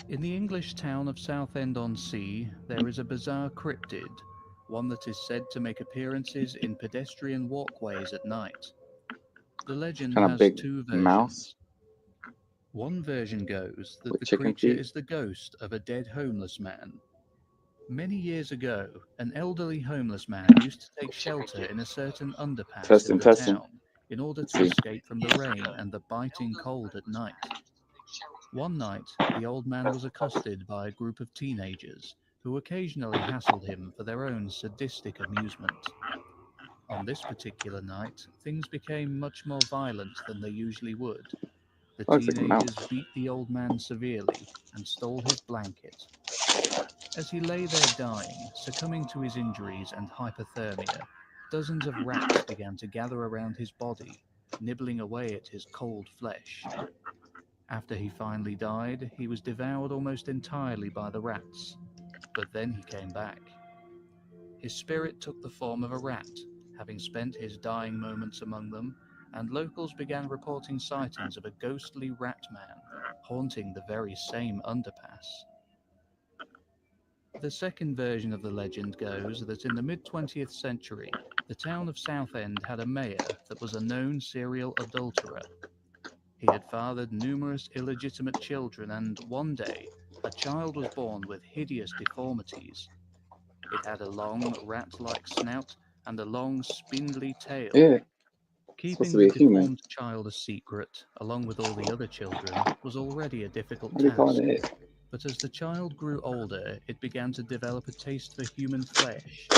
In the English town of Southend-on-Sea, there is a bizarre cryptid, one that is said to make appearances in pedestrian walkways at night. The legend Kind of has big two mouse versions. One version goes that with the chicken creature feet. is the ghost of a dead homeless man. Many years ago, an elderly homeless man used to take shelter in a certain underpass in Testing, the testing. town in order Let's to see. escape from the rain and the biting cold at night. One night, the old man was accosted by a group of teenagers who occasionally hassled him for their own sadistic amusement. On this particular night, things became much more violent than they usually would. The Looks like a teenagers mouse. beat the old man severely and stole his blanket. As he lay there dying, succumbing to his injuries and hypothermia, dozens of rats began to gather around his body, nibbling away at his cold flesh. After he finally died, he was devoured almost entirely by the rats. But then he came back. His spirit took the form of a rat, having spent his dying moments among them, and locals began reporting sightings of a ghostly rat man haunting the very same underpass. The second version of the legend goes that in the mid 20th century, the town of Southend had a mayor that was a known serial adulterer. He had fathered numerous illegitimate children, and one day, a child was born with hideous deformities. It had a long, rat like snout and a long, spindly tail. Yeah, supposed to Keeping be the a human. deformed child a secret, along with all the other children, was already a difficult What do you call task. it? But as the child grew older, it began to develop a taste for human flesh.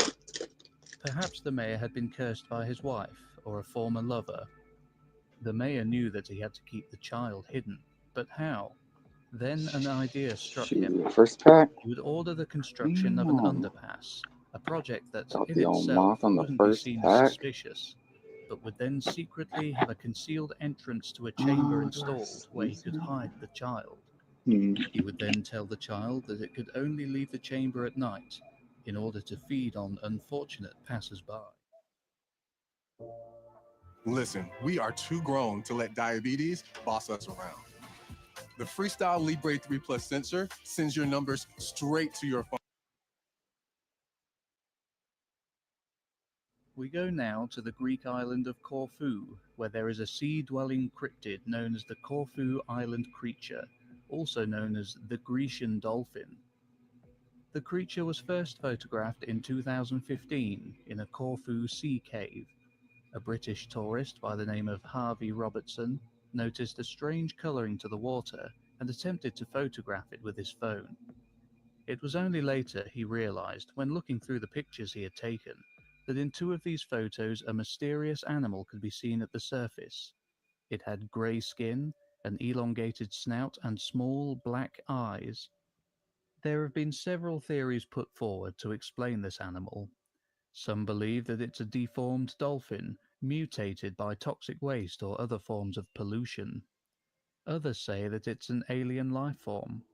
Perhaps the mayor had been cursed by his wife or a former lover. The mayor knew that he had to keep the child hidden, but how? Then an idea struck him. Shoot, first pack. He would order the construction of an Damn. underpass, a project that, Got in the old itself, moth on the wouldn't be first seen as pack. suspicious, but would then secretly have a concealed entrance to a chamber Do I installed where see he could something? hide the child. Hmm. He would then tell the child that it could only leave the chamber at night in order to feed on unfortunate passers-by. Listen, we are too grown to let diabetes boss us around. The Freestyle Libre 3 Plus sensor sends your numbers straight to your phone. We go now to the Greek island of Corfu, where there is a sea-dwelling cryptid known as the Corfu Island creature, also known as the Grecian dolphin. The creature was first photographed in 2015 in a Corfu sea cave. A British tourist by the name of Harvey Robertson noticed a strange colouring to the water and attempted to photograph it with his phone. It was only later he realized, when looking through the pictures he had taken, that in two of these photos a mysterious animal could be seen at the surface. It had grey skin, an elongated snout, and small black eyes. There have been several theories put forward to explain this animal. Some believe that it's a deformed dolphin, mutated by toxic waste or other forms of pollution. Others say that it's an alien life form.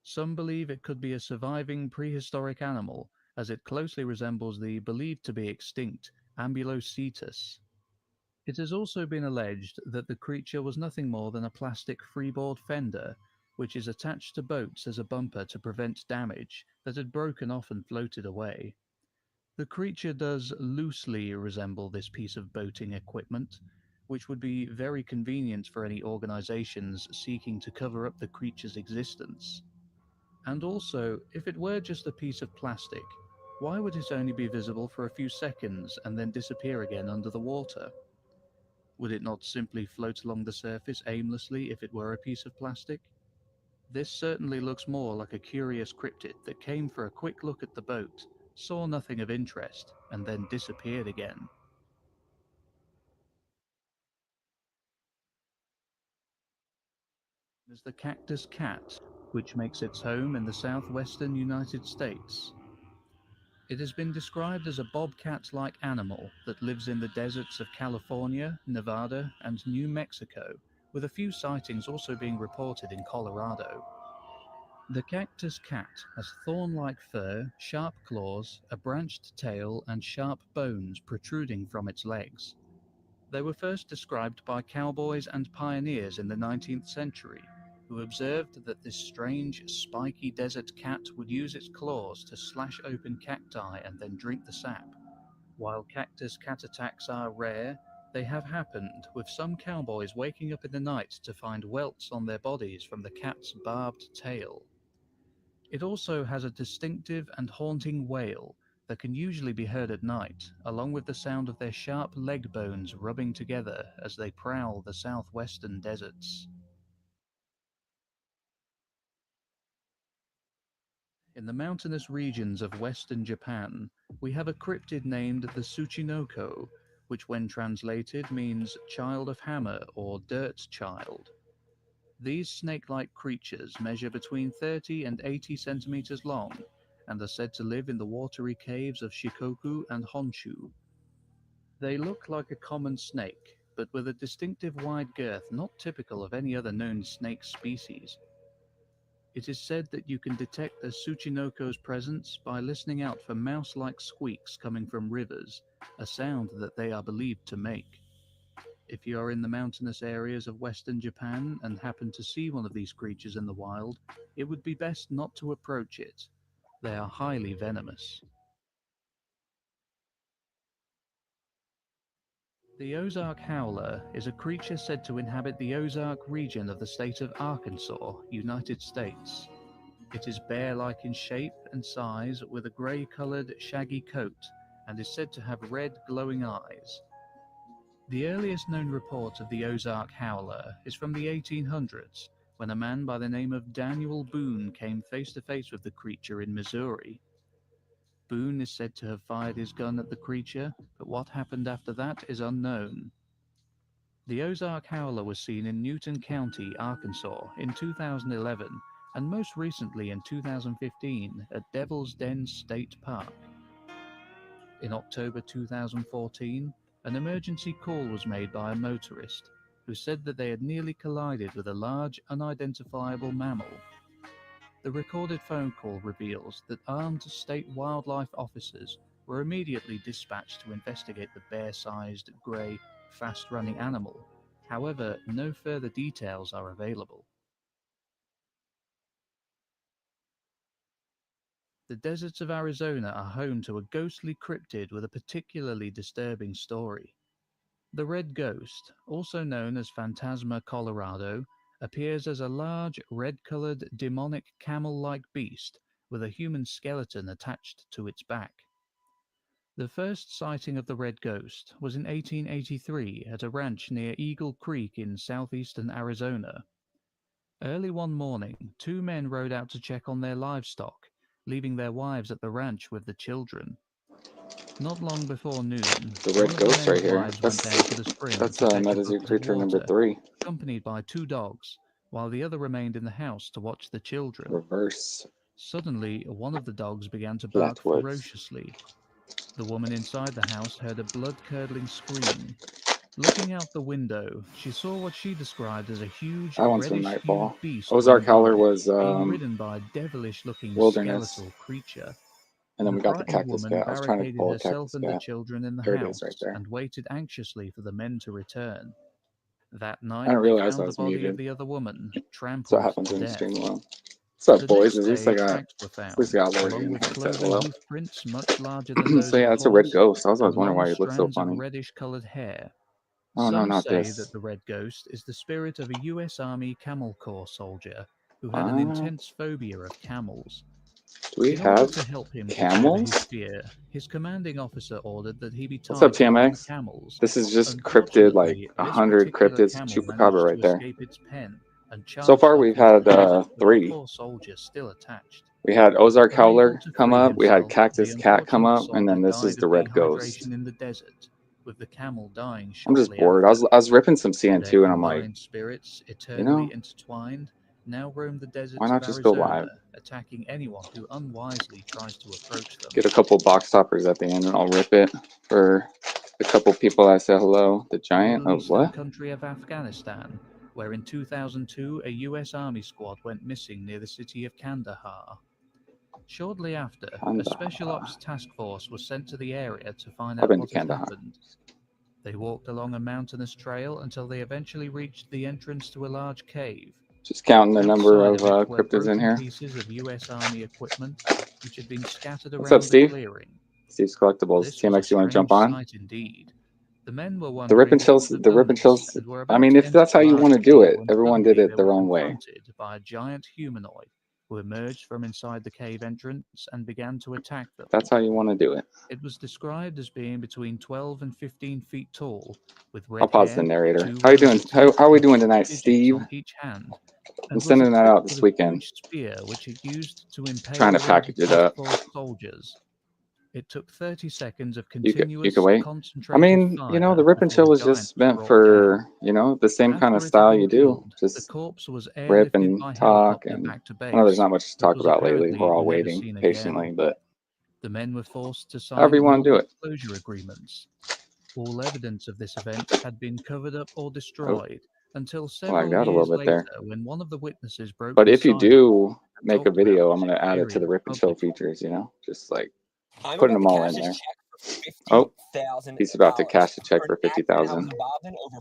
Some believe it could be a surviving prehistoric animal, as it closely resembles the believed to be extinct Ambulocetus. It has also been alleged that the creature was nothing more than a plastic freeboard fender, which is attached to boats as a bumper to prevent damage, that had broken off and floated away. The creature does loosely resemble this piece of boating equipment, which would be very convenient for any organizations seeking to cover up the creature's existence. And also, if it were just a piece of plastic, why would it only be visible for a few seconds and then disappear again under the water? Would it not simply float along the surface aimlessly if it were a piece of plastic? This certainly looks more like a curious cryptid that came for a quick look at the boat, saw nothing of interest, and then disappeared again. There's the cactus cat, which makes its home in the southwestern United States. It has been described as a bobcat-like animal that lives in the deserts of California, Nevada, and New Mexico, with a few sightings also being reported in Colorado. The cactus cat has thorn-like fur, sharp claws, a branched tail, and sharp bones protruding from its legs. They were first described by cowboys and pioneers in the 19th century. who observed that this strange, spiky desert cat would use its claws to slash open cacti and then drink the sap. While cactus cat attacks are rare, they have happened, with some cowboys waking up in the night to find welts on their bodies from the cat's barbed tail. It also has a distinctive and haunting wail that can usually be heard at night, along with the sound of their sharp leg bones rubbing together as they prowl the southwestern deserts. In the mountainous regions of western Japan, we have a cryptid named the Tsuchinoko, which when translated means child of hammer or dirt child. These snake-like creatures measure between 30 and 80 centimeters long and are said to live in the watery caves of Shikoku and Honshu. They look like a common snake, but with a distinctive wide girth not typical of any other known snake species. It is said that you can detect the Tsuchinoko's presence by listening out for mouse-like squeaks coming from rivers, a sound that they are believed to make. If you are in the mountainous areas of western Japan and happen to see one of these creatures in the wild, it would be best not to approach it. They are highly venomous. The Ozark Howler is a creature said to inhabit the Ozark region of the state of Arkansas, United States. It is bear-like in shape and size with a grey-coloured, shaggy coat and is said to have red, glowing eyes. The earliest known report of the Ozark Howler is from the 1800s, when a man by the name of Daniel Boone came face to face with the creature in Missouri. Boone is said to have fired his gun at the creature, but what happened after that is unknown. The Ozark Howler was seen in Newton County, Arkansas in 2011, and most recently in 2015 at Devil's Den State Park. In October 2014, an emergency call was made by a motorist who said that they had nearly collided with a large, unidentifiable mammal. The recorded phone call reveals that armed state wildlife officers were immediately dispatched to investigate the bear-sized, grey, fast-running animal. However, no further details are available. The deserts of Arizona are home to a ghostly cryptid with a particularly disturbing story. The red ghost, also known as Phantasma colorado, appears as a large, red-colored, demonic camel-like beast with a human skeleton attached to its back. The first sighting of the red ghost was in 1883 at a ranch near Eagle Creek in southeastern Arizona. Early one morning, two men rode out to check on their livestock, leaving their wives at the ranch with the children. Not long before noon, The one red of the ghost right men's here. wives went down to the spring That's to fetch a Metazoo bucket of creature number water, 3. accompanied by two dogs, while the other remained in the house to watch the children. Reverse Suddenly, one of the dogs began to bark Flatwoods. ferociously. The woman inside the house heard a blood-curdling scream. Looking out the window, she saw what she described as a huge, That one's from reddish-hued Nightfall. beast Ozark running by, Howler was being ridden by a devilish-looking Wilderness. skeletal creature. And then The we got the frightened Cactus woman Cat. I was trying to barricaded pull a herself Cactus and the Cat. children in the There it is right house there. and waited anxiously for the men to return. That I night, didn't they realize I found the was body of muted. the other woman, So it trampled happens to in death. stream alone. What's up, The boys? next day, tracks were At least I found, got Lord along in with here. Said cloven hello. hoof prints much larger than those So of yeah, a it's a red horse, ghost. I was and always wondering long why he looked so strands of funny. reddish-colored hair. Oh no, Some not say this. that the Red Ghost is the spirit of a U.S. Army Camel Corps soldier who had an What? intense phobia of camels. Do we In order to have help him get over his camels? fear, his commanding officer ordered that he be What's up, tied to one of the TMA? camels. This is just cryptid, like Unfortunately, this 100 particular cryptids camel chupacabra managed to right there. escape its pen and So charged far off we've into had the desert with the 3. poor soldier still attached. We had Ozark Unable Howler to come free up, we had himself, the Cactus Cat come unfortunate up, and soldier then this is died the of Red Ghost. dehydration in the desert, with the camel dying I'm just shortly bored. after. I was ripping some Their CN2 and I'm like, combined spirits, you eternally know, intertwined, now roam the why deserts of not just go Arizona, live? attacking anyone who unwisely tries to approach them. Get a couple box toppers at the end and I'll rip it for the couple people that said hello. The The giant middle of eastern what? country of Afghanistan, where in 2002 a US Army squad went missing near the city of Kandahar. Shortly after, a Special Kandahar. Ops task force was sent to the area to find I've out been to what had Kandahar. happened. They walked along a mountainous trail until they eventually reached the entrance to a large cave. Just counting the number Outside of of it were cryptids in broken here. pieces of US Army equipment, which had been scattered What's up, around the Steve? clearing. Steve's Collectibles. This was a TMX, you want to jump strange on? sight indeed. The men were The Rip wondering and what Chills. could have The Rip done and this, Chills. and were I about mean, to if enter that's how the you large want to do cave it, when everyone did suddenly it they their were own way. confronted by a giant humanoid who emerged from inside the cave entrance and began to attack them. That's how you want to do it. It was described as being between 12 and 15 feet tall, with red I'll pause hair, the narrator. 2 How you rows doing? of teeth, How are we and doing 6 tonight, digits Steve? on each hand, I'm and was sending that equipped out with this a weekend. huge spear which it used to Trying impale to one of the package it up. Task Force soldiers. It took 30 seconds of You could continuous, wait. I concentrated mean, you know, fire the Rip and before the Chill was giant just was meant brought down. for, you know, the same kind of After it had style been you do. killed, the Just corpse was rip airlifted and by talk. helicopter And back to I know there's base, not much to but talk was about lately. apparently We're all never waiting seen patiently, again. but The men were forced to however sign you want to do it. non-disclosure agreements. All evidence of this event had been covered up or Oh, destroyed until lagged several out a little years bit later there. when one of the witnesses broke But his if you silence do and make a talked about video, I'm his going to add it to the experience Rip and Chill publicly. features, you know, just like I'm putting about them to all cash in this there. check for Oh, $50,000 he's about to cash a check for for an accident I was 50,000. involved in over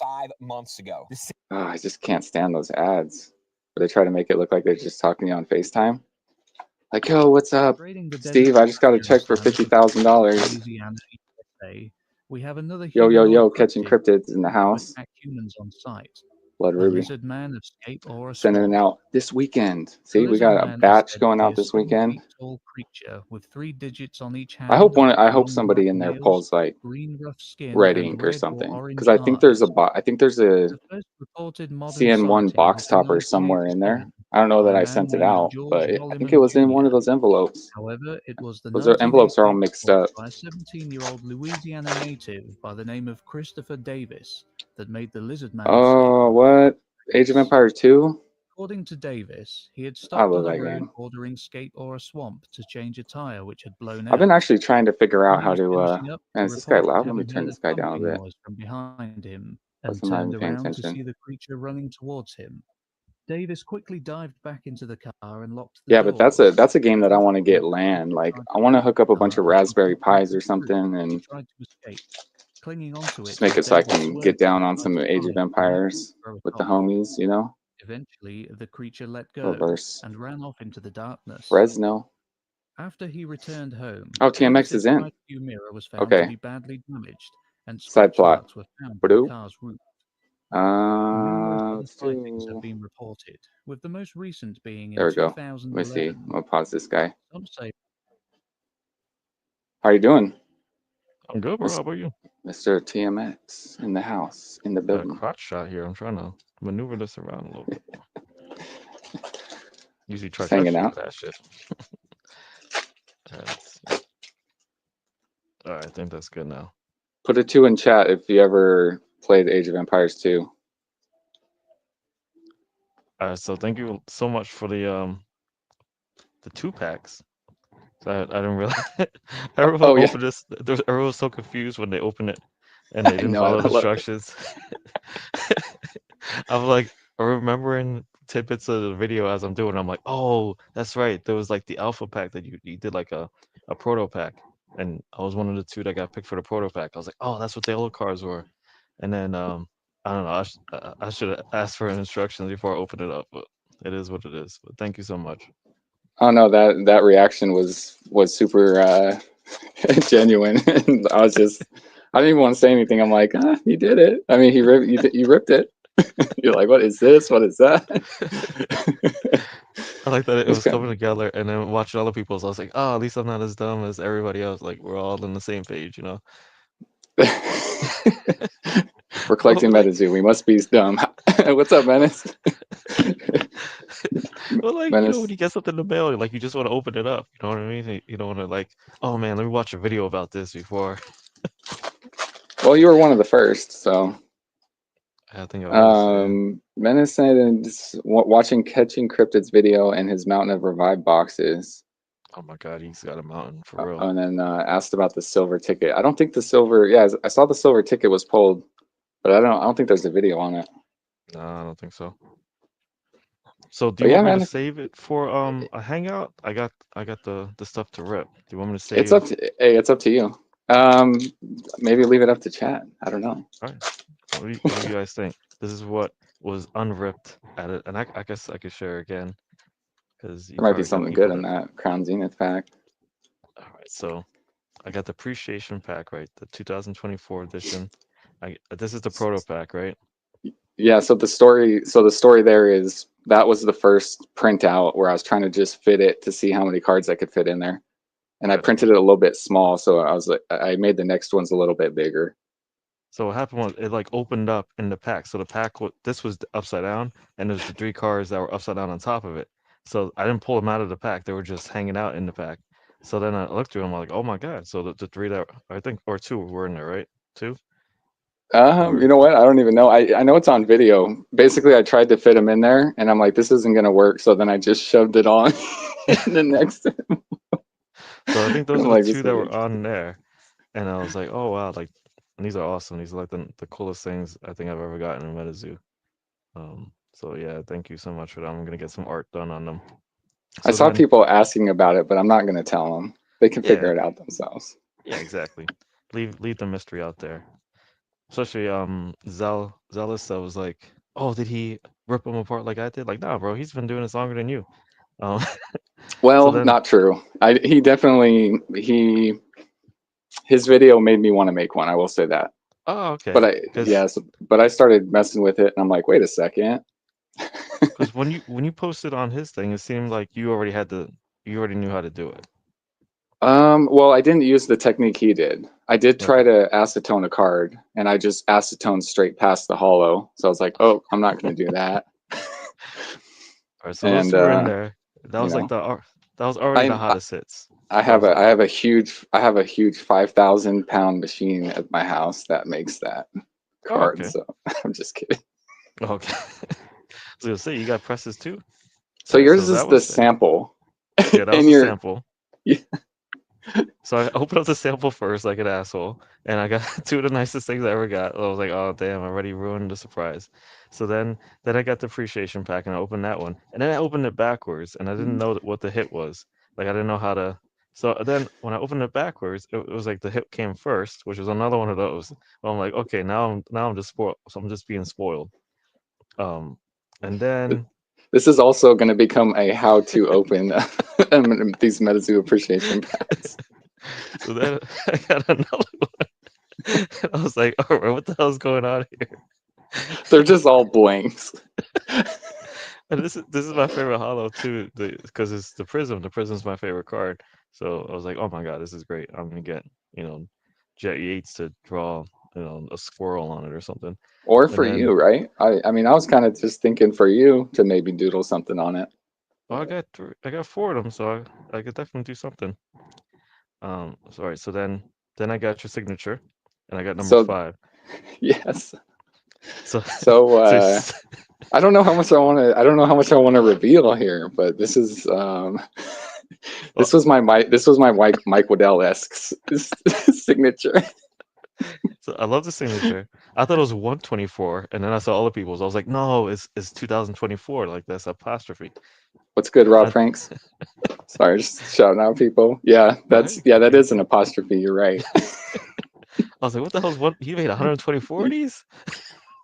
5 months ago. Oh, I just can't stand those ads. Where they try to make it look like they're just talking to you on FaceTime. Like, yo, what's up, Trading the Steve? desert I just got a check for lands of northern $50,000. Louisiana, USA, we have another Yo, humanoid catching cryptid cryptids in the to house. attack humans on sight. Blood The Ruby. lizard man of Scape or a Sending it swamp. out this weekend. The See, we lizard got a man is batch said to going be out a this 7 weekend. feet tall creature with 3 digits on each I hand, hope long black somebody in there nails, pulls like green rough skin, red and ink or red or something, because orange I think there's eyes. a The first reported modern CN1 sighting box was in topper somewhere in there. 1987 I don't know by that a I man sent it named out, George but I think it Holliman was in one Jr. of those envelopes. However, it was the Those envelopes are all 1988 mixed report up. by a 17-year-old Louisiana native by the name of Christopher Davis that made the lizard man of Scape. Oh, what? Age of Empires 2? According to Davis, he had I stopped love on a that road game. bordering Scape or a swamp to change a tire which had blown I've been out. actually trying to figure When out he how was to, finishing up, man, he is this guy reported loud? Let me having turn heard a this guy down a thumping bit. noise from behind him and Wasn't even turned paying around to attention. see the creature running towards him. Davis quickly dived back into the car and locked the Yeah, but doors. that's a game that I However, want to when get the LAN. creature Like, tried I to want to leave hook up a the bunch car of and Raspberry completely Pis or break through, something he and tried to escape. Clinging onto just it, make the it so I Davis can swerved get down and on tried some to Age of hide beneath the Empires car with the top. homies, you know? Eventually, the creature let go Reverse. and ran off into the darkness. Fresno. After he returned home, Oh, TMX is Davis's in. side view mirror was found to Okay. be badly damaged, and Side scratch plot. marks were found on the Badoo. car's roof. Numerous other Let's sightings have do. been reported, with the most recent being There in we go. Let me see. 2011. I'm gonna pause this guy. Some say How you doing, I'm good, bro. How about you? Mr. TMX? In the house, in the Got a building. crotch shot here. I'm trying to maneuver this around a little bit. Usually try Just to hanging shoot out. that shit. All right, I think that's good now. Put a 2 in chat if you ever played Age of Empires 2. All right, so thank you so much for the 2 packs. So I didn't realize everyone Oh yeah, opened this. Everyone was so confused when they opened it and they I didn't know. follow I the love it. instructions. I'm like remembering tidbits of the video as I'm doing. I'm like, oh, that's right. There was like the alpha pack that you did like a proto pack, and I was one of the 2 that got picked for the proto pack. I was like, oh, that's what the old cards were. And then I don't know. I should have asked for instructions before I opened it up, but it is what it is. But thank you so much. Oh no, that reaction was super genuine. And I didn't even want to say anything. I'm like, you did it. I mean, you ripped it. You're like, what is this? What is that? I like that it It's was kind coming together, and then watching other people's, I was like, oh, at least I'm not as dumb as everybody else. Like we're all on the same page, you know. of... We're collecting Well, like, metazoo. We must be dumb. What's up, Menace? well, like you know, Menace. when you get something in the mail, like you just want to open it up. You know what I mean? You don't want to like, oh man, let me watch a video about this before. Well, you were one of the first, so. I think I was. Yeah. Menace said watching Catching Cryptid's video and his Mountain of Revive boxes. Oh my God, he's got a mountain for real. And then asked about the silver ticket. I don't think the silver. Yeah, I saw the silver ticket was pulled, but I don't think there's a video on it. No, I don't think so. So do But you yeah, want me to man, save it for a hangout? I got the stuff to rip. Do you want me to save? it's up to it's up to you. Maybe leave it up to chat. I don't know. All right. What do you guys think? This is what was unripped at it, and I guess I could share again because you There might be probably got something people good in that. that Crown Zenith pack. All right, so I got the appreciation pack, right? The 2024 edition. This is the proto pack, right? Yeah, so the story there is that was the first printout where I was trying to just fit it to see how many cards I could fit in there. And I Right. printed it a little bit small, so I was like I made the next ones a little bit bigger. So what happened was it like opened up in the pack. So the pack this was upside down, and there's the three cards that were upside down on top of it. So I didn't pull them out of the pack; they were just hanging out in the pack. So then I looked through them, I'm like, oh my god! So the three that I think or two were in there, right? Two You or know what? I don't even know. I know it's on video. Basically, I tried to fit them in there, and I'm like, this isn't gonna work. So then I just shoved it on in the next. so I think those I'm are the like, two this that is were interesting. on there, and I was like, oh wow, like and these are awesome. These are like the coolest things I think I've ever gotten in MetaZoo. So yeah, thank you so much for that. I'm gonna get some art done on them. I So saw then, people asking about it, but I'm not gonna tell them. They can yeah, figure it out themselves. yeah, exactly. Leave the mystery out there. Especially Zealous that was like, oh, did he rip him apart like I did? Like, nah, bro, he's been doing this longer than you. Um, so Well, then, not true. He definitely his video made me want to make one. I will say that. oh, But okay, I yes, but I started messing with it, and I'm like, wait a second. because when you posted on his thing, it seemed like you already knew how to do it. Well, I didn't use the technique he did. I did try Okay. to acetone a card, and I just acetoned straight past the hollow. So I was like, oh, I'm not going to do that. All right, so those And two were in there. That you was like know, that was already the I hottest hits. I That have was a like, I have a huge 5,000 pound machine at my house that makes that oh, card. okay, So I'm just kidding. okay. So you'll see, you got presses too. So All right, yours so is that the was sick. sample, Yeah, that was and a you're sample. yeah, So I opened up the sample first, like an asshole, and I got two of the nicest things I ever got. I was like, "Oh damn, I already ruined the surprise." So then I got the appreciation pack, and I opened that one, and then I opened it backwards, and I didn't know what the hit was. Like I didn't know how to. So then when I opened it backwards, it was like the hit came first, which was another one of those. Well, I'm like, okay, now I'm just spoiled. So I'm just being spoiled. Um, and then this is also going to become a how to open these MetaZoo appreciation packs. so then I got another one. I was like, all right, what the hell's going on here? They're just all blanks. And this is my favorite hollow too, because it's the prism. The prism's my favorite card. So I was like, oh my god, this is great. I'm gonna get Jet Yates to draw a squirrel on it or something. Or And for then you, right? I mean, I was kind of just thinking for you to maybe doodle something on it. I got four of them, so I could definitely do something. Sorry. So then I got your signature, and I got number So 5. yes. So So so I don't know how much I want to. I don't know how much I want to reveal here, but this is well, this was my Mike Waddell esque signature. so I love the signature. I thought it was 124, and then I saw other people's. I was like, no, it's 2024. Like that's apostrophe. What's good, Rob I, Franks? Sorry, just shouting out people. Yeah, no, that you're is an good. apostrophe. You're right. I was like, what the hell's one? He made 124 of these?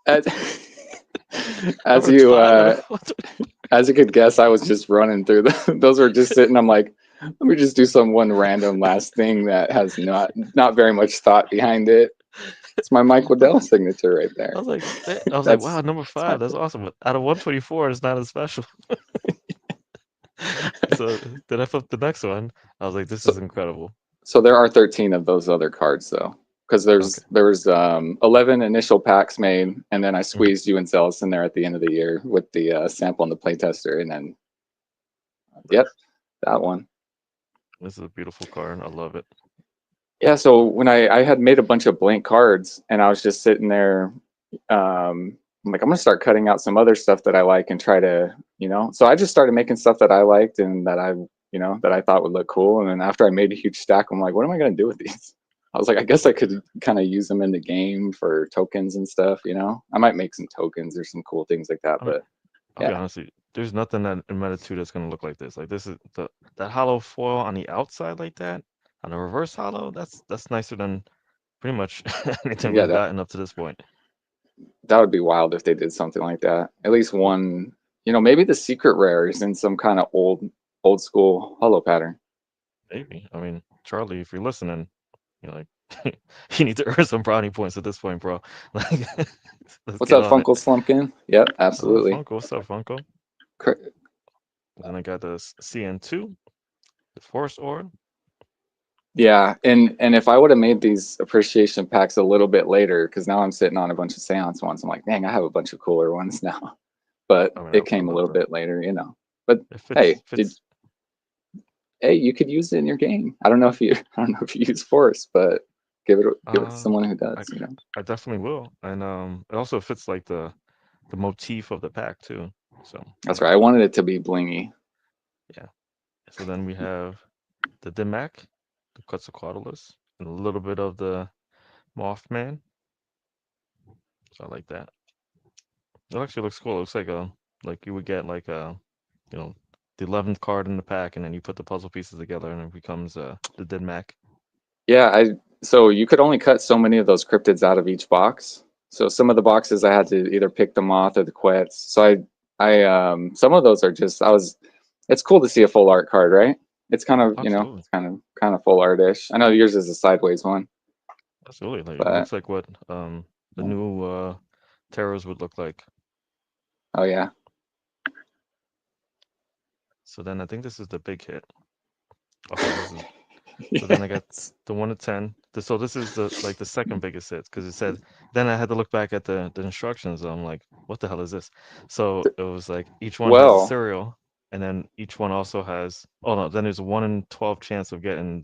As, as you 105 out of uh, as you could guess, I was just running through the. Those were just sitting. I'm like, let me just do some one random last thing that has not very much thought behind it. It's my Mike Waddell signature right there. I was like, wow, number That's my 5. That's awesome. But out of 124, it's not as special. So then I flipped the next one. I was like, this is so incredible. so there are 13 of those other cards though, because Okay. there was 11 initial packs made, and then I Mhm. squeezed you and Zealous in there at the end of the year with the sample and the playtester, and then yep, that one. This is a beautiful card. I love it. Yeah, so when I had made a bunch of blank cards, and I was just sitting there, I'm like, I'm gonna start cutting out some other stuff that I like and try to, So I just started making stuff that I liked and that I thought would look cool. And then after I made a huge stack, I'm like, what am I gonna do with these? I was like, I guess I could kind of use them in the game for tokens and stuff. I might make some tokens or some cool things like that, I mean, but I'll be yeah, honest with you. There's nothing that in Meta 2 that's gonna look like this. Like this is that hollow foil on the outside like that, on the reverse hollow. That's nicer than pretty much anything yeah, we've gotten up to this point. that would be wild if they did something like that. At least one, maybe the secret rares in some kind of old school holo pattern. Maybe. I mean, Charlie, if you're listening, you're like, you need to earn some brownie points at this point, bro. Like, let's What's get up, on it. Funkle Slumpkin? Yep, Oh, absolutely. Funko, what's up, Funko? Cr- Then I got the CN2, the Force Aura. Yeah, and if I would have made these appreciation packs a little bit later, because now I'm sitting on a bunch of seance ones, I'm like, dang, I have a bunch of cooler ones now. But I mean, it I came a love little that. bit later, But It hey, fits. hey, you could use it in your game. I don't know if you use Force, but give it to Uh, someone who I, does. I definitely will, and it also fits like the motif of the pack too. So That's yeah, right. I wanted it to be blingy. yeah. So then we have the Dimac, the Quetzalcoatlus, and a little bit of the Mothman. So I like that. It actually looks cool. It looks like you would get like you know, the 11th card in the pack, and then you put the puzzle pieces together, and it becomes the Dimac. Yeah, so you could only cut so many of those cryptids out of each box. So some of the boxes I had to either pick the moth or the quetz. So I some of those are just it's cool to see a full art card, right? It's kind of, Absolutely, it's kind of full artish. I know yours is a sideways one, absolutely. Like it but looks like what the new terrors would look like. oh yeah. So then I think this is the big hit. Okay, this is so then I got Yes. the 1 to 10. So this is the second biggest hit because it said. Then I had to look back at the instructions. I'm like, what the hell is this? So it was like each one has a Well, serial, and then each one also has. Oh no, then there's a 1 in 12 chance of getting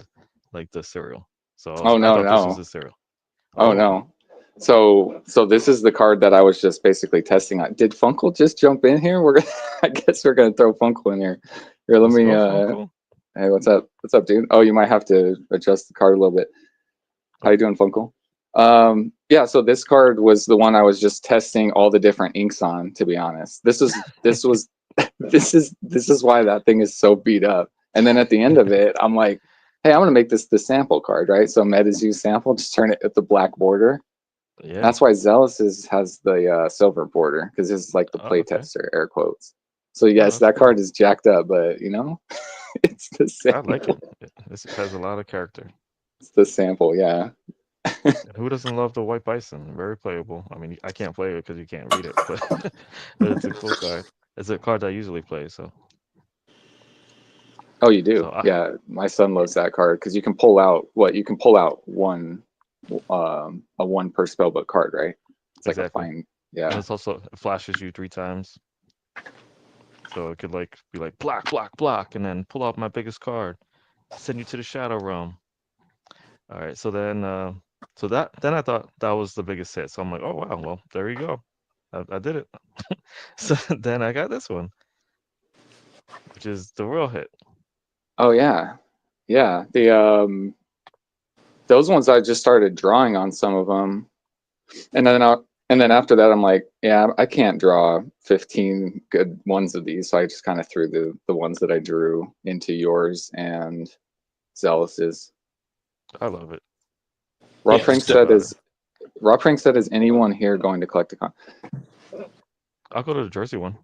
like the serial. So oh I no, thought this was no. the serial. Oh Oh, no. So this is the card that I was just basically testing on. Did Funkle just jump in here? I guess we're gonna throw Funkle in here. Here, let let's me go, Funko. hey, what's up? What's up, dude? Oh, you might have to adjust the card a little bit. How Oh, you doing, Funkle? Yeah, so this card was the one I was just testing all the different inks on, to be honest. This was this is why that thing is so beat up. And then at the end of it, I'm like, hey, I'm gonna make this the sample card, right? So Meta's use sample, just turn it at the black border. yeah. That's why Zealous has the silver border, because this is like the Oh, okay. playtester, air quotes. So Oh, yes, that's that cool. card is jacked up, but it's the I like it. sample. This has a lot of character. It's the sample, yeah. And who doesn't love the White Bison? Very playable. I mean, I can't play it because you can't read it, but but it's a cool card. It's a card I usually play. So Oh, you do? so I Yeah, my son loves that card because you can pull out what you can pull out a one per spellbook card, right? It's like a exactly. fine, And yeah. it's also it flashes you 3 times, so it could like be like block, block, block, and then pull out my biggest card, send you to the Shadow Realm. All right. So then so then I thought that was the biggest hit. So I'm like, oh wow, well there you go. I did it. So then I got this one, which is the real hit. Oh yeah, yeah. The those ones I just started drawing on some of them, and then after that I'm like, yeah, I can't draw 15 good ones of these, so I just kind of threw the ones that I drew into yours and Zealous's. I love it. Rob Yeah, Frank just Everything to, said, about it. is anyone here going to collect a con? I'll go to the Jersey one.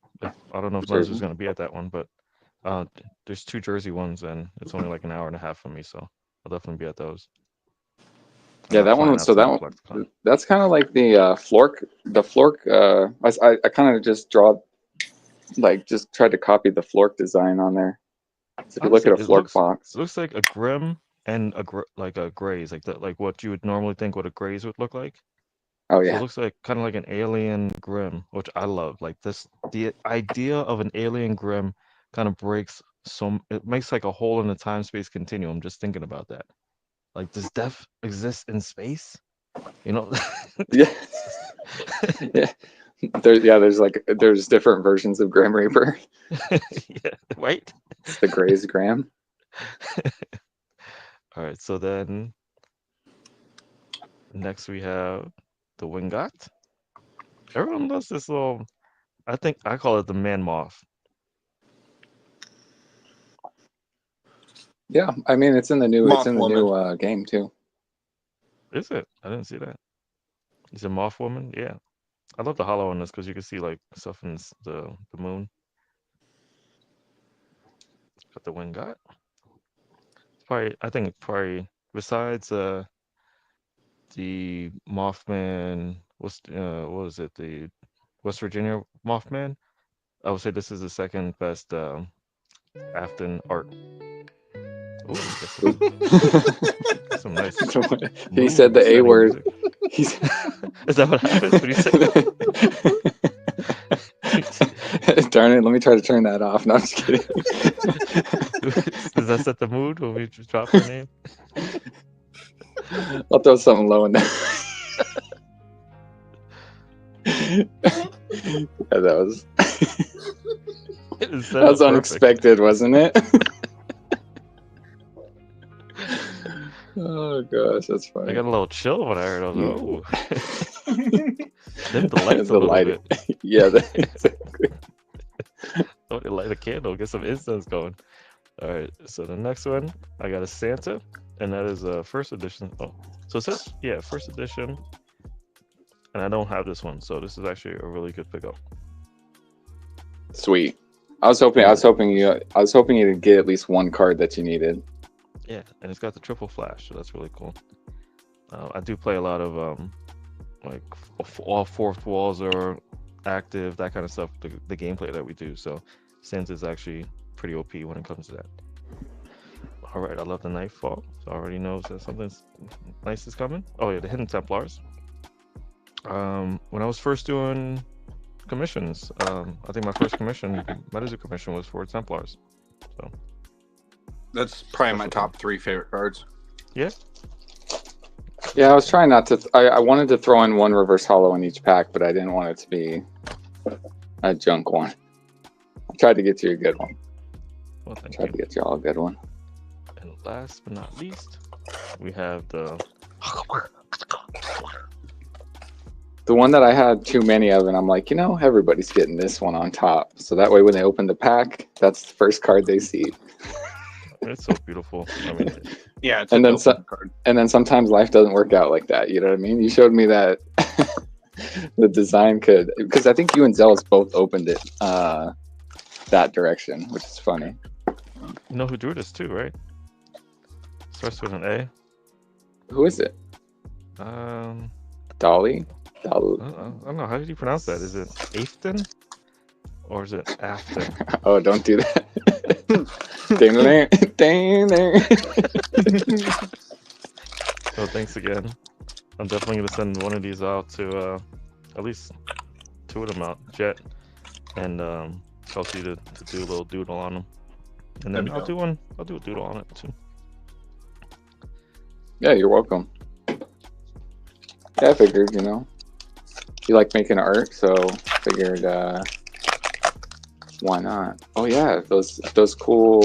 I don't know if Leslie's Jersey? gonna be at that one, but there's 2 Jersey ones, and it's only like an hour and a half from me, so I'll definitely be at those. I'm Yeah, not that flying one. out So to CollectCon. that's kind of like the Flork. The Flork. I kind of just just tried to copy the Flork design on there. So if you look Honestly, at a Flork it box, looks like a Grim and like a Grays, like what you would normally think what a Grays would look like. oh So it yeah, looks like kind of like an alien Grim, which I love. Like this, the idea of an alien Grim kind of breaks some. It makes like a hole in the time space continuum. Just thinking about that. Like, does death exist in space? You know, yeah, it's just yeah. There's different versions of Grim Reaper. yeah, right. It's the Gray's Graham. All right, so then next we have the Wingot. Everyone loves this little. I think I call it the man moth. Yeah, I mean it's Moth in the Woman. new game too. Is it? I didn't see that. He's a moth woman. Yeah. I love the hollow on this because you can see like stuff in the moon. What the wind got. Probably, I think probably besides the Mothman, what was it, the West Virginia Mothman? I would say this is the second best Afton art. Ooh, some nice. He said the A word. Is that what happens when you say that? Darn it, let me try to turn that off. No, I'm just kidding. Does that set the mood when we just drop her name? I'll throw something low in there. Yeah, that was unexpected, wasn't it? Oh gosh, that's funny. I got a little chill when I heard. I was like, oh. Dim the lights a little bit. Yeah, exactly. Somebody light a candle, get some incense going. All right, so the next one, I got a Santa, and that is a first edition. Oh, so it says, yeah, first edition, and I don't have this one, so this is actually a really good pickup. Sweet. I was hoping you to get at least one card that you needed. Yeah, and it's got the triple flash, so that's really cool. I do play a lot of like all fourth walls are active, that kind of stuff. The gameplay that we do, so Santa's actually pretty OP when it comes to that. All right, I love the Nightfall. So I already knows that something nice is coming. Oh yeah, the Hidden Templars. When I was first doing commissions, I think my first commission, MetaZoo commission, was for Templars. So that's probably my top 3 favorite cards. Yeah. Yeah, I was trying not to. I wanted to throw in one reverse hollow in each pack, but I didn't want it to be a junk one. I tried to get you a good one. Well, thank tried you. to get you all a good one. And last but not least, we have the one that I had too many of, and I'm like, everybody's getting this one on top. So that way, when they open the pack, that's the first card they see. It's so beautiful. I mean, yeah, it's and then card. And then sometimes life doesn't work out like that. You know what I mean? You showed me that the design could, because I think you and Zealous both opened it that direction, which is funny. You know who drew this too, right? Starts with an A. Who is it? Dolly? I don't know. How did you pronounce that? Is it Afton? Or is it Afton? Oh, don't do that. Dang there. So thanks again. I'm definitely going to send one of these out to at least 2 of them out. Jet and Chelsea to do a little doodle on them. And then I'll do a doodle on it too. Yeah, you're welcome. Yeah, I figured, you like making art, so figured why not? Oh yeah, those cool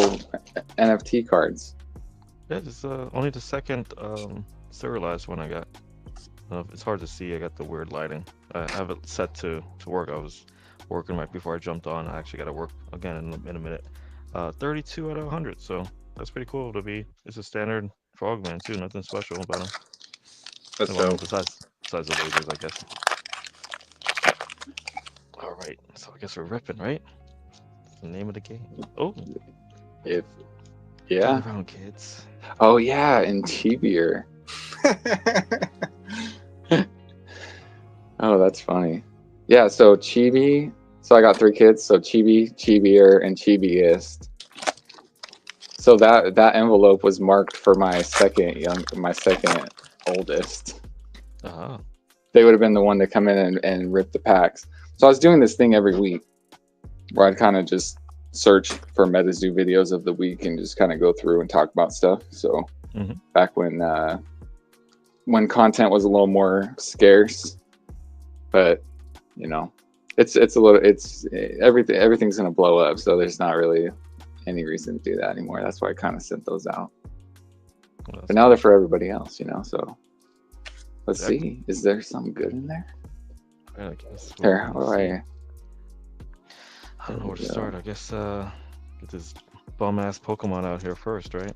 NFT cards. Yeah, it's only the second serialized one I got. It's hard to see. I got the weird lighting. I have it set to work. I was working right before I jumped on. I actually got to work again in a minute. 32 out of 100, so that's pretty cool to be. It's a standard Frogman too. Nothing special about him. That's dope. Besides the lasers, I guess. All right, so I guess we're ripping, right? That's the name of the game. Oh, Yeah. Get around, kids. Oh yeah, and Chibier. Oh, that's funny. Yeah, so Chibi. So I got 3 kids. So Chibi, Chibier, and Chibiist. So that envelope was marked for my second oldest. Uh-huh. They would have been the one to come in and rip the packs. So I was doing this thing every week where I'd kind of just search for MetaZoo videos of the week and just kind of go through and talk about stuff. So back when content was a little more scarce, but everything's gonna blow up, so there's not really any reason to do that anymore. That's why I kind of sent those out. But now they're for everybody else, so let's see. Is there something good in there? I guess. Here, I don't know where to start. I guess get this bum ass Pokemon out here first, right?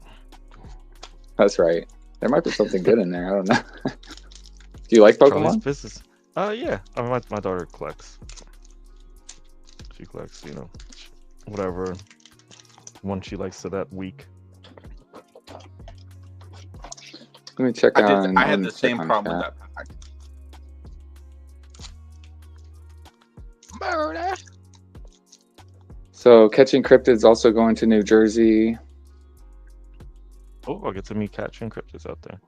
That's right. There might be something good in there. I don't know. Do you like Pokemon? Yeah. My daughter collects. She collects, you know, whatever one she likes to that week. Let me check on. I had let me the check same on problem with chat. that pack. Murder. So catching cryptids also going to New Jersey. Oh, I'll get to meet catching cryptids out there.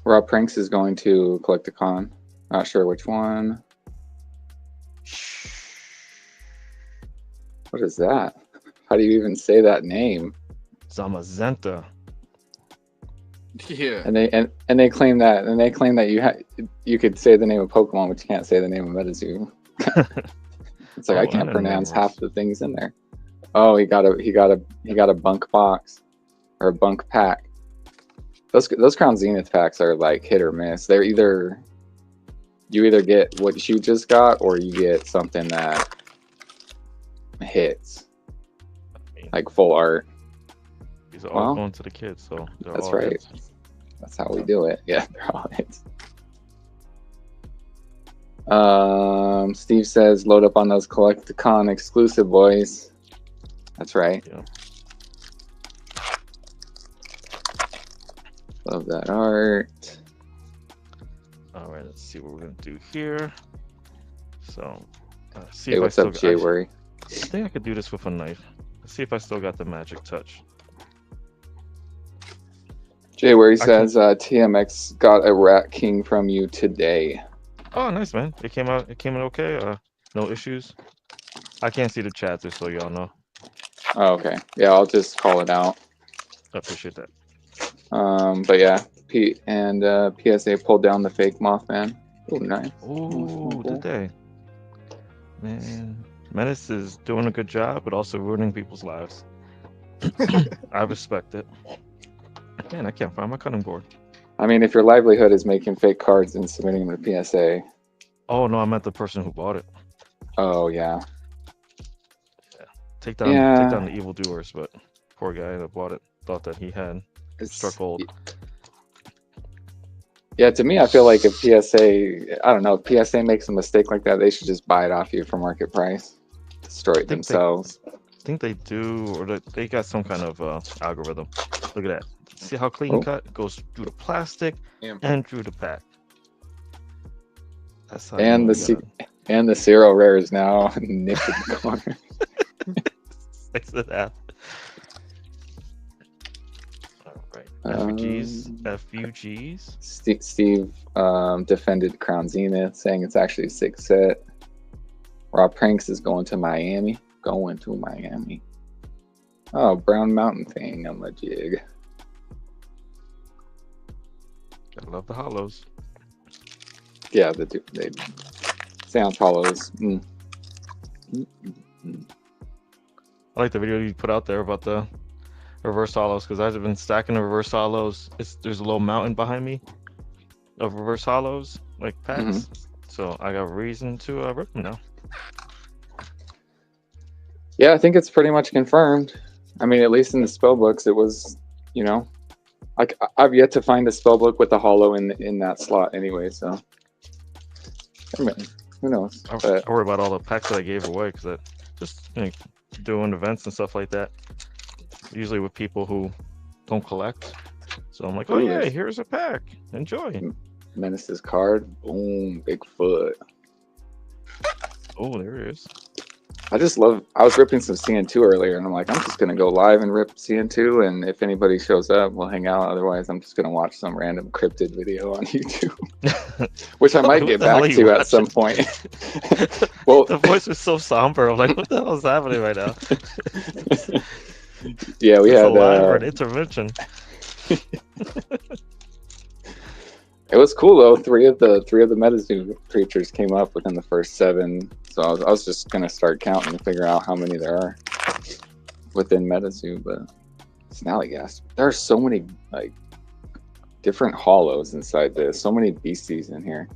Rob Pranks is going to Collecticon. Not sure which one. What is that? How do you even say that name? Zamazenta. Yeah. And they claim that you could say the name of Pokemon, but you can't say the name of MetaZoo. It's like Oh, I I can't didn't know pronounce it half was. the things in there. Oh, he got a bunk box or a bunk pack. Those Crown Zenith packs are like hit or miss. They're you either get what you just got or you get something that hits, like full art. These are all Well, going to the kids, so they're that's all right. hits. That's how we do it. Yeah, they're all hits. Steve says, load up on those Collecticon exclusive boys. That's right. Yeah. Love that art. All right, let's see what we're gonna do here. So, see Hey, if I what's still up, Jay Worry? I think I could do this with a knife. Let's see if I still got the magic touch. Jay Worry I can- says, TMX got a Rat King from you today. Oh, nice, man. It came out okay. No issues. I can't see the chat, just so y'all know. Oh, okay. Yeah, I'll just call it out. I appreciate that. But yeah, Pete and PSA pulled down the fake Mothman. Oh, nice. Ooh, did they? Man, Menace is doing a good job, but also ruining people's lives. I respect it. Man, I can't find my cutting board. I mean, if your livelihood is making fake cards and submitting them to PSA. Oh no, I meant the person who bought it. Oh yeah. Take down the evildoers, but poor guy that bought it thought that he had struck gold. Yeah, to me, I feel like if PSA, I don't know, if PSA makes a mistake like that, they should just buy it off you for market price, destroy it themselves. I think they do, or they got some kind of algorithm. Look at that. See how clean Oh. cut goes through the plastic and through the pack. That's how And the zero rare is now nipped in the corner. 6.5. All right. FUGs. Steve defended Crown Zenith, saying it's actually a 6 set. Rob Pranks is going to Miami. Oh, Brown Mountain thing on my jig. I love the hollows. Yeah, they sound hollows. I like the video you put out there about the reverse hollows because I've been stacking the reverse hollows. There's a little mountain behind me of reverse hollows, like packs. So I got reason to rip them now. Yeah, I think it's pretty much confirmed. I mean, at least in the spell books, it was, you know, like I've yet to find a spell book with a hollow in that slot anyway. So, I mean, who knows? I worry about all the packs that I gave away because I just doing events and stuff like that. Usually with people who don't collect. So I'm like, oh yeah, here's a pack. Enjoy. Menace's card. Boom, Bigfoot. Oh, there he is. I was ripping some CN2 earlier, and I'm like, I'm just going to go live and rip CN2, and if anybody shows up, we'll hang out. Otherwise, I'm just going to watch some random cryptid video on YouTube, which I might get back to at some point. Well, the voice was so somber. I'm like, what the hell is happening right now? Yeah, we had a live or an intervention. It was cool though. Three of the MetaZoo creatures came up within the first 7. So I was just gonna start counting to figure out how many there are within MetaZoo. But Snallygas, there are so many like different hollows inside this. So many beasties in here.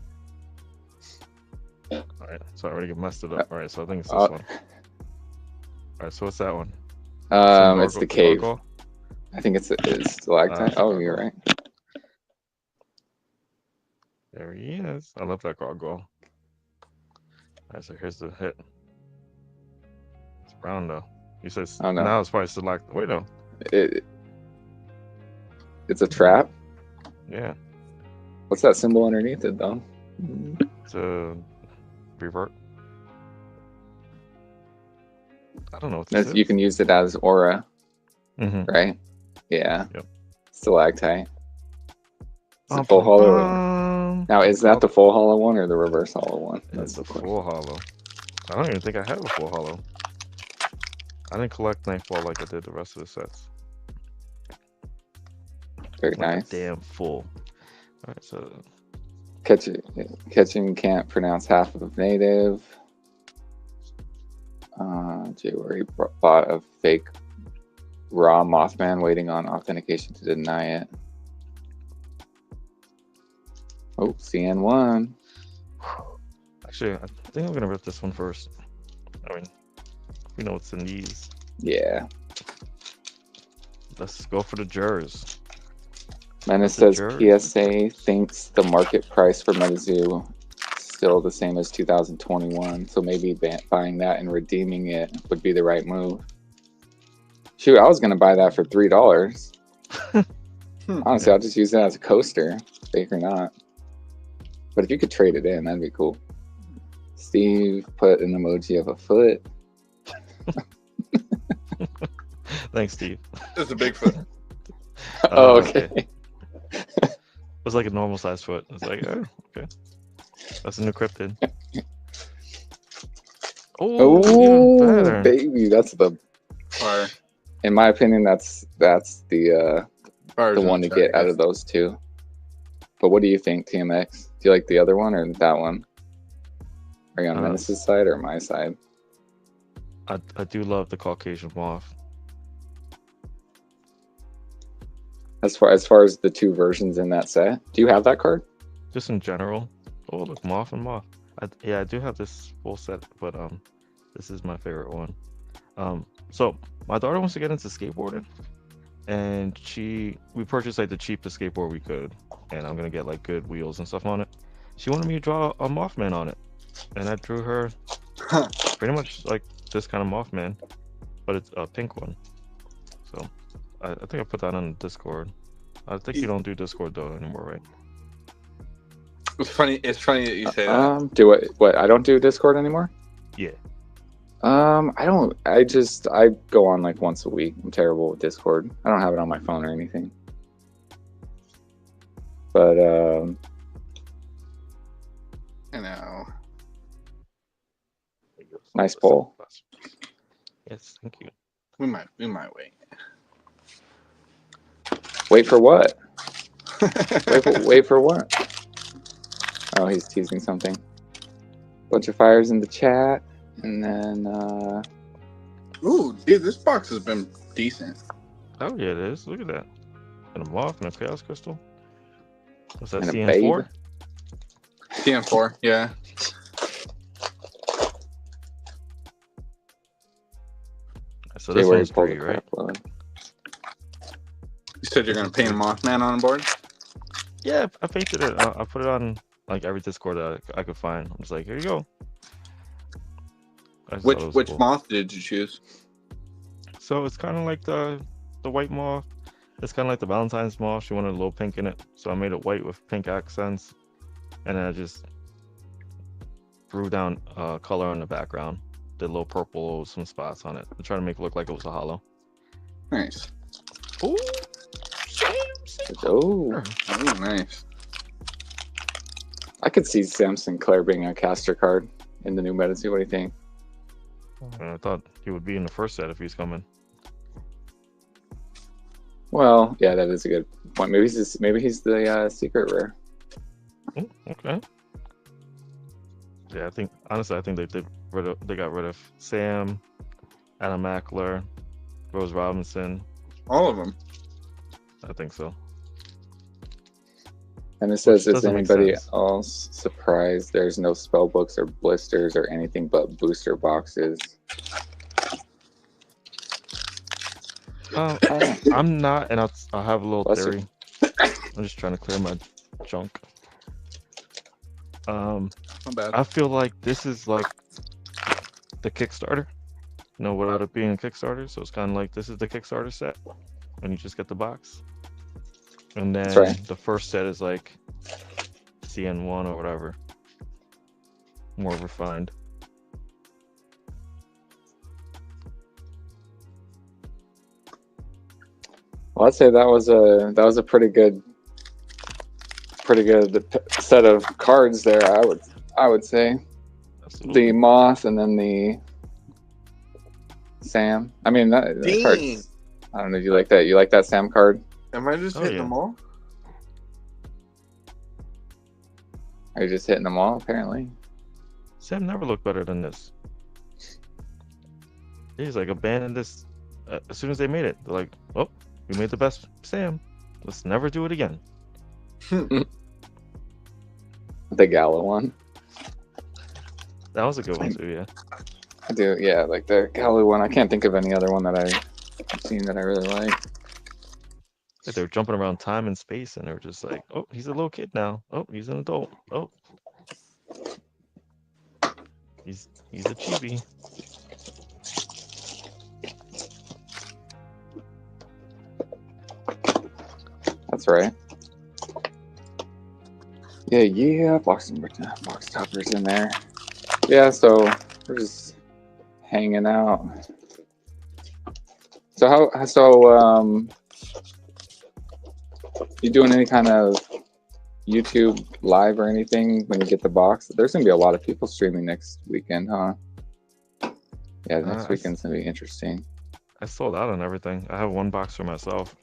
All right, so I already messed it up. All right, so I think it's this one. All right, so what's that one? It's the cave. Gargoyle? I think it's stalactite. Oh, you're right. There he is. I love that gargoyle. Alright, so here's the hit. It's brown though. You said Oh, no. now it's probably select. Wait no. It's a trap. Yeah. What's that symbol underneath it though? It's a revert. I don't know what this is. You can use it as aura, Mm-hmm. right? Yeah. Yep. Stalactite. It's a full hollow. Now, is that the full hollow one or the reverse hollow one? That's the question. full hollow. I don't even think I have a full hollow. I didn't collect Nightfall like I did the rest of the sets. Very Like nice. damn full. Alright, so Catching can't pronounce half of native. January bought a fake raw Mothman, waiting on authentication to deny it. Oh, CN1. actually, I think I'm gonna rip this one first. I mean, we know what's in these. Yeah. Let's go for the jurors. Menace The says jurors? PSA thinks the market price for MetaZoo is still the same as 2021, so maybe buying that and redeeming it would be the right move. Shoot, I was gonna buy that for $3. Honestly, I'll just use it as a coaster, fake or not. But if you could trade it in, that'd be cool. Steve put an emoji of a foot. Thanks, Steve. It's a Bigfoot. Oh, okay. It was like a normal size foot. It's like, oh, okay. That's a new cryptid. Oh, even better. Baby, that's the. Fire. In my opinion, that's the Fire's one on to chat, get I out guess. of those two. But what do you think, TMX? Do you like the other one or that one? Are you on Menace's side or my side? I do love the Caucasian moth. As far as the two versions in that set, do you have that card? Just in general. Oh, look, moth and moth. Yeah, I do have this full set, but this is my favorite one. So my daughter wants to get into skateboarding, and we purchased like the cheapest skateboard we could, and I'm gonna get like good wheels and stuff on it. She wanted me to draw a Mothman on it, and I drew her pretty much like this kind of Mothman, but it's a pink one. So I think I put that on Discord. I think you don't do Discord though anymore, right? It's funny that you say that. Do what? I don't do Discord anymore. Yeah. I don't. I go on like once a week. I'm terrible with Discord. I don't have it on my phone or anything. But I know. nice poll. Yes, thank you. We might wait. Wait for what? wait for what? Oh, he's teasing something. Bunch of fires in the chat, and then Ooh, dude, this box has been decent. Oh yeah, it is. Look at that. And a moth and a chaos crystal. What's that? And a CN4? TM4, yeah. So this one's pretty, right? Load. You said you're gonna paint a Mothman on board? Yeah, I painted it. I put it on like every Discord that I could find. I'm just like, here you go. I just thought it was Which cool. moth did you choose? So it's kind of like the white moth. It's kind of like the Valentine's moth. She wanted a little pink in it, so I made it white with pink accents, and then I just drew down color on the background. Did a little purple, some spots on it. I tried to make it look like it was a hollow. Nice. Ooh, Oh, Oh, nice. I could see Sam Sinclair being a caster card in the new MetaZoo. What do you think? I thought he would be in the first set if he's coming. Well, yeah, that is a good point. Maybe he's the secret rare. Oh, okay. Yeah, honestly, I think they got rid of Sam, Adam Mackler, Rose Robinson. All of them. I think so. And it says, Which is doesn't make anybody sense. else surprised there's no spell books or blisters or anything but booster boxes? I'm not, and I'll have a little Bless you. theory. I'm just trying to clear my junk. Not bad. I feel like this is like the Kickstarter. Without it being a Kickstarter, so it's kind of like this is the Kickstarter set, and you just get the box. And That's then right. the first set is like CN1 or whatever, more refined. Well, I'd say that was a pretty good set of cards there. I would say Absolutely. the Moth and then the Sam. I mean that Dang. card's, I don't know if you like that. You like that Sam card? Am I just Oh, hitting yeah. them all? Are you just hitting them all? Apparently. Sam never looked better than this. He's like abandoned this as soon as they made it. They're like, oh, we made the best Sam. Let's never do it again. The Gala one. That was a good one too, yeah. I do, yeah, like the Gala one. I can't think of any other one that I've seen that I really like. Like they were jumping around time and space, and they were just like, oh, he's a little kid now. Oh, he's an adult. Oh, he's a chibi. That's right. Yeah, box toppers in there. Yeah, so we're just hanging out. So you doing any kind of YouTube live or anything when you get the box? There's gonna be a lot of people streaming next weekend, huh? Yeah, next weekend's gonna be interesting. I sold out on everything. I have one box for myself.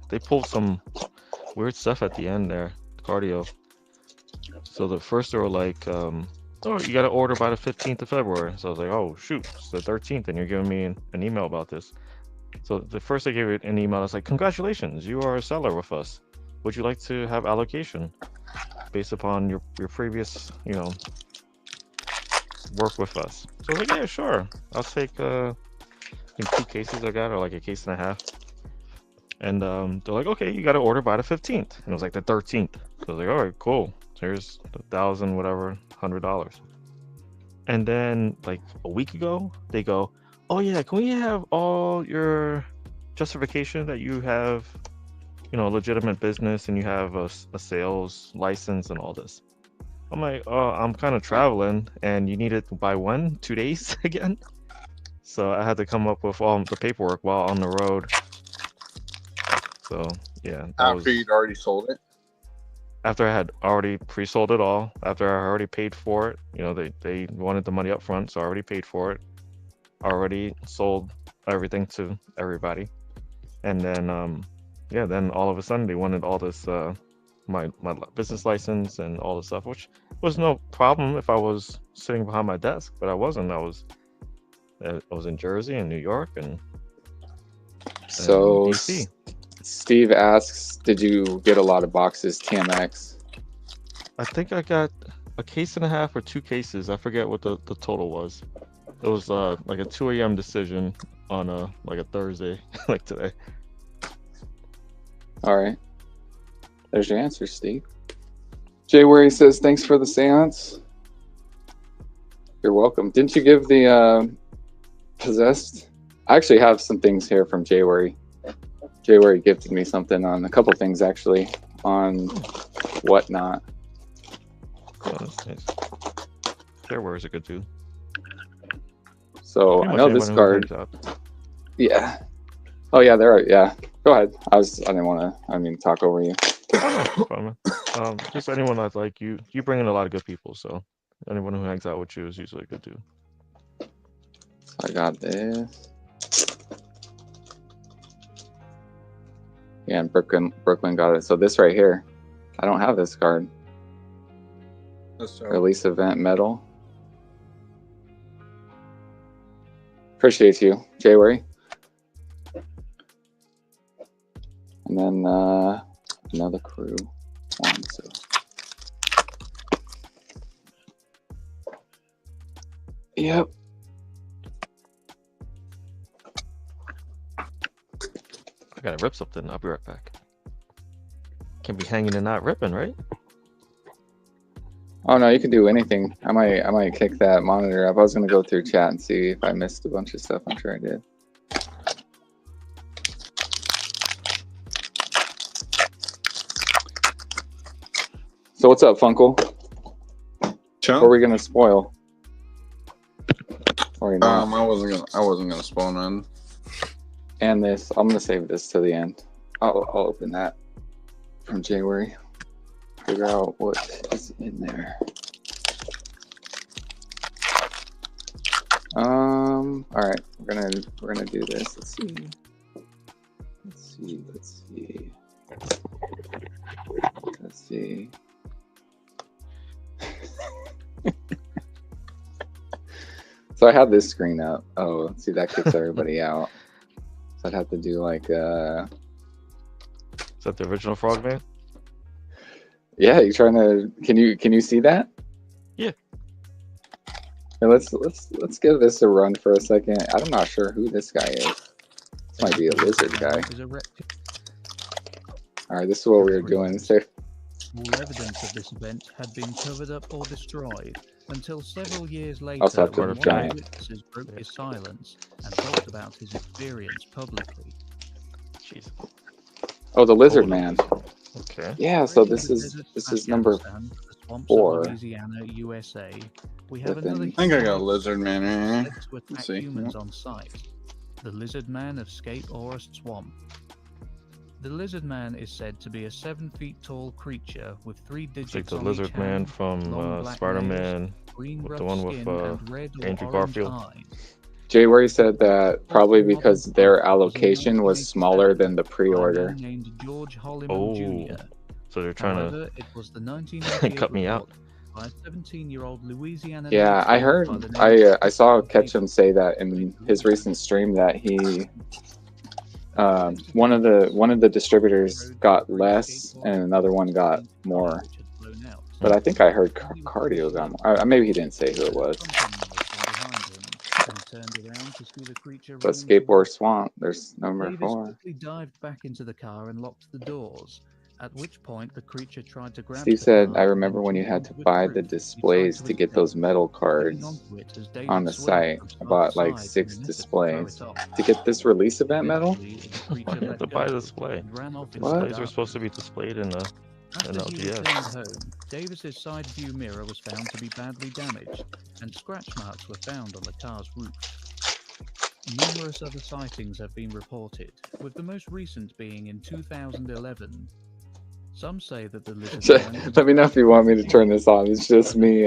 They pulled some weird stuff at the end there, cardio. So the first they were like, oh, you got to order by the 15th of February. So I was like, oh shoot, it's the 13th, and you're giving me an email about this. So the first they gave it an email. I was like, congratulations, you are a seller with us. Would you like to have allocation based upon your previous, work with us? So I was like, yeah, sure. I'll take I think 2 cases I got, or like a case and a half. And they're like, okay, you got to order by the 15th. And it was like the 13th. So I was like, all right, cool. Here's $1,000, whatever, $100. And then like a week ago, they go, oh yeah, can we have all your justification that you have, a legitimate business and you have a sales license and all this? I'm like, oh, I'm kind of traveling, and you need it by when? 2 days again? So I had to come up with all the paperwork while on the road. So yeah, After you'd already sold it? After I had already pre-sold it all, after I already paid for it, they wanted the money up front, so I already paid for it. Already sold everything to everybody. And then then all of a sudden they wanted all this my business license and all this stuff, which was no problem if I was sitting behind my desk, but I wasn't. I was in Jersey and New York and So DC. Steve asks, did you get a lot of boxes TMX? I think I got a case and a half or 2 cases. I forget what the total was. It was like a 2 a.m. decision on a Thursday, like today. All right. There's your answer, Steve. Jay Wary says, thanks for the seance. You're welcome. Didn't you give the possessed? I actually have some things here from Jay Wary. Jay Wary gifted me something on a couple things actually on Whatnot. Oh, that's nice. Shareware is a good too. So Pretty I much know this anyone who card. hangs out. Yeah. Oh yeah, there. Yeah. Go ahead. I didn't mean to talk over you. Oh, no, fine, man. Just anyone that's like you bring in a lot of good people, so anyone who hangs out with you is usually good too. I got this. Yeah, and Brooklyn got it. So this right here, I don't have this card. Release event medal. Appreciate you, Jay Wary. And then another crew one. So. Yep. I gotta rip something. I'll be right back. Can't be hanging and not ripping, right? Oh no, you can do anything. I might kick that monitor up. I was gonna go through chat and see if I missed a bunch of stuff. I'm sure I did. So what's up, Funkle? What are we gonna spoil? Or not? I wasn't gonna spoil none. And this, I'm gonna save this to the end. I'll open that from January. Figure out what is in there. All right, we're gonna do this. Let's see. So I have this screen up. Oh, see, that kicks everybody out. So I'd have to do like Is that the original Frogman? yeah, you trying to can you see that? Yeah. Hey, let's give this a run for a second. I'm not sure who this guy is. This might be a lizard guy. All right, this is what we were doing. So all evidence of this event had been covered up or destroyed until several years later also have to when one of giant. the witnesses broke his silence and talked about his experience publicly. Jeez. Oh, the lizard man. Okay. Yeah, so this is number Afghanistan, the swamps 4. of Louisiana, USA. We have Within- another I think I got a human lizard man in said here. to attack see. humans on site. The lizard man of Scape Aura Swamp. The lizard man is said to be a 7 feet tall creature with 3 digits It's like the on lizard each man hand, from long black Spider-Man. nails, green with rough the one with, skin, and red or Andrew orange Garfield. eyes. January said that probably because their allocation was smaller than the By a pre-order. man named George Holliman Oh, Jr. so they're trying However, it was the 1998 cut me out. report by a 17-year-old Louisiana Yeah, native I heard. by the name of I saw Ketchum say that in his recent stream that he one of the distributors got less and another one got more. But I think I heard Cardio got more. Maybe he didn't say who it was. But Skateboard Swamp, there's number Davis 4. quickly dived back into the car and locked the doors. At which point the creature tried to grab Steve the said, car I remember and when you pulled had to onto buy its the roof. He tried displays to get escape, those metal holding cards onto it as David on the swayed site. from I side bought to like side 6 in an effort to displays. throw it off. To get this release event medal? Eventually, the creature You have let to buy go a display. and ran off into What? the Displays are darkness. supposed to be displayed in a After he LGS. returned home, Davis's side view mirror was found to be badly damaged, and scratch marks were found on the car's roof. Numerous other sightings have been reported, with the most recent being in 2011. Some say that the lizard man Let me know if you want me to turn this on. It's just me.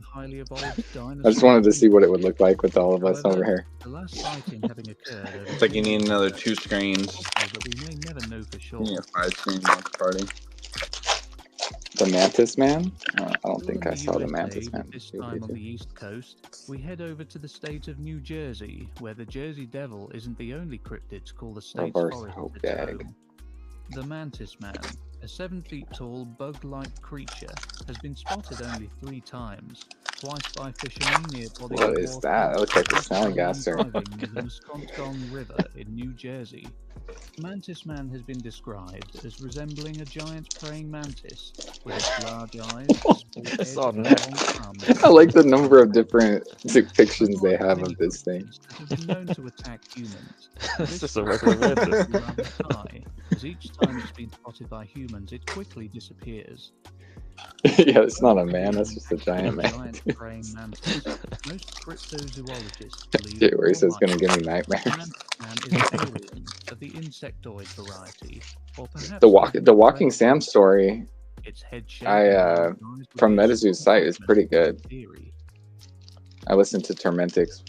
highly evolved dinosaur. I just wanted to see what it would look like with all of us over here. The last sighting having occurred over It's like you 2 need years another ago, 2 screens. it's possible that we may never know for sure. You need a 5-screen watch party. The Mantis Man? I don't Still think in I saw the USA, Mantis but Man. this time on the East Coast, we head over to the state of New Jersey, where the Jersey Devil isn't the only cryptid to call the state's Reverse forest hope its gag. home. The Mantis Man, a 7 feet tall bug-like creature, has been spotted only 3 times, twice by fishermen near Body What of is Water, that? That looks like a and sound one gasser. diving near the Musconetcon River in New Jersey. Mantis Man has been described as resembling a giant praying mantis with its large eyes, small head, saw and that. long arms. I like the number of different depictions they have of this thing. That have been known to attack humans. It's This just a regular creature mantis. is rather high, as each time it's been spotted by humans, it quickly disappears. Yeah, it's not a man. That's just a giant man. Giant praying mantis. Most cryptozoologists believe Dude, where he more says gonna likely give me the nightmares. mantis man is an alien of the insectoid variety, or perhaps The Walking Sam story its head shape I, and large eyes would from be a Metazoo's strong site is pretty argument good. in theory. I listened to Tormentic's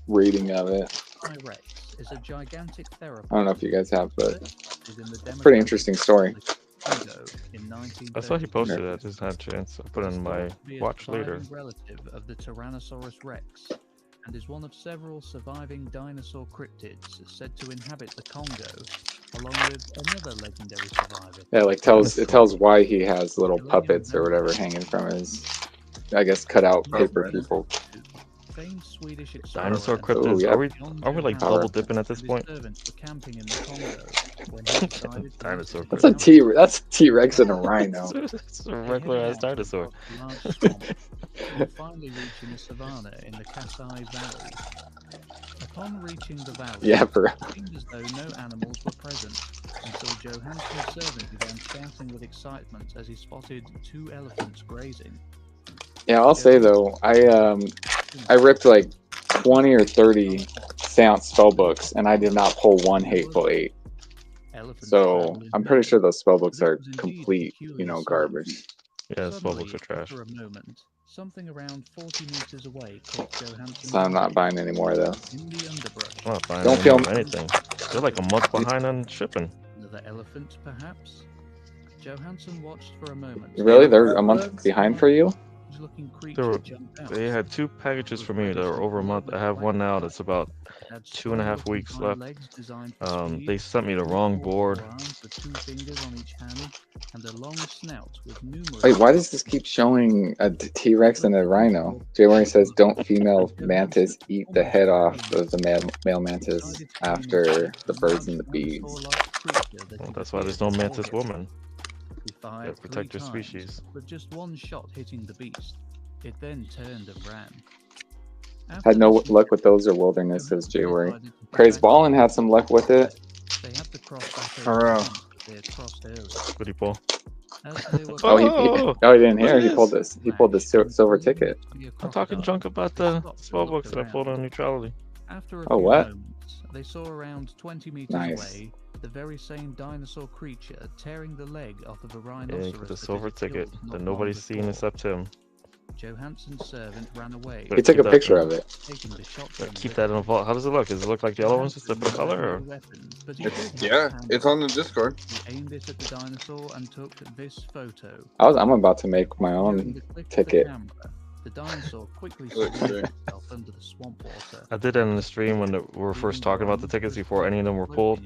reading of it. T-Rex is a gigantic theropod. I don't know if you guys have, but Is in the pretty interesting story. Congo in I saw he 1932. posted it. I just had a chance. I'll put it in my Thought to be a watch later. surviving relative of the Tyrannosaurus rex, and is one of several surviving dinosaur cryptids said to inhabit the Congo, along with another legendary survivor. Yeah, like it tells why he has little puppets or whatever hanging from his, I guess, cut out paper people. Famed Swedish Dinosaur explorer cryptids. yeah. Are we like Johan double dipping at this and his point? servants were camping in the Congo when he decided to Dinosaur That's a cryptid. That's a T-Rex and a rhino. It's a They regular headed ass out dinosaur. across a large swamp before finally reaching a savanna in the Kasai Valley. Upon reaching the valley, Yeah, bro. it seemed as though no animals were present until Johansson's servant began shouting with excitement as he spotted 2 elephants grazing. Yeah, I'll say though, I ripped like 20 or 30 seance spell books, and I did not pull one hateful 8. Elephants So travel in I'm pretty sure those spell books This are was indeed a complete, peculiar sight. garbage. Yeah, spell books Suddenly, are trash. after a moment, something around 40 meters away caught Johansson's So I'm not eye. buying any more of those. In the underbrush, I'm not buying Don't any feel- more of anything. They're like a month behind on shipping. another elephant, perhaps? Johansson watched for a moment. Really? They're a month behind for you? Looking They creature were- jumped out. They had 2 packages for me that were over a month. I have one now that's about It had 2.5 spray-looking weeks hind left. legs designed for speed, They sent me the 2 wrong short board. forearms with 2 fingers on each hand, and a long snout with numerous. Wait, why does this keep showing a T-Rex and a rhino? January says, don't female mantis eat the head off of the male mantis after the birds and the bees? Well, that's why there's no mantis woman. He fired Yeah, protect 3 your times, species. with just 1 shot hitting the beast. It then turned and ran. Had no After luck with those or wilderness, says January. decided to go Praise back Ballin to had some luck with it. They had to cross back Oh, over wow. the hump that they had crossed earlier. Goody Paul. As they were Oh, he didn't Look hear. at He pulled this. this. He pulled the silver ticket. I'm talking junk about the spell books that I pulled on neutrality. After a Oh, few what? moments, they saw around 20 meters Nice. away the very same dinosaur creature tearing the leg off of a Yeah, rhinoceros. you get the that it silver had ticket killed not that long nobody's seen before. except him. Johansson's servant ran away. He took a Keep that- picture of it. taking the shotgun Keep with that in a him. vault. How does it look? Does it look like the other ones, just a different Johansson color? had Or? no weapons, but he It's, did have a yeah, camera. it's on the Discord. He aimed it at the dinosaur and took this photo. I'm about to make my During own the click of ticket. The camera, the dinosaur quickly Looks submerged sick. itself under the swamp water. I did that in the stream when we were first talking about the tickets before any of them were pulled.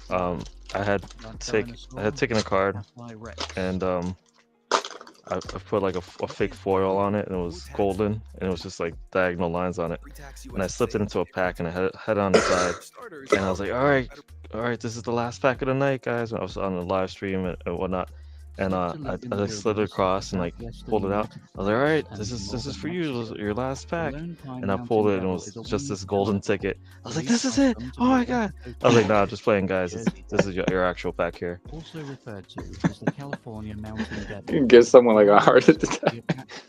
I had taken a card and I put like a fake foil on it and it was golden and it was just like diagonal lines on it, and I slipped it into a pack and I had it on the side and I was like, all right, this is the last pack of the night, guys. I was on the live stream and whatnot, and I just slid it across and like pulled it out. I was like, all right, this is for you, this is your last pack. And I pulled it and it was just this golden ticket. I was like, this is it. Oh my god. I was like, nah, just playing, guys. This is your actual pack here. Also referred to as the California Mountain You can Devil. give someone like a heart attack.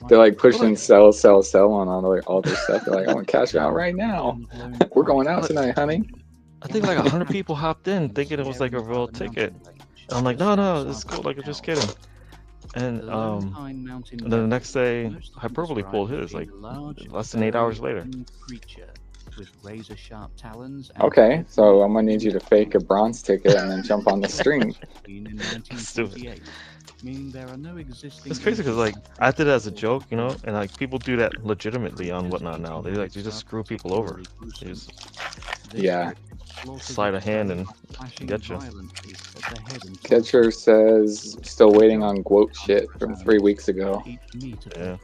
They're like pushing sell on all their stuff. They're like, I want to cash out right now. We're going out tonight, honey. I think like 100 people hopped in thinking it was like a real ticket. And I'm like, no, it's cool. Like, I'm just kidding. And then the next day, Hyperbole pulled his like less than 8 hours later. With razor sharp talons. Okay, so I'm gonna need you to fake a bronze ticket and then jump on the stream. Stupid. Meaning there are no existing. It's crazy because like I did it as a joke, you know, and like people do that legitimately on whatnot now. They just screw people over. They just Yeah. slide a hand and get you. Catcher says still waiting on quote shit from 3 weeks ago. Yeah.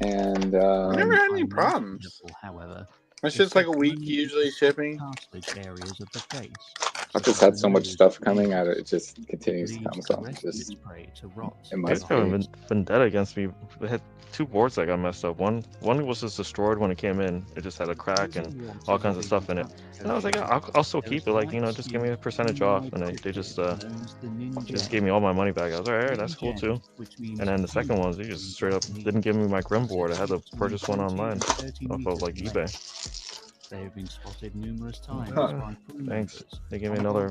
And I never had any problems. My shit's like a week usually shipping. I've just had so much stuff coming out, it just continues to come. So it's just it must They've got be. a vendetta against me. They had 2 boards that got messed up. One was just destroyed when it came in. It just had a crack and all kinds of stuff in it. And I was like, I'll still keep it. Like, you know, just give me a percentage off. And they just gave me all my money back. I was like, all right, that's cool too. And then the second one, they just straight up didn't give me my Grim board. I had to purchase one online off of like eBay. They have been spotted numerous times. Thanks. They gave me another.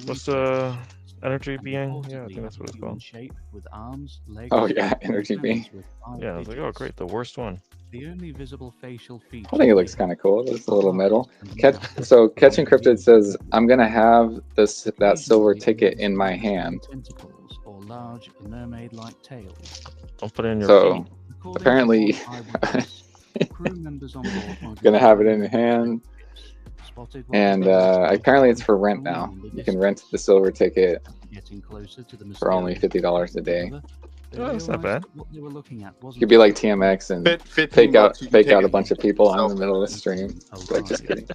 What's the energy being? Yeah, I think that's what it's called. Oh yeah, energy being. Yeah, I was like, oh great, the worst one. The only visible facial feature. I think it looks kind of cool. It's a little metal. So Catching Cryptid says, I'm gonna have that silver ticket in my hand. Tentacles or large mermaid-like tails. Don't put it in your So feet. apparently, gonna have it in hand. And apparently it's for rent now. You can rent the silver ticket for only $50 a day. They Oh, that's not realized bad. that what they were looking at wasn't Could be like just TMX and 15 fake out bucks, you can take a it. bunch of people on the Selfie. middle of the stream. Like, just Alive. kidding.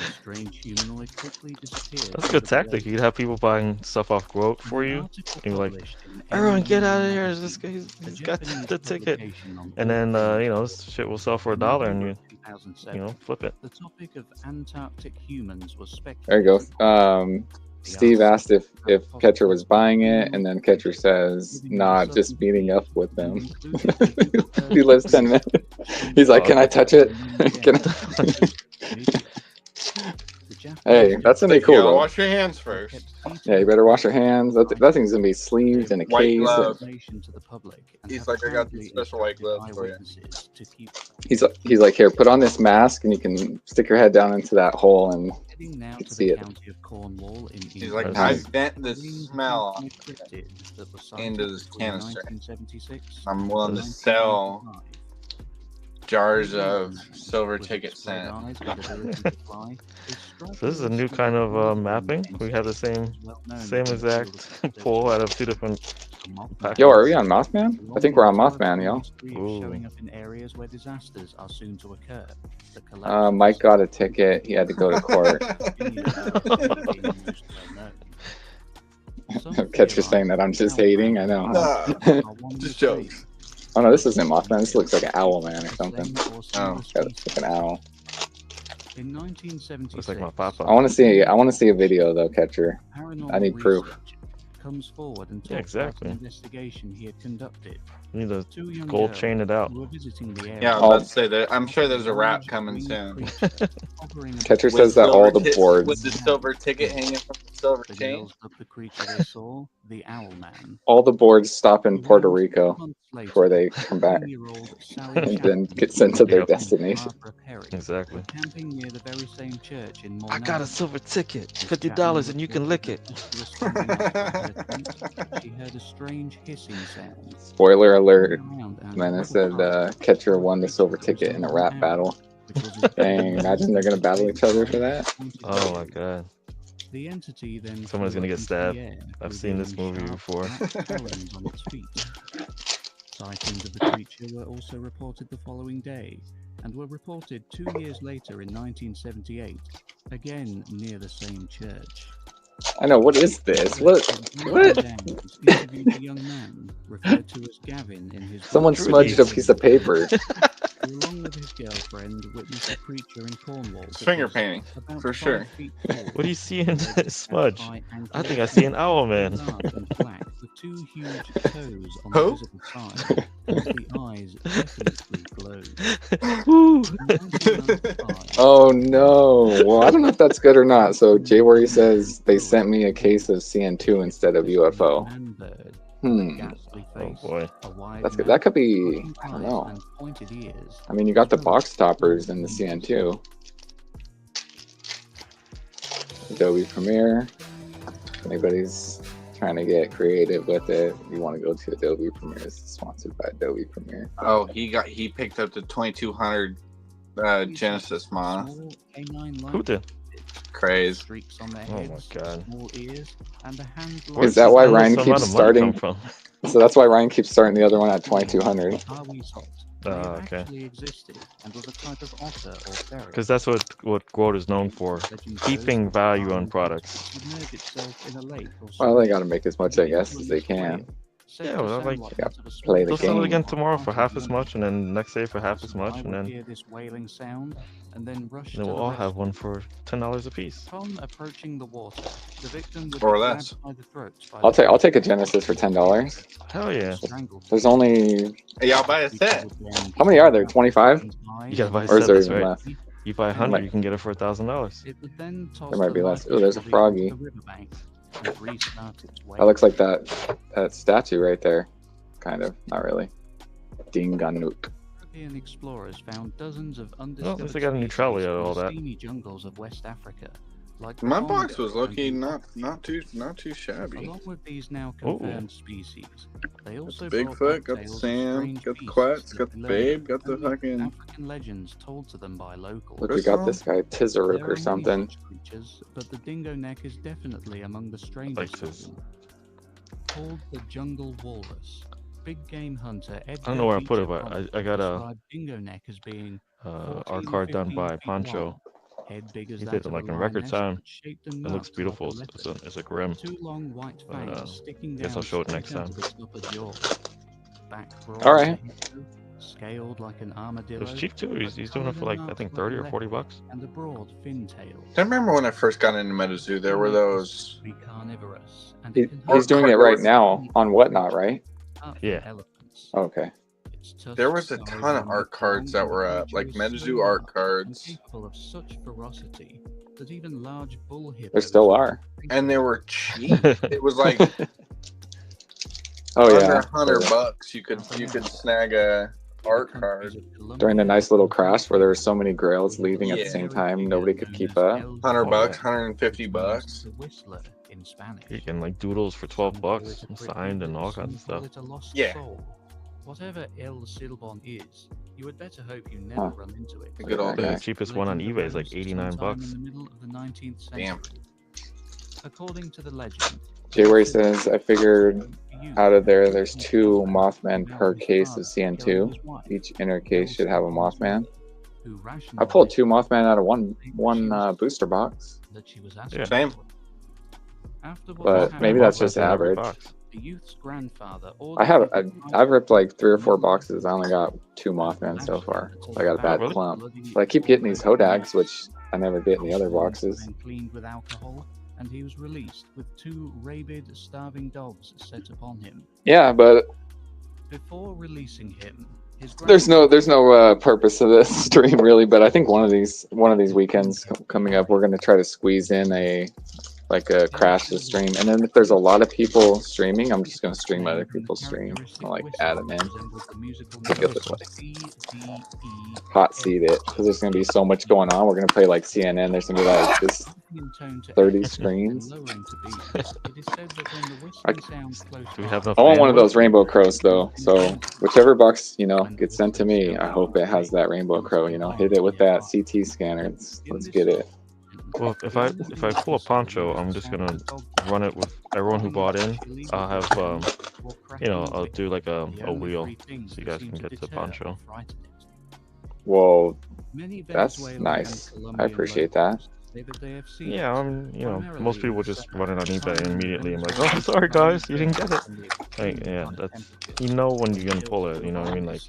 The strange humanoid quickly disappeared. That's a from good the tactic. below. You'd have people buying stuff off quote for The you. article You're like, published in everyone get out of NME here! This magazine, guy, a he's got Japanese the ticket. publication on And all then things you know, this shit will sell for in $1, and November you of 2007, flip it. the topic of Antarctic humans was There speculated. you go. Steve asked if Catcher was buying it, and then Catcher says, "Nah, just meeting up with them." He lives 10 minutes. He's like, "Can I touch it? Can I?" Hey, that's gonna be You cool gotta though. wash your hands first. Yeah, you better wash your hands. That thing's gonna be sleeved in a White case. glove. And He's have like, I got these apparently special white instructed gloves for you. eyewitnesses to keep He's like, here, put on this mask, and you can stick your head down into that hole, and heading now you can to see the it. county of Cornwall in He's like, England. I Nice. vent the Fleeing smell from a cryptid that was sighted into this between canister. 1976 I'm willing to and sell 1995. jars The of man silver with ticket its red scent. eyes and ability to fly is So this is a new strikingly kind of similar to mapping. the We have the same well-known same in the exact field of pull out of 2 different packages. Yo, are we on Mothman? I think we're on Mothman, yo. Showing Ooh. up in areas where disasters are soon to occur. The collapse of Mike got a ticket. He had to go to court. Catcher saying that I'm just hating. I know. Huh? Just jokes. Oh no, this isn't Mothman. This looks like an owl man or something. Oh. Yeah, it's like an owl. In 1976, Looks like my papa. I want to see a video though, Catcher. I need proof. Comes forward and talks Yeah, exactly. about an investigation he had conducted. You need to Two young gold girls chain it out. who were visiting the area. Yeah, I was about to say that. I'm sure there's a rap coming soon. Catcher says that all the with boards, the silver ticket hanging from the silver The chain. girls dubbed the creature they saw the Owl Man. all the boards stop in Puerto Rico Months later, before they come back 15-year-old Sally and then Chapman get sent to their Yep. destination. Barbara Perry Exactly. were camping near the very same church in I got a Mornell. silver ticket, Miss $50, Chapman and you can lick it. reported that just as she was standing outside her tent, she heard a strange hissing sound. Spoiler alert. Turning around and Man, it with said horror, Catcher won the silver ticket in a rap battle. which was as Dang, big imagine they're gonna battle each other for that. Oh my god. The entity then Someone's flew gonna up get into the stabbed. air, I've seen this revealing movie sharp before. black talons on its feet. Sightings of the creature were also reported the following day, and were reported 2 years later in 1978, again near the same church. I know, what is this? What? What? Interviewed a young man referred to as Gavin in his Someone book. smudged a piece of paper. Who, along with his girlfriend, witnessed a creature in Cornwall. It's that finger was painting, about for 5 sure. feet tall. What do you see in this smudge? High I think ankle I see an owl man. large and black, with 2 huge toes on Who? the visible side, and the eyes definitely glowed. Woo! In 1995, Oh no. Well, I don't know if that's good or not. So Jay Worry says they sent me a case of CN2 instead of UFO. man-bird, Hmm. ghastly Oh face, boy. a wide That's good. mouth, That could be, bushy I don't eyes, know. and pointed ears. I mean, you got the box toppers in the CN2. Adobe Premiere. If anybody's trying to get creative with it, you want to go to Adobe Premiere. It's sponsored by Adobe Premiere. Oh, he picked up the 2200 Genesis moth. Small canine Who did? Craze. streaks on their Oh my heads, God. small ears, and a hand Is that why Ryan Endless keeps amount of money starting? come from? So that's why Ryan keeps starting the other one at 2200. Okay. Actually existed and was a type of otter or ferret. Because that's what Growth is known for. Legend Keeping goes that value on Ireland products. submerged itself in a lake or Well, they stream. got to make as much, I guess, as they can. Said Yeah, to well, sound like, like yeah, that of a play the They'll small sell it game. again tomorrow for half as party much, and then next day for half as So much, I and would then hear this wailing sound and then rush then to we'll the all have rescue. one for $10 a piece. Upon approaching the water, the victim would Or be less. grabbed by the throat by I'll the take a Genesis for $10. Hell yeah. strangled. There's only, Hey, y'all buy a set. how many are there? 25? You gotta buy a Or is set, there that's even right. less? You buy 100, you can get it for $1,000. It would then toss There might the be less. lifeless Ooh, there's a body froggy. onto the riverbank and restart its way. That looks like that statue right there. Kind of, not really. Dinganut. European explorers found dozens of Well, at undiscovered least they got a new species trolley out in of all the that. steamy jungles of West Africa. Like My the box bongo was low-key and not too shabby. along with these now Ooh. confirmed species, they also Got the brought Bigfoot, back got the tales of Sam, strange got the beasts Quats, that got the belonged Babe, got the only to fucking. African legends told to them by locals. Look, we got this guy, Tizaruk There are or many something. such creatures, but the dingo neck is definitely among the strangest of Places. them. Called the jungle walrus, big game hunter I don't know where I put it, but I got a described dingo neck as being art 14, card done 15 by feet Poncho. long, head big as He that did it of like a in record lioness, time. but shaped and It looks marked beautiful. like a leopard. It's a grim. Two long white But, fangs sticking guess down I'll show it straight next out time. of its upper jaw. Back broad All as a right. hippo, scaled like an It armadillo. was cheap too. He's doing it for like I think 30 or 40 bucks. And a broad fin tail. I remember when I first got into MetaZoo, there were those. Carnivorous, and He's doing it right now on Whatnot, right? Yeah. Elephants. Okay. There was a ton of art cards that were up, like MetaZoo art cards. Capable of such ferocity that even large bull hippos. There still are. And they were cheap. It was like Oh under yeah. $100 you could snag a art card. During the nice little crash where there were so many grails leaving at the same time, nobody could keep up. $100, $150. The Whistler in Spanish. You can like doodles for 12 bucks, signed and all kinds of stuff. Yeah. Whatever El Silbon is, you had better hope you never run into it. Good old The guy. cheapest one on eBay is like 89 bucks. In the middle of the 19th century. Damn. According to the legend, January says, I figured out of there's 2 Mothman per case of CN2. Each inner case should have a Mothman. I pulled 2 Mothman out of one booster box. Yeah. Same. But maybe that's just average. The youth's grandfather I've ripped like 3 or 4 boxes. I only got 2 Mothman so far. I got a bad clump. But I keep getting these Hodags, which I never get in the other boxes. Cleaned with alcohol, and he was released with 2 rabid, starving dogs set upon him. Yeah, but Before releasing him, there's no purpose to this stream really. But I think one of these weekends coming up, we're gonna try to squeeze in a crash the stream, and then if there's a lot of people streaming, I'm just gonna stream other people's stream and like add them in. Hot seat it, because there's gonna be so much going on. We're gonna play like CNN. There's gonna be like this 30 screens. I want one of those rainbow crows though. So whichever box gets sent to me, I hope it has that rainbow crow. Hit it with that CT scanner. Let's get it. Well, if I pull a Poncho, I'm just gonna run it with everyone who bought in. I'll have I'll do like a wheel so you guys can get the Poncho. Well, that's nice. I appreciate that. Yeah, most people just run it on eBay and immediately I'm like, oh, sorry guys, you didn't get it. Like, yeah, that's when you're gonna pull it. You know what I mean? Like,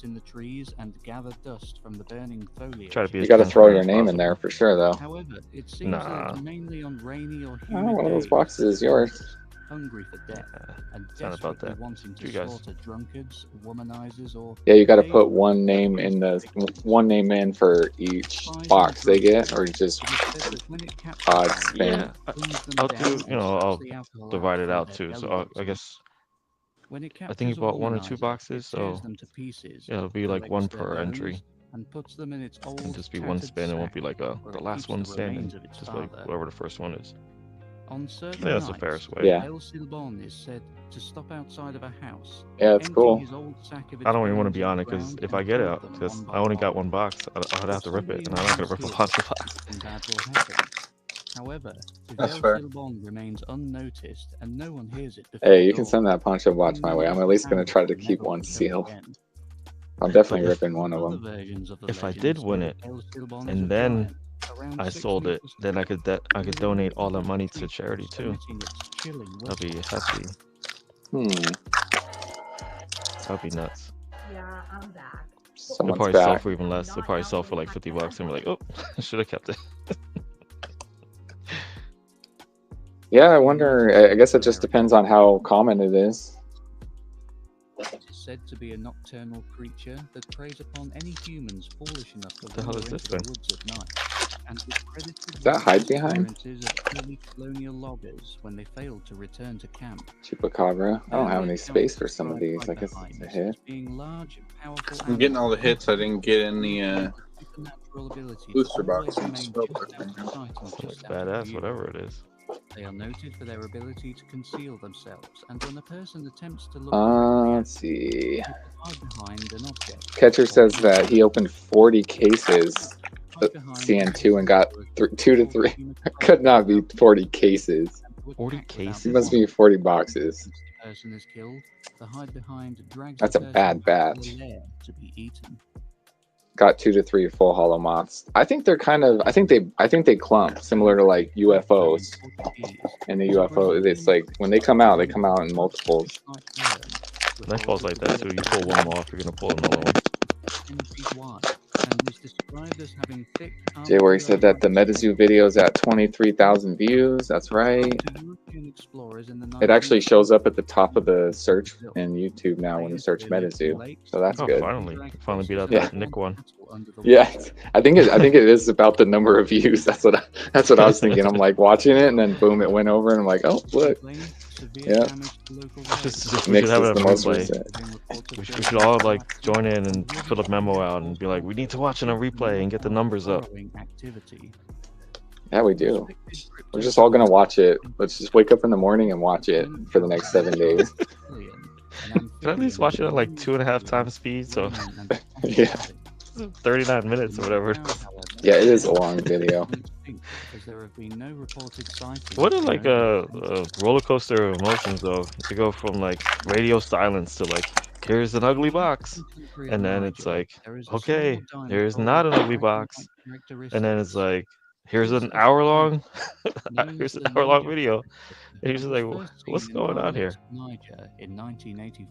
in the trees and gather dust from the burning foliage. try to be. You got to throw your name in there for sure, though. However, it seems that mainly on rainy or humid one of those days, boxes is yours. hungry for death and it's not about that. wanting to You guys. slaughter drunkards, womanizers, or Yeah, you got to put one name in for each box they get, or just odd spin. Yeah, I'll do. I'll divide it out too. So I guess. I think you bought 1 or 2 boxes, so yeah, it'll be like 1 per entry. And puts them in its old, It'll just be 1 spin. It won't be like the last one standing. Just like whoever the first one is. On certain Yeah, that's the nights, fairest way. Yeah. El Silbon is said to stop outside of a house. Yeah, it's cool. I don't even want to be on it because if I get it, because I only got 1 box, I'd have to rip it, and I'm not gonna rip a bunch of boxes. However, if That's El fair. Silbon remains unnoticed and no one hears it, Hey, you can send that Poncho watch my way. I'm at least going to try to keep one sealed. I'm definitely ripping one of them. If I did win it, and then I sold it, then I could donate all the money to charity too. That'd be hefty. That'd be nuts. Yeah, I'm back. They'll Someone's probably sell back. for even less. They'll probably sell for like 50 bucks and be like, oh, I should have kept it. Yeah, I wonder. I guess it just depends on how common it is. It is said to be a nocturnal creature that preys upon any humans foolish enough to The hell wander is this into the thing? woods at night, and is credited Is that with hide the behind? appearances of early colonial loggers when they failed to return to camp. Chupacabra. I don't have any space for some of these. I guess it's a hit. Being large, powerful I'm getting all the animals, hits I didn't get in the supernatural ability to booster always boxes. remain Oh, just out of okay. sight and Like just out of badass, view. whatever it is. They are noted for their ability to conceal themselves, and when a person attempts to look Let's see. they hide behind an object. Catcher says that he opened 40 cases of CN2 and got 2 to 3. Could not be 40 cases. 40 cases? It must be 40 boxes. person is killed, the hide behind drags That's the a person bad back to batch. the lair to be eaten. Got 2 to 3 full hollow moths. I think they're kind of. I think they clump similar to like UFOs. In the UFO, it's like when they come out in multiples. Nightfall's like that too. You pull one off, you're gonna pull another one. 10 feet wide and was described as having thick Jaywari said that the MetaZoo video is at 23,000 views. That's right. It actually shows up at the top of the search in YouTube now when you search MetaZoo. So that's good. Finally beat out Yeah. that Nick one. Yeah, I think it is about the number of views. That's what I was thinking. I'm like watching it, and then boom, it went over, and I'm like, oh look, yeah. We should Mix have is it the on most replay. recent. We should all like join in and fill a memo out and be like, we need to watch it on replay and get the numbers up. Yeah, we do. We're just all gonna watch it. Let's just wake up in the morning and watch it for the next 7 days. Can I at least watch it at like 2.5 times speed? So Yeah. 39 minutes or whatever. Yeah, it is a long video. What are like a roller coaster of emotions though? To go from like radio silence to like, here's an ugly box, and then it's like, okay, here's not an ugly box, and then it's like, here's an hour-long video. And he's just like, what's going on here?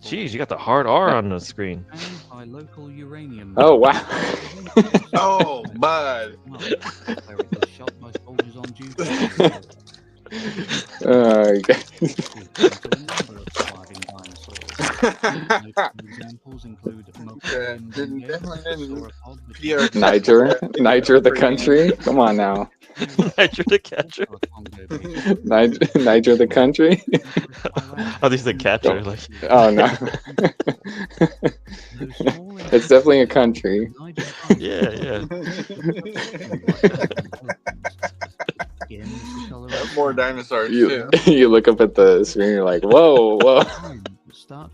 Jeez, you got the hard R on the screen. Oh wow. Oh, bud. Niger the country. Come on now. Niger the catcher. Niger the country. Oh, these the catcher. Like. Oh no. It's definitely a country. Yeah. More dinosaurs You too. you look up at the screen, you're like, whoa. I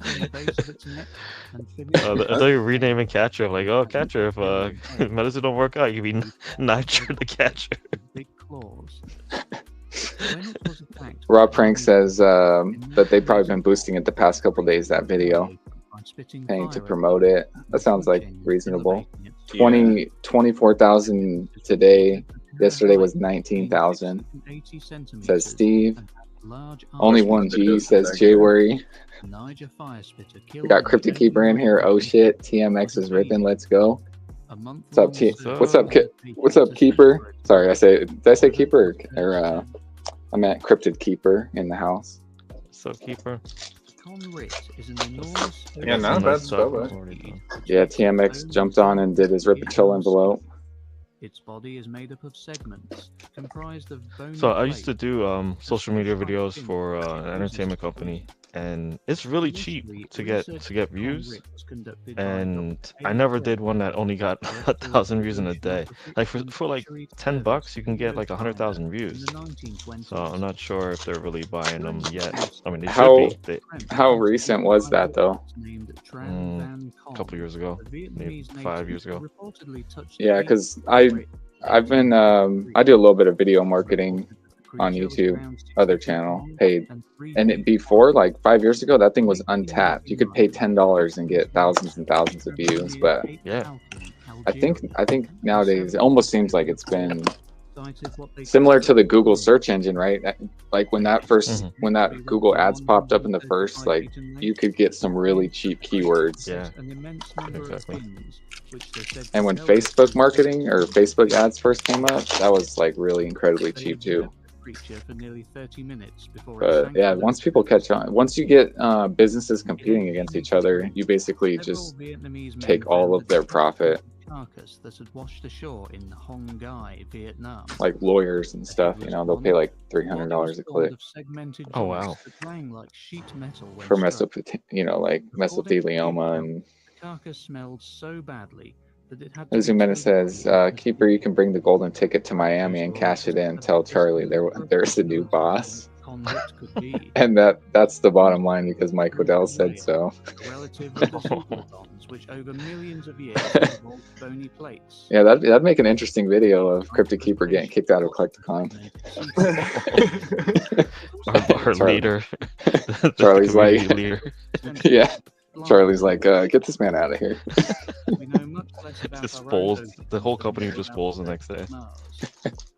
thought you were renaming catcher. I'm like, oh, catcher. If medicine don't work out, you be Niger the catcher. Raw Prank says that they've probably been boosting it the past couple days, that video, paying to promote it. That sounds like reasonable. 24,000 today. Yesterday was 19,000. Says Steve. Only 1G, says Jaywari. We got Cryptid Keeper in here. Oh shit, TMX is ripping. Let's go. What's up, What's up, Keeper? Sorry, did I say Keeper or I meant Cryptid Keeper in the house. So Keeper. Yeah, not bad stuff. Yeah, TMX jumped on and did his Rip and Chill envelope. Its body is made up of segments comprised of bony. So I used to do social media videos for an entertainment company, and it's really cheap to get views. And I never did one that only got 1,000 views in a day. Like for like $10, you can get like 100,000 views. So I'm not sure if they're really buying them yet. I mean, they should be. How recent was that though? A couple years ago, maybe 5 years ago. Yeah, because I've been I do a little bit of video marketing on YouTube, other channel, paid, and before like 5 years ago, that thing was untapped. You could pay $10 and get thousands and thousands of views. But yeah, I think nowadays it almost seems like it's been similar to the Google search engine, right? Like when that Google ads popped up in the first, like you could get some really cheap keywords. Yeah, exactly. And when Facebook marketing or Facebook ads first came up, that was like really incredibly cheap too. But yeah, once people catch on, once you get businesses competing against each other, you basically just take all of their profit. Carcass that had washed ashore in Hong Gai, Vietnam. Like lawyers and stuff, you know, they'll pay like $300 a click. Oh wow! For mesothelioma and. Carcass smelled so badly that it had. Zumena says, "Keeper, you can bring the golden ticket to Miami and cash it in. Tell Charlie there's the new boss." convict could be. And that's the bottom line because Mike Waddell said so. A relative of the supertons, which over millions of years evolved bony plates. Yeah, that'd make an interesting video of Cryptid Keeper getting kicked out of Collecticon. Our leader, the Charlie's community like, leader. yeah. Charlie's like, get this man out of here. We know much less about Just our own folds. oceans The whole than company we do just about folds the the next day. Mars.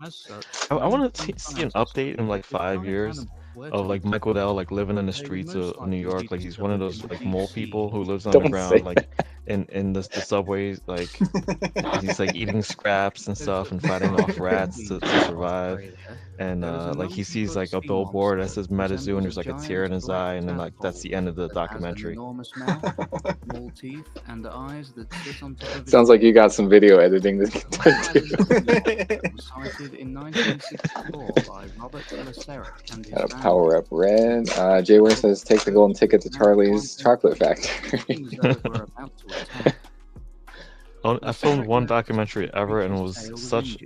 As such, I when want to some see an scientists update in like discovered 5 giant years animals were of like to Mike Waddell like living in the they would streets most of New likely York. be Like he's one of discovered those in the like deep mole sea. people who lives Don't underground, say like in the subways. Like he's like eating scraps and stuff and fighting off rats to survive. And like he sees like a billboard that says MetaZoo and there's like a tear in his eye, and then like that's the end of the documentary. Enormous mouth, small teeth, and eyes that sit on top of its Sounds like you got some video editing to was cited in 1964 by Robert Laseric and his Got a family. power up red. Jay Ware says take the golden ticket to Charlie's Chocolate Factory. Things those were about to attack. I filmed one documentary ever, and it was such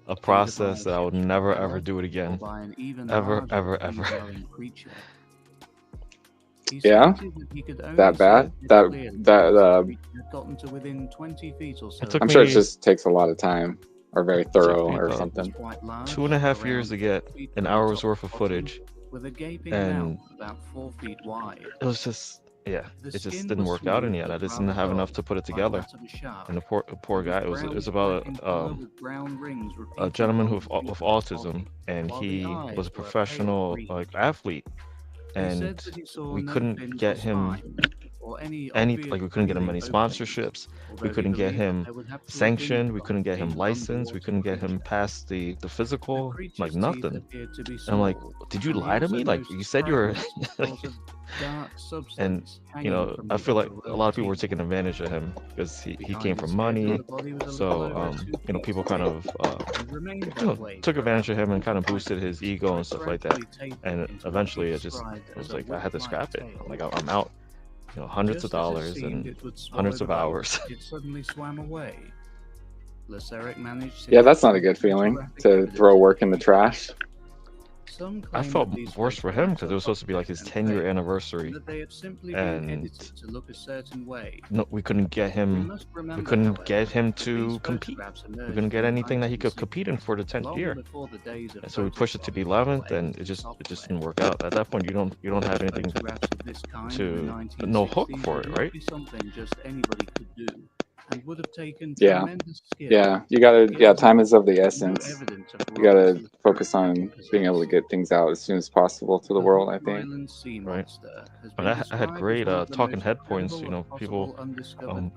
a process that I would never ever do it again. Ever, ever, ever. Yeah? That bad? That gotten to within 20 feet or so. It took I'm sure it me just takes a lot of time or very thorough me or about something. 2.5 years to get an hour's worth of footage, with a gaping and mouth about 4 feet wide. it was just The it just skin didn't was work out in smooth the end. I but just didn't rather have enough dull, to put it like together. that of a shark. And the poor guy, it was about brown rings a repeated gentleman along with the autism, body, and while the he eyes was a were pale professional green. like athlete, They said and that he saw we no couldn't fins get or him spine, or any like we couldn't get him any obvious breathing sponsorships. openings, We although he couldn't get believed that him there would have to have been sanctioned. We couldn't get being him an licensed. We underwater couldn't get him creature. past the The physical, creature's like teeth nothing. appeared to be And I'm like, small, did you and he lie to also me? Like noticed you said you were. fragments of like, sort of dark and substance you hanging know, from I the feel like upper a row lot of of people were teeth. taking advantage of him because he came Behind from his head, money. the body was a So little over 2 you know, feet people kind thick, of and remained you that know, way took for advantage about of him and kind of 45 boosted his minutes, ego and stuff like that. gradually tapering And into what eventually he it described was as a like I had to whip-like scrap it. tail. I'm like, I'm out. You know, hundreds of Just as it dollars seemed and it would swallow hundreds the of bait, hours. it suddenly swam away. Laseric managed to Yeah, get that's not a some good feeling photographic to evidence throw of work the in the creature. trash. Some I claim felt that these worse for him photographs because are it was supposed to be like his published and 10-year fake, and anniversary, that they have simply been and edited to look a certain way. no, we couldn't get We him. must We remember, couldn't however, get him that these to compete. photographs We emerged couldn't get in the anything that he could compete in 1960s, for the 10th long year. before the days of And so we pushed it to the photoshopping, 11th, or and it editing just software. didn't work out. At that point, you don't have anything Photographs of this kind in the to no hook 1960s for would it, not right? be something just anybody could do, and would have taken Yeah. tremendous skill. Yeah. You gotta, Given yeah, that time there is of the was no essence. evidence of You gotta Robert's focus Laseric on being able to possession. get things out as soon as possible to the The world, I Hook think. Island sea Right. monster has But been I had described as great one of the talking most head points. You incredible know, of people possible undiscovered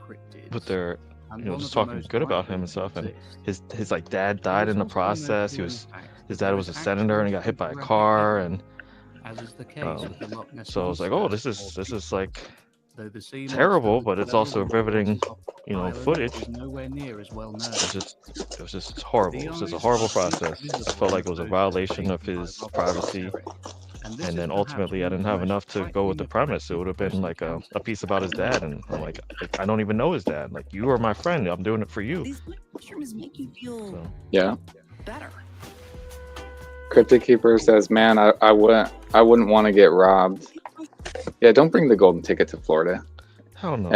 put cryptids, their and you know one just of the talking most good about him likely and stuff. to And exist. his like dad It died is in the also process. notable in His fact his that dad there was is a senator and he actual got hit by a photographic car, and evidence, as is the case with the Loch Ness so I was like, oh, monster this or is Bigfoot. like Though the sea monster terrible, that but it's dwells also in the riveting, waters of you know, Island footage. is nowhere near as well known. It was just horrible. The It was just a eyes horrible are just process. I visible felt in like the it was a photos violation of taken by his Robert privacy. Laseric, and this And is then perhaps ultimately, I one of didn't the have most enough to go with the frightening of premise. It would have cryptid been like a encounters piece about his I've dad, ever and I'm played. like, I don't even know his dad. Like, you are my friend. I'm doing it for you. These mushrooms make you feel So Yeah. better. Cryptid Keeper says, man, I wouldn't want to get robbed. Yeah, don't bring the golden ticket to Florida. hell no.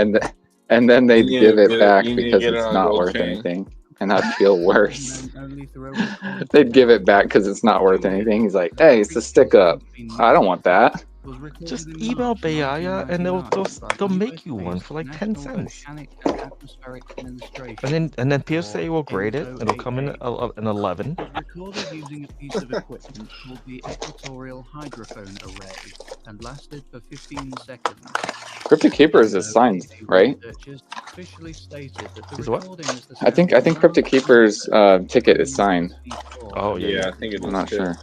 And then they'd You need give to it get back you need to because get it it's on a not gold worth chain. anything. And I'd feel worse. Only through a recorded They'd give it back because it's not worth anything. He's like, hey, it's a stick up. I don't want that. was recorded Just in email March Bayaya and 1999 by they'll the make you US one for like 10 National cents. Oceanic and Atmospheric Administration, And then PSA will grade it. It'll come in NOAA. an 11. It was recorded using a piece of equipment called the Equatorial Hydrophone Array and lasted for 15 seconds. Cryptid Keeper is assigned, right? Researchers officially stated that the Is what? recording is the I think sound of Cryptid Keeper's ticket is signed. Oh, yeah, Yeah, I think it I'm is not too. sure.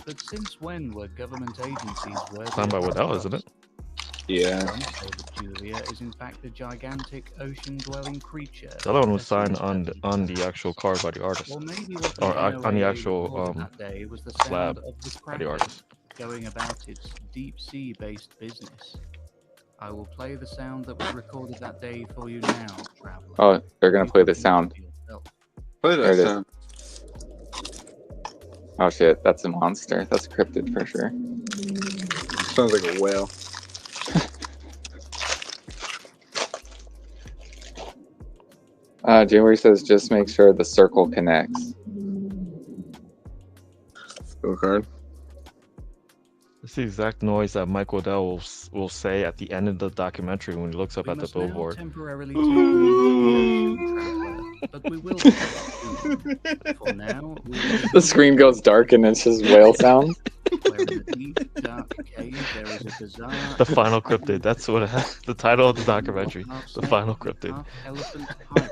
But since when were government agencies worthy Signed by of Waddell, trust? isn't it? Yeah. Some say that Julia is in fact a gigantic ocean-dwelling creature. The other one was a signed sinister on beast. the actual card by the artist. Or maybe what Or the on the NOAA actual recorded that day was the slab sound of the by the Kraken artist. going about its deep-sea based business. I will play the sound that was recorded that day for you now, traveler. Oh, they're gonna You play can the listen sound. for yourself. Play There that it is. sound. Oh shit, that's a monster. That's a cryptid for sure. Sounds like a whale. January says just make sure the circle connects. Go card. It's the exact noise that Mike Waddell will say at the end of the documentary when he looks up We at the must now billboard. temporarily take you into the ocean, traveler, but we will be back soon. For now, we will be The screen goes dark and it's just whale sounds. where in a deep, dark cave there is a bizarre... The Final Cryptid. That's what it has. The title of the documentary. The Final Cryptid. Half-elephant hybrid.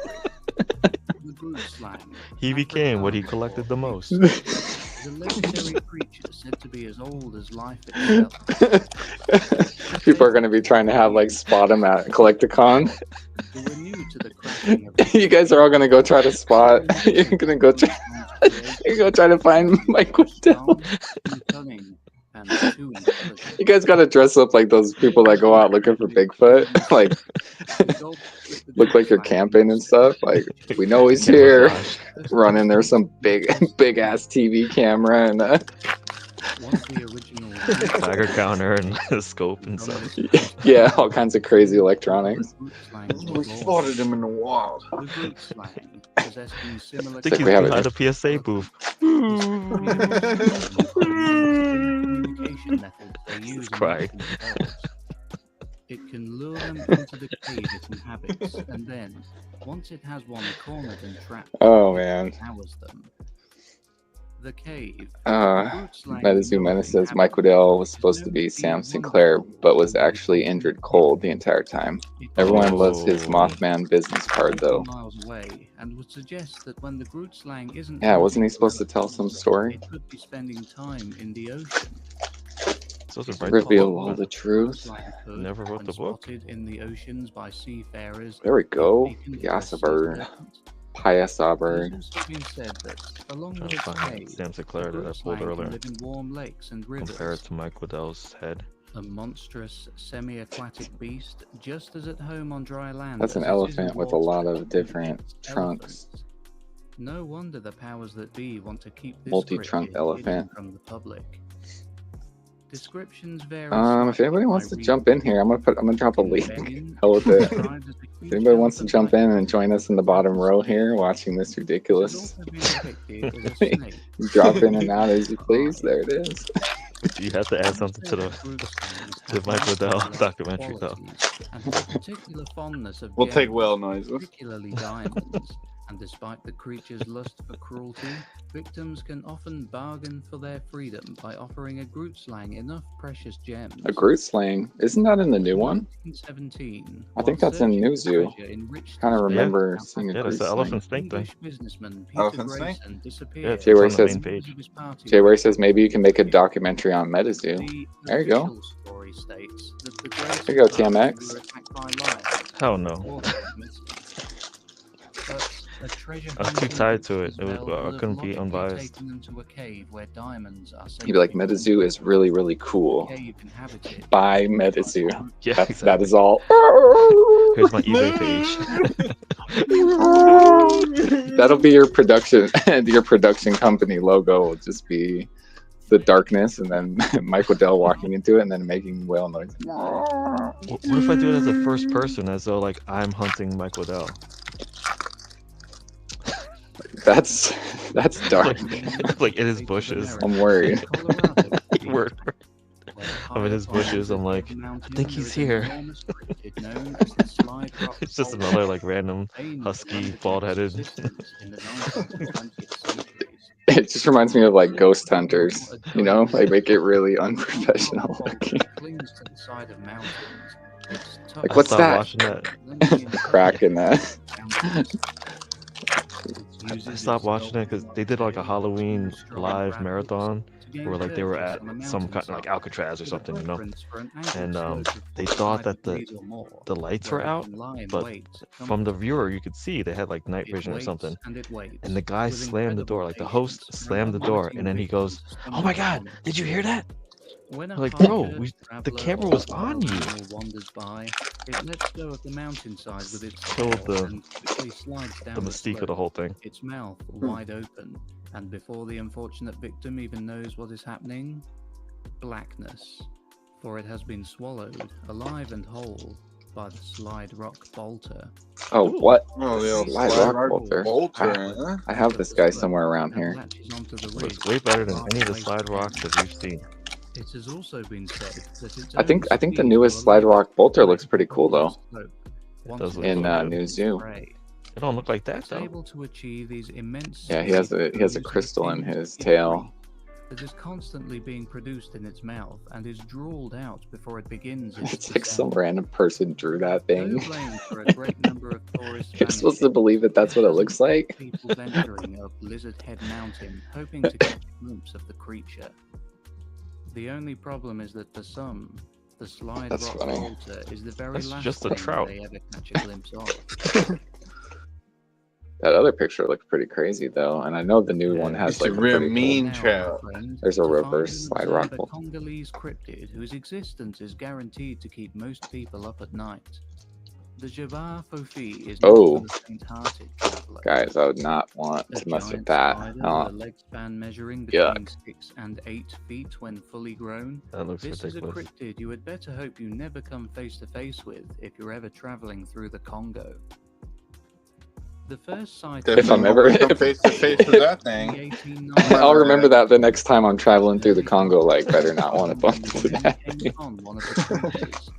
The group slang. He became what he collected the most. The legendary creature said to be as old as life itself. People are gonna be trying to have like spot him at Collecticon. Who were new to the cracking of You guys are all gonna go try to spot. You're gonna go try. You're gonna try to find Mike Waddell. cunning and too intelligent. You guys gotta dress up like those people that go out looking for Bigfoot. Like, look like you're camping and stuff. Like, we know he's here. Running there, some big ass TV camera and One of the original Tiger counter and a scope and stuff. yeah, all kinds of crazy electronics. We spotted him in the wild. The group slang possessing similar I think like he's we have it behind a PSA booth. communication methods they use He's crying. amongst themselves. It can lure them into the cave it inhabits, and then, once it has one cornered and trapped, Oh man. devours them. The cave. Medizu Menace says Mike Waddell was supposed to be Sam Sinclair, but was actually injured cold the entire time. Everyone loves his Mothman business card though. Miles away, and would suggest that when the Groot slang isn't Yeah, wasn't he supposed to tell some story? it could be spending time in the ocean. So to write the Reveal book, all but the truth. Slang could, Never wrote when the book. spotted in the oceans by seafarers. There we go. taken for a Yasa sea bird. serpent. Piasa It bird. has also been said that, along Trying with to its find cave, Sam Sinclair the that I Groot pulled slang can earlier. live in warm lakes and rivers. Compare it to Mike Waddell's head. A monstrous, semi-aquatic beast, just as at home on dry land. That's an as it is in elephant with a lot water. of different It's trunks. elephants. No wonder the powers that be want to keep this Multi-trunk cryptid elephant. hidden from the public. Descriptions vary. If anybody wants to jump in here, I'm gonna drop a link. Hell with it. If anybody wants to jump in and join us in the bottom row here, watching this ridiculous, drop in and out as you please. There it is. You have to add something to the Mike Waddell documentary though. And a particular fondness of We'll take gems, whale noises. particularly diamonds. And despite the creature's lust for cruelty, victims can often bargain for their freedom by offering a Groot slang enough precious gems. A Groot slang, isn't that in the new one? 1917, I think while that's in searching New for Zoo. treasure in rich Kind of districts remember of seeing a Yeah, that's Groot the slang. elephant snake thing. English businessman Peter Elephant snake? Grayson Yeah, disappeared. it's Jay Ray on the says- main page. Jay Ray says maybe you can make a documentary on Medizu. The There you go. official story states that the Graysons There you go, were TMX. attacked by lions. Hell no. Or missing. But a treasure I was too hunting tied to it. Roosevelt I would have couldn't be logically unbiased. taken them to a cave where diamonds are He'd be like, safely Medizu is really, really cool. cave inhabited Buy Medizu. Yeah, That exactly. is all. Here's my eBay page. That'll be your production. Your production company logo will just be the darkness, and then Mike Waddell walking into it, and then making whale noise. What if I do it as a first person, as though like I'm hunting Mike Waddell? That's dark. Like in his bushes. I'm worried. Word. I'm in his bushes. I'm like, I think he's here. It's just another like random husky, bald-headed. It just reminds me of like Ghost Hunters, you know, like make it really unprofessional looking. Like, what's stopped that? watching that. Crack in that. I stopped watching it because they did like a Halloween live marathon where like they were at some kind of like Alcatraz or something, you know, and they thought that the lights were out, but from the viewer you could see they had like night vision or something, and the guy slammed the door, like the host slammed the door, and then he goes, "Oh my God, did you hear that?" Like, bro, the camera was on you. It lets go of the mountainside with its Killed tail and quickly slides down the mystique of the slope, whole thing. its mouth wide open. And before the unfortunate victim even knows what is happening, blackness, for it has been swallowed, alive and whole, by the slide rock bolter. Oh, what? Oh, the old Slide slide rock rock bolter. bolter, huh? I have this guy somewhere around here. Latches onto the Well, it's ridge way better than rather any of the waste slide again. rocks that you've seen. It has also been said that its I think own the speed newest will slide allow rock it bolter to looks pretty make a cool though. slope It once does it look is In so found good. New its Zoo. prey. It don't look like that It's though. able to achieve these immense Yeah, he has speeds a using crystal in pink his liquid tail. that is constantly being produced in its mouth and is drooled out before it begins its It's like some descent. random person drew that Though thing. blamed for a great number of tourists You're supposed to vanishing, believe that that's what it hasn't looks like. stopped people venturing up Lizard Head Mountain, hoping to catch a glimpse of the creature. The only problem is that for some, the slide That's rock funny. bolter is the very That's last just a thing trout. they ever catch a glimpse of. That other picture looks pretty crazy though, and I know the new one Yeah. has It's like a a real pretty mean Now, my trout. friend, There's a to find reverse and slide observe rock a bolter. Congolese cryptid whose existence is guaranteed to keep most people up at night. The Java Fofi is not Oh. for the faint-hearted traveler. Guys, I would not want A to mess with giant that. spider with Oh, a leg span measuring yuck. between 6 and 8 feet when fully grown. That looks This is a ridiculous. cryptid you had better hope you never come face to face with if you're ever traveling through the Congo. The first sighting If I'm ever- come face to face with that thing. I'll remember that the next time I'm traveling through the Congo. Like, better not want to bump into that came thing. upon one of the creatures.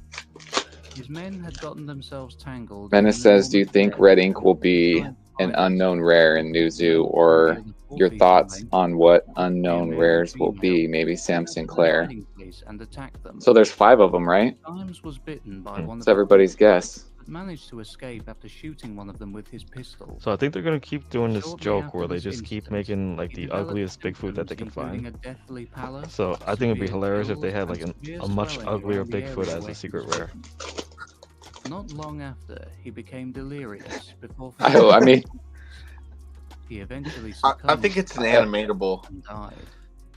His men had gotten themselves tangled. Menace in an says, "Do you enormous think web red ink will of be giant an spiders unknown rare in New Zoo, or your thoughts on what unknown rares will be? Maybe Sam Sinclair." hiding place and attacked them. So there's 5 of them, right? Times was bitten by Hmm. one of It's the everybody's guess. but managed to escape after shooting one of them with his pistol. So I think they're gonna keep doing this Shortly joke after where they this just keep incident, making like he the developed ugliest Bigfoot that they symptoms can including find. a deathly pallor, So I think it'd be severe hilarious if they chills, had like and severe a much swelling uglier around the Bigfoot area as where a he secret was rare. bitten. Not long after, he became delirious before I mean, he eventually I succumbed think it's an animatable and died.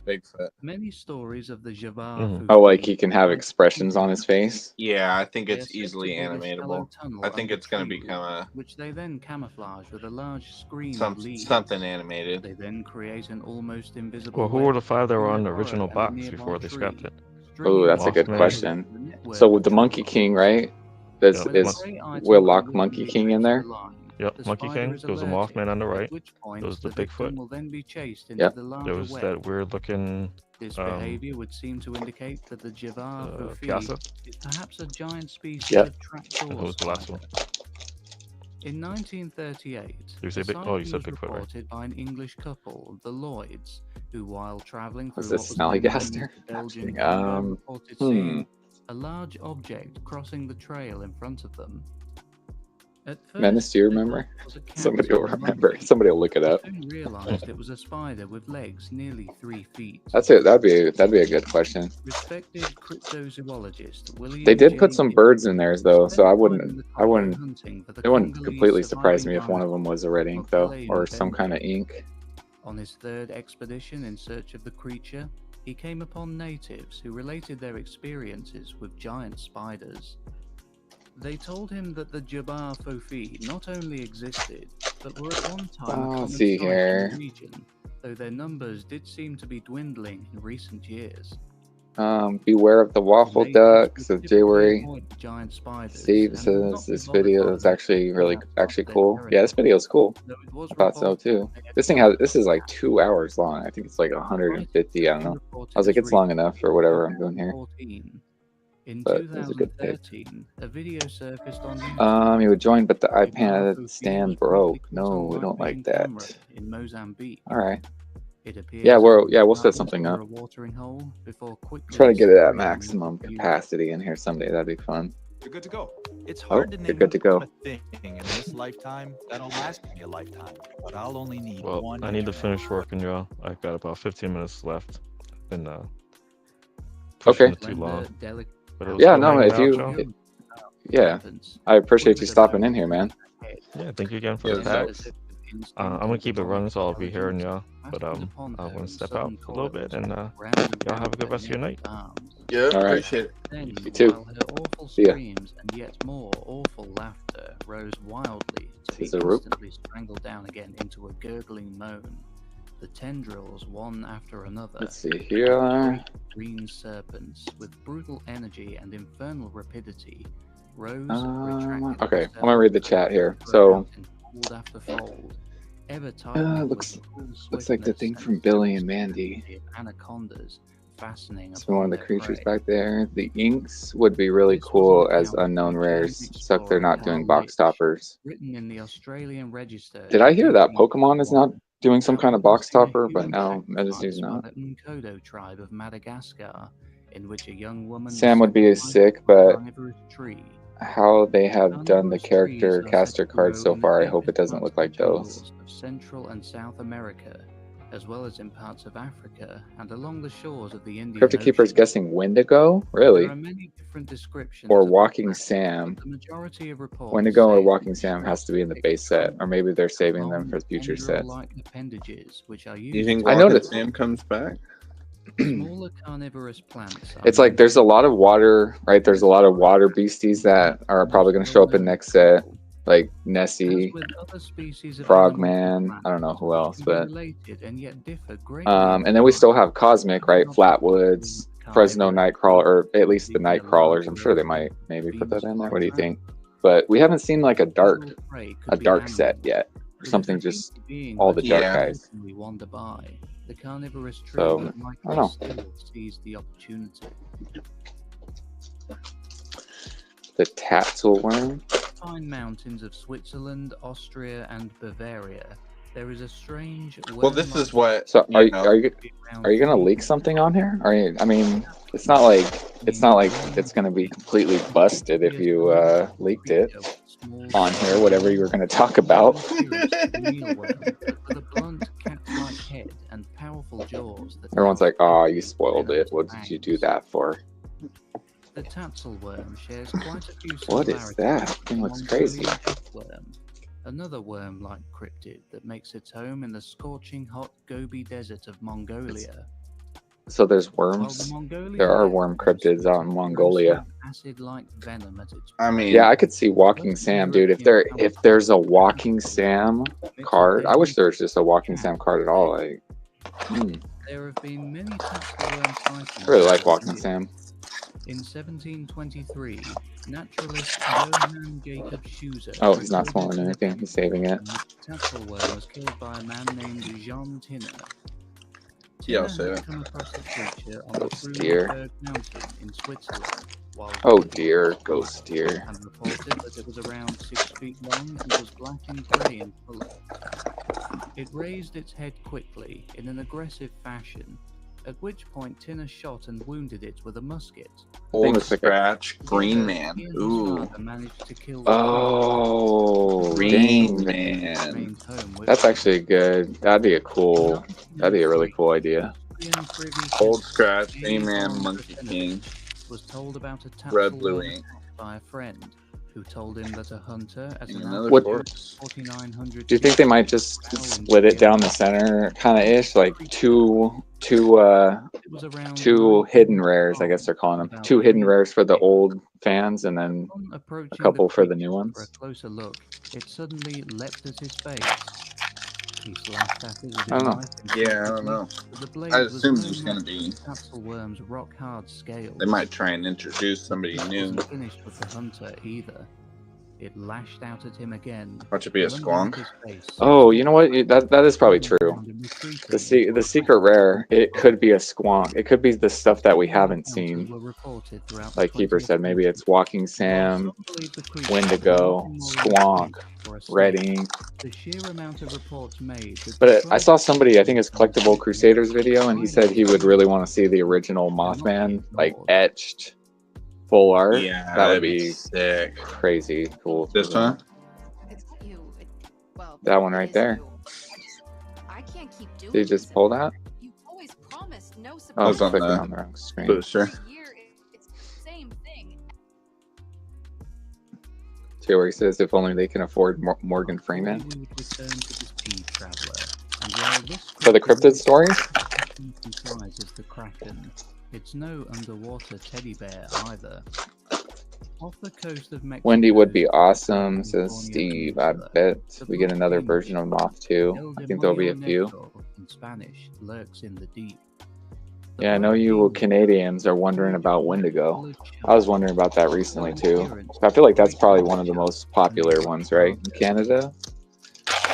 Bigfoot. Many stories of the Java Mhm. oh, like he can have expressions on his face. Yeah, I think They are it's said to easily dig a shallow animatable. tunnel I think under it's going to tree become roots, a which they then camouflage with a large screen of leaves. something animated. They then create an almost invisible Well, who web were the 5 that were between on the burrow original and a box nearby before they scrapped tree, it? Oh, that's a stringing good Mothman. question. the network So with the of Monkey King, right? There's when the is prey item Will can Lock Monkey reasonably King in trace there? the line, Yep, the Monkey spider King. is There was a alerted, Mothman on the at right. which point There was the victim Bigfoot. will then be chased into Yep. the There larger was web. that weird looking This um, behavior would seem to indicate that the Java Fofi Piazza. is perhaps a giant species Yep. of And trapdoor who was the last spider. one? In 1938, You say a Big- oh, you sighting said was Bigfoot, right? reported by an English couple, the Lloyds, who, while traveling through Was what this was then known as Snallygaster? the Belgian Kidding. Congo, reported seeing Hmm. a large object crossing the trail in front of them. At Menace, first, do you they thought remember? it was a cat Somebody or will a remember. monkey. Somebody will look it They up. soon realized it was a spider with legs nearly 3 feet. That's it. That'd be a good question. Respected cryptozoologist William They did J. put some Gibbs birds in theirs though, so spent I time in wouldn't. the I Congo wouldn't. hunting for the It wouldn't Congolese completely surprise surviving me if one of them was a red ink though, or some kind of ink. On his third expedition in search of the creature, he came upon natives who related their experiences with giant spiders. They told him that the Jaba Fofi not only existed, but were at one time a Oh, common see sight in here. the region, though their numbers did seem to be dwindling in recent years. Beware of the waffle Natives duck. would So typically January. avoid giant spiders Steve and would says not be this bothered video by is them actually until really outside their cool. Yeah, this video is cool. Though it was I thought so reported too. they had This thing killed has this is like 2 hours long. I think it's like 150. I don't know. I was like, it's long enough for whatever I'm doing here. 14. In But it was a good pick. 2013, a video surfaced on YouTube. You would join, but the Java iPad Fofi stand was broke. briefly No, caught on we don't night like vision that. camera in Mozambique. All right. It appears Yeah, that we'll the set was something under up. a watering hole before quickly Try to get it at separating into maximum view. capacity in here someday. That'd be fun. You're good to go. It's Oh, hard to you're name good to go. a thing in this lifetime that'll last me a lifetime, but I'll only need Well, one. I need to finish working, y'all. I've got about 15 minutes left. Been pushing Okay. it too long. But it was Yeah, good no, hanging if out, you, y'all. yeah, I appreciate you stopping in here, man. Yeah, thank you again for Yeah, the pack. thanks. I'm gonna keep it running, so I'll be hearing y'all. But I'm gonna step out a little bit, and y'all have a good rest of your night. Yeah, All right. appreciate it. Then, You too. while her awful See ya. screams and yet more awful laughter rose wildly to be Here's a rope. instantly strangled down again into a gurgling moan, the tendrils one after another. Let's see here. Great green serpents with brutal energy and infernal rapidity rose, retracted Okay, I'm gonna read the chat here. So, fold after fold, ever tightening looks with like the thing from Billy and Mandy. Anacondas fastening It's one of the their creatures prey. back there. The inks would be really This was cool an as account unknown from rares, James except they're not Explorer doing Carl box toppers. written in the Australian Register. Did I hear that Pokemon is not doing some That kind of was box in a topper, but huge now Medici's sacrifice by not? the Nkodo tribe of Madagascar, in which a young woman Sam was would be sacrificed sick, to a but carnivorous tree. how they have done the Carnivorous character trees are caster said to cards grow so in the far, I hope it deepest doesn't parts look of the like those. jungles of Central and South America, as well as in parts of Africa and along the shores of the Indian Cryptid Keeper's Ocean. guessing Wendigo? There Really? are many different descriptions Or of the Walking plant, Sam? but the majority of reports Wendigo or say Walking Sam has to be in the base set, or maybe they're saving them for future sets. tendril-like appendages, which are You think I Walking noticed- Sam comes back? smaller carnivorous plants. It's like there's a lot of water, right? There's a lot of water beasties that are probably going to show up in next set, like Nessie, Frogman. I don't know who else, but and then we still have Cosmic, right? Flatwoods, Fresno Nightcrawler, or at least the Nightcrawlers. I'm sure they might maybe put that in there. What do you think? But we haven't seen like a dark set yet, or something. Just all the dark guys. The carnivorous tree So, that I likely don't know. still sees the opportunity. The Tatsel Worm. Pine mountains of Switzerland, Austria, and Bavaria. There is a strange. Well, this is what. So are know. you gonna leak something on here? Are you? I mean, it's not like it's gonna be completely busted if you leaked it on here. Whatever you were gonna talk about. With a blunt cat-like head and powerful jaws that Everyone's like, "Oh, you spoiled it. What did you do that for?" The tatsel worm shares quite a few What is similarities that? with Thing the looks crazy. Mongolian deathworm, another worm-like cryptid that makes its home in the scorching hot Gobi Desert of Mongolia. So there's While the worms. Mongolian There are worm cryptids out in Mongolia. Acid-like venom at its I mean, Yeah, I could see Walking Sam, dude. If there's a Walking Sam card, I wish there was just a Walking Sam card at all. Like, There have been many tatsel worm sightings. I really like Walking Sam. In 1723, naturalist Johann Jacob Schuser. Oh, he's not swallowing anything. He's saving it. Tatsel worm was killed by a man named Jean Tinner. Yeah, I'll Tinner say had that. come across the creature on the Ghost deer. Frunenberg Mountain in Switzerland. While Oh dear, ghost deer. and reported that it was around 6 feet long and was black and grey in colour. It raised its head quickly in an aggressive fashion, at which point Tinner shot and wounded it with a musket. Old Scratch, Green He Man. and his Ooh, father managed to kill the Oh, Green dang. Man. remained home with That's him. actually good. That'd be a really cool idea. Old Scratch, Green Man, Monkey King. Was told about a Red, blue worm ink. attack by a friend who told him that a hunter at And an another What- corpse. 4900. Do you think they might just split it down the center, kind of ish, like two hidden rares? I guess they're calling them 2 hidden rares for the old fans, and then a couple for the new For a ones. closer look, it suddenly leapt at his face. He slashed at it with his I don't know. knife and Yeah, I don't know. the blade I was assume no there's gonna match be. to Tatzelworm's rock-hard scales. They might try and introduce somebody It new. wasn't finished with the hunter either. It lashed out at him again. Watch it be a lunging squonk. at his face. Oh, you know what? That is probably true. And The retreating. secret rare, it could be a squonk. It could be the stuff that we haven't Encounters seen. were reported throughout the Like Keeper 20th said, maybe it's Walking Sam, Some believe the creature Wendigo, was Squonk, or a snake. Red Ink. The sheer amount of reports made that But I describe saw somebody, I think it's Collectible Crusaders video, and he said he would really want to see the original Mothman, like etched, full art. Yeah, that would that'd be be sick. crazy cool. This one? That one right there. I can't keep doing Did you just pull that? You always promised no Oh, I was That was on clicking the on the wrong screen. Booster. It's the same thing. See where he says, if only they can afford Morgan Freeman. we would return to the Speed Traveler. And while this For the cryptid stories? comprises the Kraken, it's no underwater teddy bear either. Off the coast of Mexico, Wendy would be awesome, says California Steve. I Peninsula, bet we get another version of Moth too. I think there'll be a few. in Spanish, lurks in the deep. The Yeah, I know black you demon Canadians are wondering huge about black Wendigo. coloured I was shark wondering about that of recently some too. appearance I feel like that's great probably white one of the shark most and popular the ones, right? In Canada,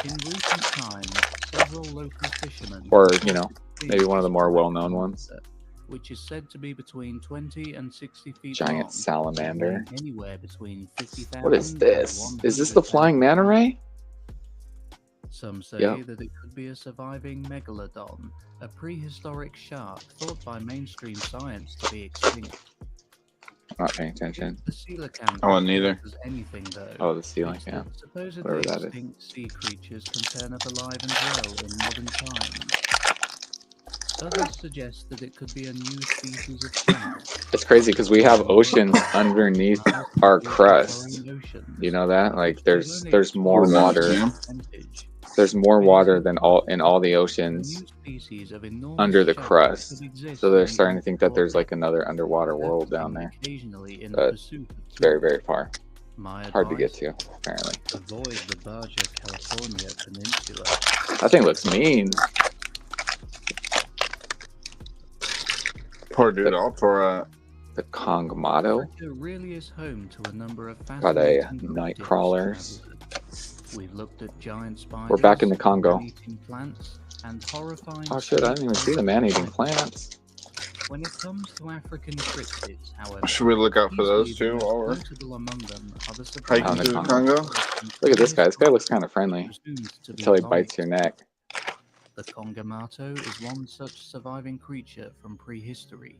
in recent times, several local fishermen or have reported maybe seeing one of the this more black well-known ones. monster, which is said to be between 20 and 60 feet Giant long, salamander. weighing anywhere between 50,000 What is and this? Is this the 100,000 flying manta pounds. ray? Some say Yep. that it could be a surviving megalodon, a prehistoric shark thought by mainstream science to be extinct. I'm not paying attention. If the coelacanth I wasn't is either. billed as anything, though, Oh, the ceiling, it's yeah. that supposedly Whatever that is. extinct sea creatures can turn up alive and well in modern times. Others suggest that it could be a new species of plant. It's crazy because we have oceans underneath our crust. You know that? Like there's more Wouldn't water. understand. There's more water than all the oceans under the crust. So they're starting to think that there's like another underwater world down there. But it's very, very far. Hard to get to, apparently. Avoid the Baja California Peninsula. That thing looks mean. Poor dude, all tore up. The Kongamato. Africa really is home to a number of Got a fascinating night objects, crawlers. We've looked at giant spiders, We're back in the Congo. man-eating plants, and horrifying Oh shit, I didn't even see the man-eating plants. When it comes to African cryptids, however, Should we look out for those easily too the while most we're notable among them are the hiking Out in through the the Congo. Congo? Look at this guy. This guy looks kind of friendly presumed to be until he bites your vomit. neck. The Kongamato is one such surviving creature from prehistory.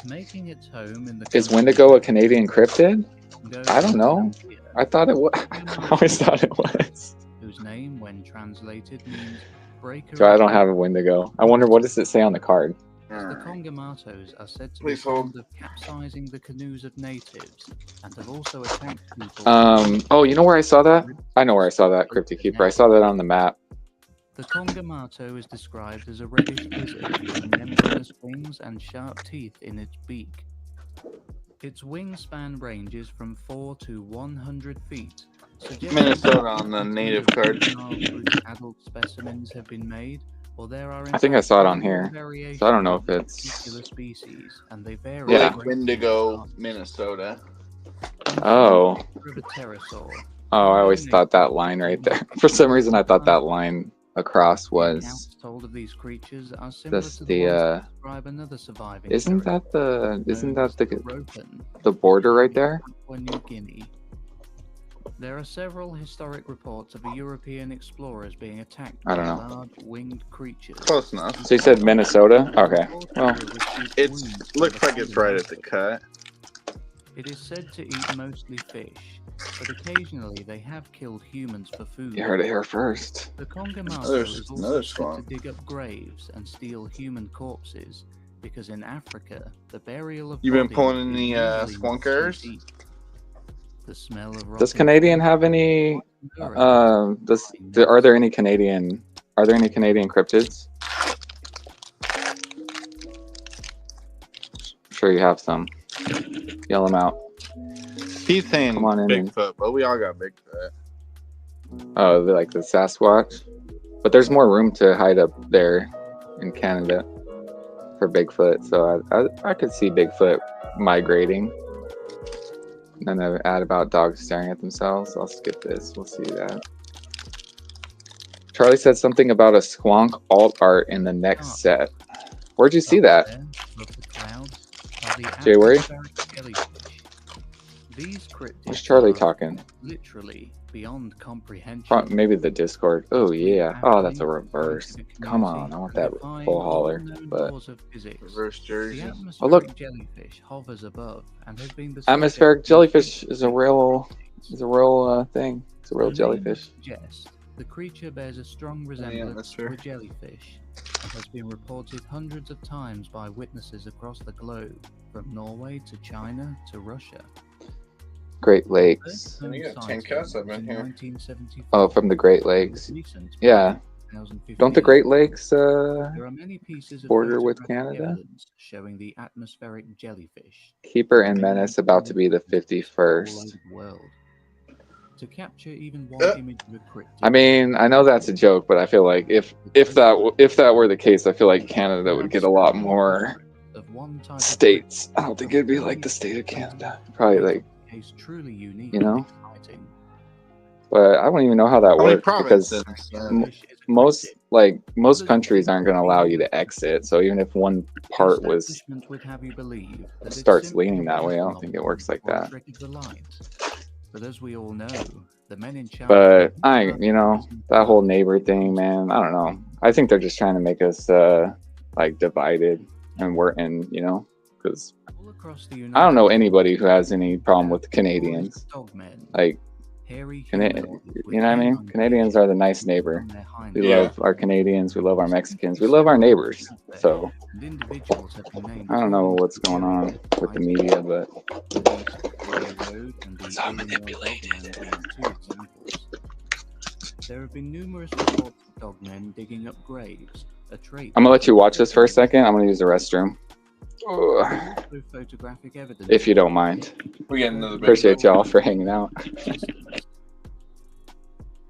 Making its home in the Is country Wendigo a Canadian cryptid? Congo I don't know. Zambia, I thought it was. I always thought it was. whose name, when translated, means breaker So I of don't have a water. Wendigo. I wonder what does it say on the card. The Alright. Kongamatos are said to Please be hold. fond of capsizing the canoes of natives and have also attacked people. Oh, you know where I saw that? I know where I saw that, Cryptid Keeper. I saw that on the map. The Kongamato is described as a reddish lizard with membranous wings and sharp teeth in its beak. Its wingspan ranges from 4 to 100 feet. suggesting Minnesota that on the instances native of card. juvenile through adult specimens have been made, or there are in I think I fact saw it on numerous here. So I variations don't know of if this it's. particular species, and they vary Yeah. Lake Wendigo, Minnesota. Oh. Of a pterosaur. Oh, I always thought that line right there. For some reason, I thought that line across was Accounts told of these creatures are similar just to the ones the. that describe another surviving Isn't pterosaur that the? Isn't known as that Ropen, the border right there? Papua New Guinea. There are several historic reports of European explorers being attacked I by don't know. large winged creatures. Close enough. So you said Minnesota? Okay. Well, It's looks like it's right at the cut. It is said to eat mostly fish, but occasionally they have killed humans for food. you heard it here first. The Kongamato There's is also another said swan. to dig up graves and steal human corpses, because in Africa, the burial of You been bodies pulling in is the usually not so skunkers? deep. The smell of Does rotting Canadian flesh have any? urine Are there any Canadian? Are there any Canadian cryptids? Sure, you have some. Yell them out. He's saying Come on in and- Bigfoot, but we all got Bigfoot. Oh, they're like the Sasquatch. But there's more room to hide up there in Canada for Bigfoot, so I could see Bigfoot migrating. And then an ad about dogs staring at themselves. I'll skip this. We'll see that. Charlie said something about a squonk alt art in the next set. Where'd you see that? Jay, where are you? These cryptids Where's Charlie are talking? literally beyond comprehension. Maybe the Discord. Oh yeah. Oh, that's a reverse. Come on, I want that full hauler. But Reverse jersey. oh look, jellyfish hovers above and has been the atmospheric jellyfish is a real thing. It's a real jellyfish. Yes, the creature bears a strong resemblance to a jellyfish and has been reported hundreds of times by witnesses across the globe, from Norway to China to Russia. Great Lakes. And you got 10 cats up in here. Oh, from the Great Lakes. Yeah. Don't the Great Lakes there are many pieces of border with photographic Canada? evidence showing the atmospheric jellyfish. Keeper and Menace about to be the 51st. World. To capture even one image of a cryptid. I mean, I know that's a joke, but I feel like if that were the case, I feel like Canada would get a lot more of one type of states. I don't think it'd be like the state of Canada. Probably like, case truly unique you know. and exciting. But I don't even know how that How many works because provinces? most countries aren't going to allow you to exit. So even if one part was Establishment would have you believe that it's starts simply leaning that way, I don't a think it works like or a that. trick of the light. But as we all know, the men in charge. But that whole neighbor thing, man, I don't know. I think they're just trying to make us like divided, and because all across the I don't know United anybody who has any problem with Canadians. Dogmen, Like, hairy you know humanoids with what I mean? canine Canadians are the nice neighbor. on their hind We Yeah. love our Canadians. We love our Mexicans. We love our neighbors. So and individuals have been named I don't know according to what's going on with the Isaac, media, but the East Victoria Road and the So Illinois manipulated. Dogman being two examples. There have been numerous reports of dogmen digging up graves, a trait. I'm gonna let you watch this for a second. I'm gonna use the restroom. Ugh. Also photographic evidence. If you don't mind. We get another big Appreciate boat. y'all for hanging out.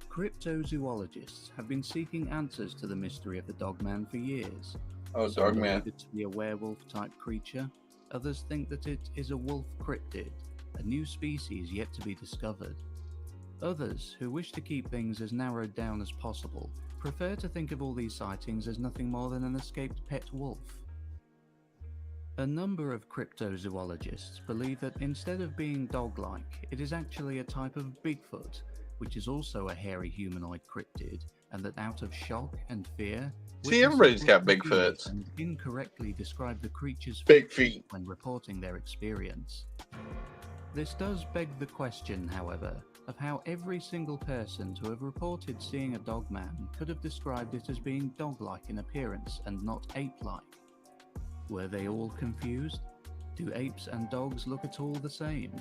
Cryptozoologists have been seeking answers to the mystery of the dogman for years. Oh, Some Dogman. believe it to be a werewolf-type creature. Others think that it is a wolf cryptid, a new species yet to be discovered. Others, who wish to keep things as narrowed down as possible, prefer to think of all these sightings as nothing more than an escaped pet wolf. A number of cryptozoologists believe that instead of being dog-like, it is actually a type of Bigfoot, which is also a hairy humanoid cryptid, and that out of shock and fear, See, everybody's got witnesses will Bigfoots. and incorrectly describe the creature's Big features feet. when reporting their experience. This does beg the question, however, of how every single person to have reported seeing a dogman could have described it as being dog-like in appearance and not ape-like. Were they all confused? Do apes and dogs look at all the same?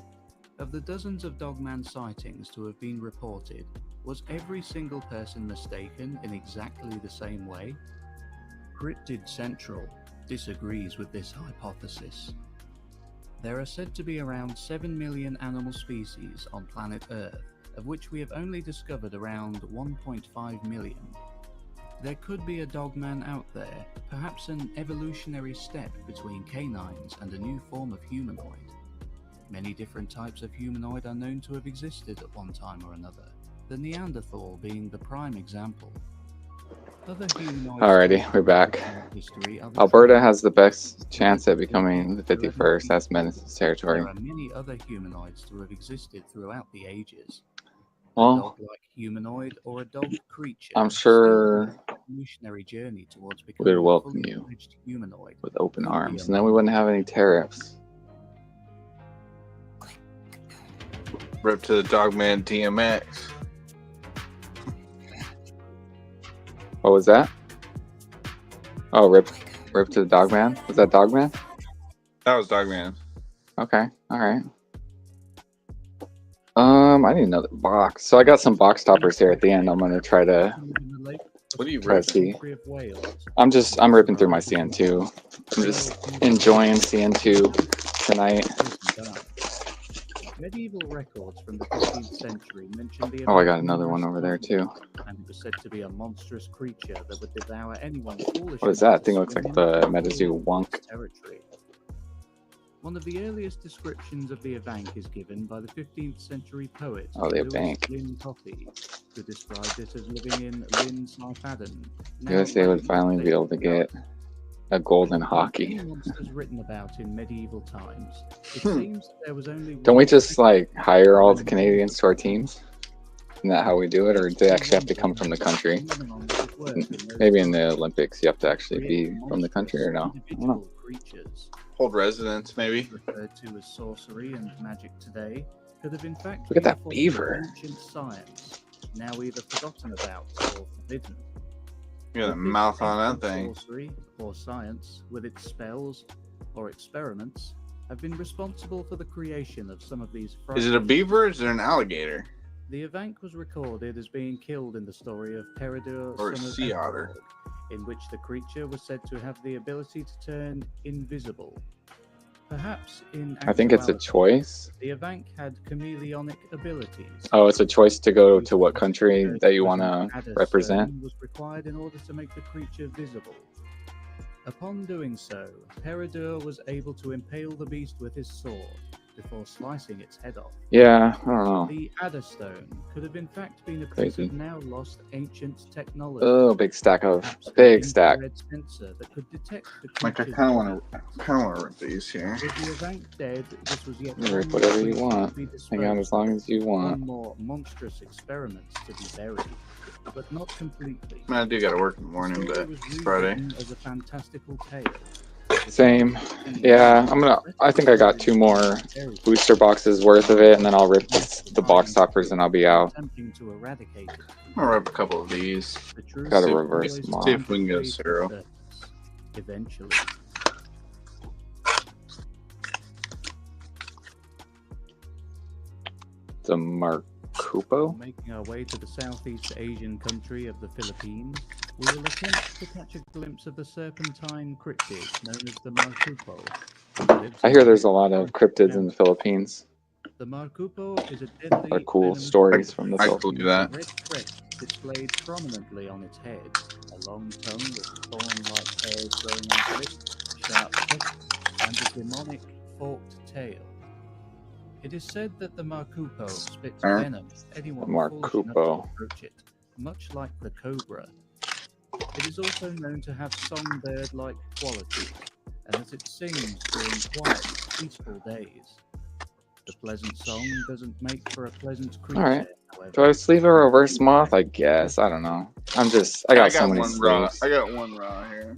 Of the dozens of dogman sightings to have been reported, was every single person mistaken in exactly the same way? Cryptid Central disagrees with this hypothesis. There are said to be around 7 million animal species on planet Earth, of which we have only discovered around 1.5 million. There could be a dogman out there, perhaps an evolutionary step between canines and a new form of humanoid. Many different types of humanoid are known to have existed at one time or another, the Neanderthal being the prime example. Other humanoids Alrighty, we're back. history are the Alberta same. has the best chance at becoming the 51st. That's Menace's territory. There are many other humanoids to have existed throughout the ages. A Well, dog-like humanoid or a dog creature. I'm still sure on an evolutionary journey towards we'd becoming a welcome fully you fledged humanoid. with open Could be arms, a and then we wouldn't have any tariffs. Rip to the Dogman DMX. What was that? Oh, rip to the Dogman. Was that Dogman? That was Dogman. Okay, all right. I need another box. So I got some box toppers here at the end. I'm gonna try to What do you try rip? to see. I'm ripping through my CN2. I'm just enjoying CN2 tonight. Medieval records from the 15th century mention the Oh, I got another one over there too. and it was said to be a monstrous creature that would devour anyone foolish. What is that? I think it looks like the Metazoo Wonk. Territory. One of the earliest descriptions of the Evank is given by the 15th century poet Oh, the Lewis Evank. Lynn Coffey, who described it as living in Lynn Syfadden. USA would finally be able to get a golden hockey. Many monsters written about in medieval times. It seems that there was only Don't we one just like hire all the Canadians to our teams? Isn't that how we do it, or do they actually have to come from the country? Maybe in the Olympics you have to actually be from the country, or no? I don't know. Creatures Hold residence, maybe. referred to as sorcery and magic today could have in fact Look at been a that form of beaver. ancient science, now either forgotten about or forbidden. You got a If this mouth on ancient that thing. Sorcery or science, with its spells or experiments, have been responsible for the creation of some of these. Is it a beaver or is it an alligator? The Evank was recorded as being killed in the story of Peredur, Or a son of sea otter. Edward, in which the creature was said to have the ability to turn invisible. Perhaps in I think it's a actuality, choice. the Avank had chameleonic abilities. Oh, it's a choice to go to what country that you want to Adder represent. stone was required in order to make the creature visible. Upon doing so, Peredur was able to impale the beast with his sword before slicing its head off. Yeah, I don't know. The Adder stone could have in fact been a piece Crazy. of now lost ancient technology. Oh, big stack of Perhaps an big stack. infrared sensor that could detect the Like I creature's kind of body want parts. to rip these here. With the Avank dead, this was yet You can one rip more whatever you creature want. to be Hang out disposed as long of, as you one want. more monstrous experiment to be buried, but not completely. I do got to work in the morning, The story but was it's Friday. rewritten as a fantastical tale. Same. Yeah, I think I got 2 more booster boxes worth of it, and then I'll rip the box toppers and I'll be out. Attempting to eradicate it. I'll rip a couple of these. The truth Gotta will reverse always them all. See if we can find get a its way to zero. surface, eventually. The Marcupo? Making our way to the Southeast Asian country of the Philippines, we will attempt to catch a glimpse of the serpentine cryptid known as the Marcupo. I hear there's a lot of cryptids in the Philippines. The Marcupo is a deadly, Are cool venomous stories from the I Philippines. believe that. A red crest displayed prominently on its head, a long tongue with thorn-like hairs growing onto it, sharp teeth, and a demonic forked tail. It is said that the Marcupo spits venom at anyone foolish enough to Marcupo. approach it, much like the cobra. It is also known to have songbird-like qualities, and that it sings during quiet, peaceful days. The pleasant song doesn't make for a pleasant creature, Alright. however. Do I sleeve a reverse moth? I guess. I don't know. I got so many one raw. sleeves. I got one raw here.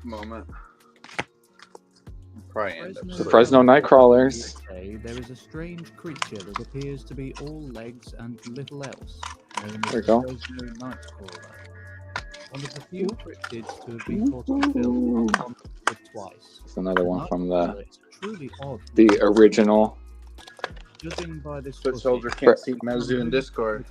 Moment. Probably end up The Fresno Nightcrawlers. There is a strange creature that appears to be all legs and little else, known as There we the go. Fresno Nightcrawler. One of the few cryptids to have been caught in film twice. There's another one from Nightcrawler is a truly odd the creature. original. Judging by this Foot footage, soldier can't see Mezu in Discord.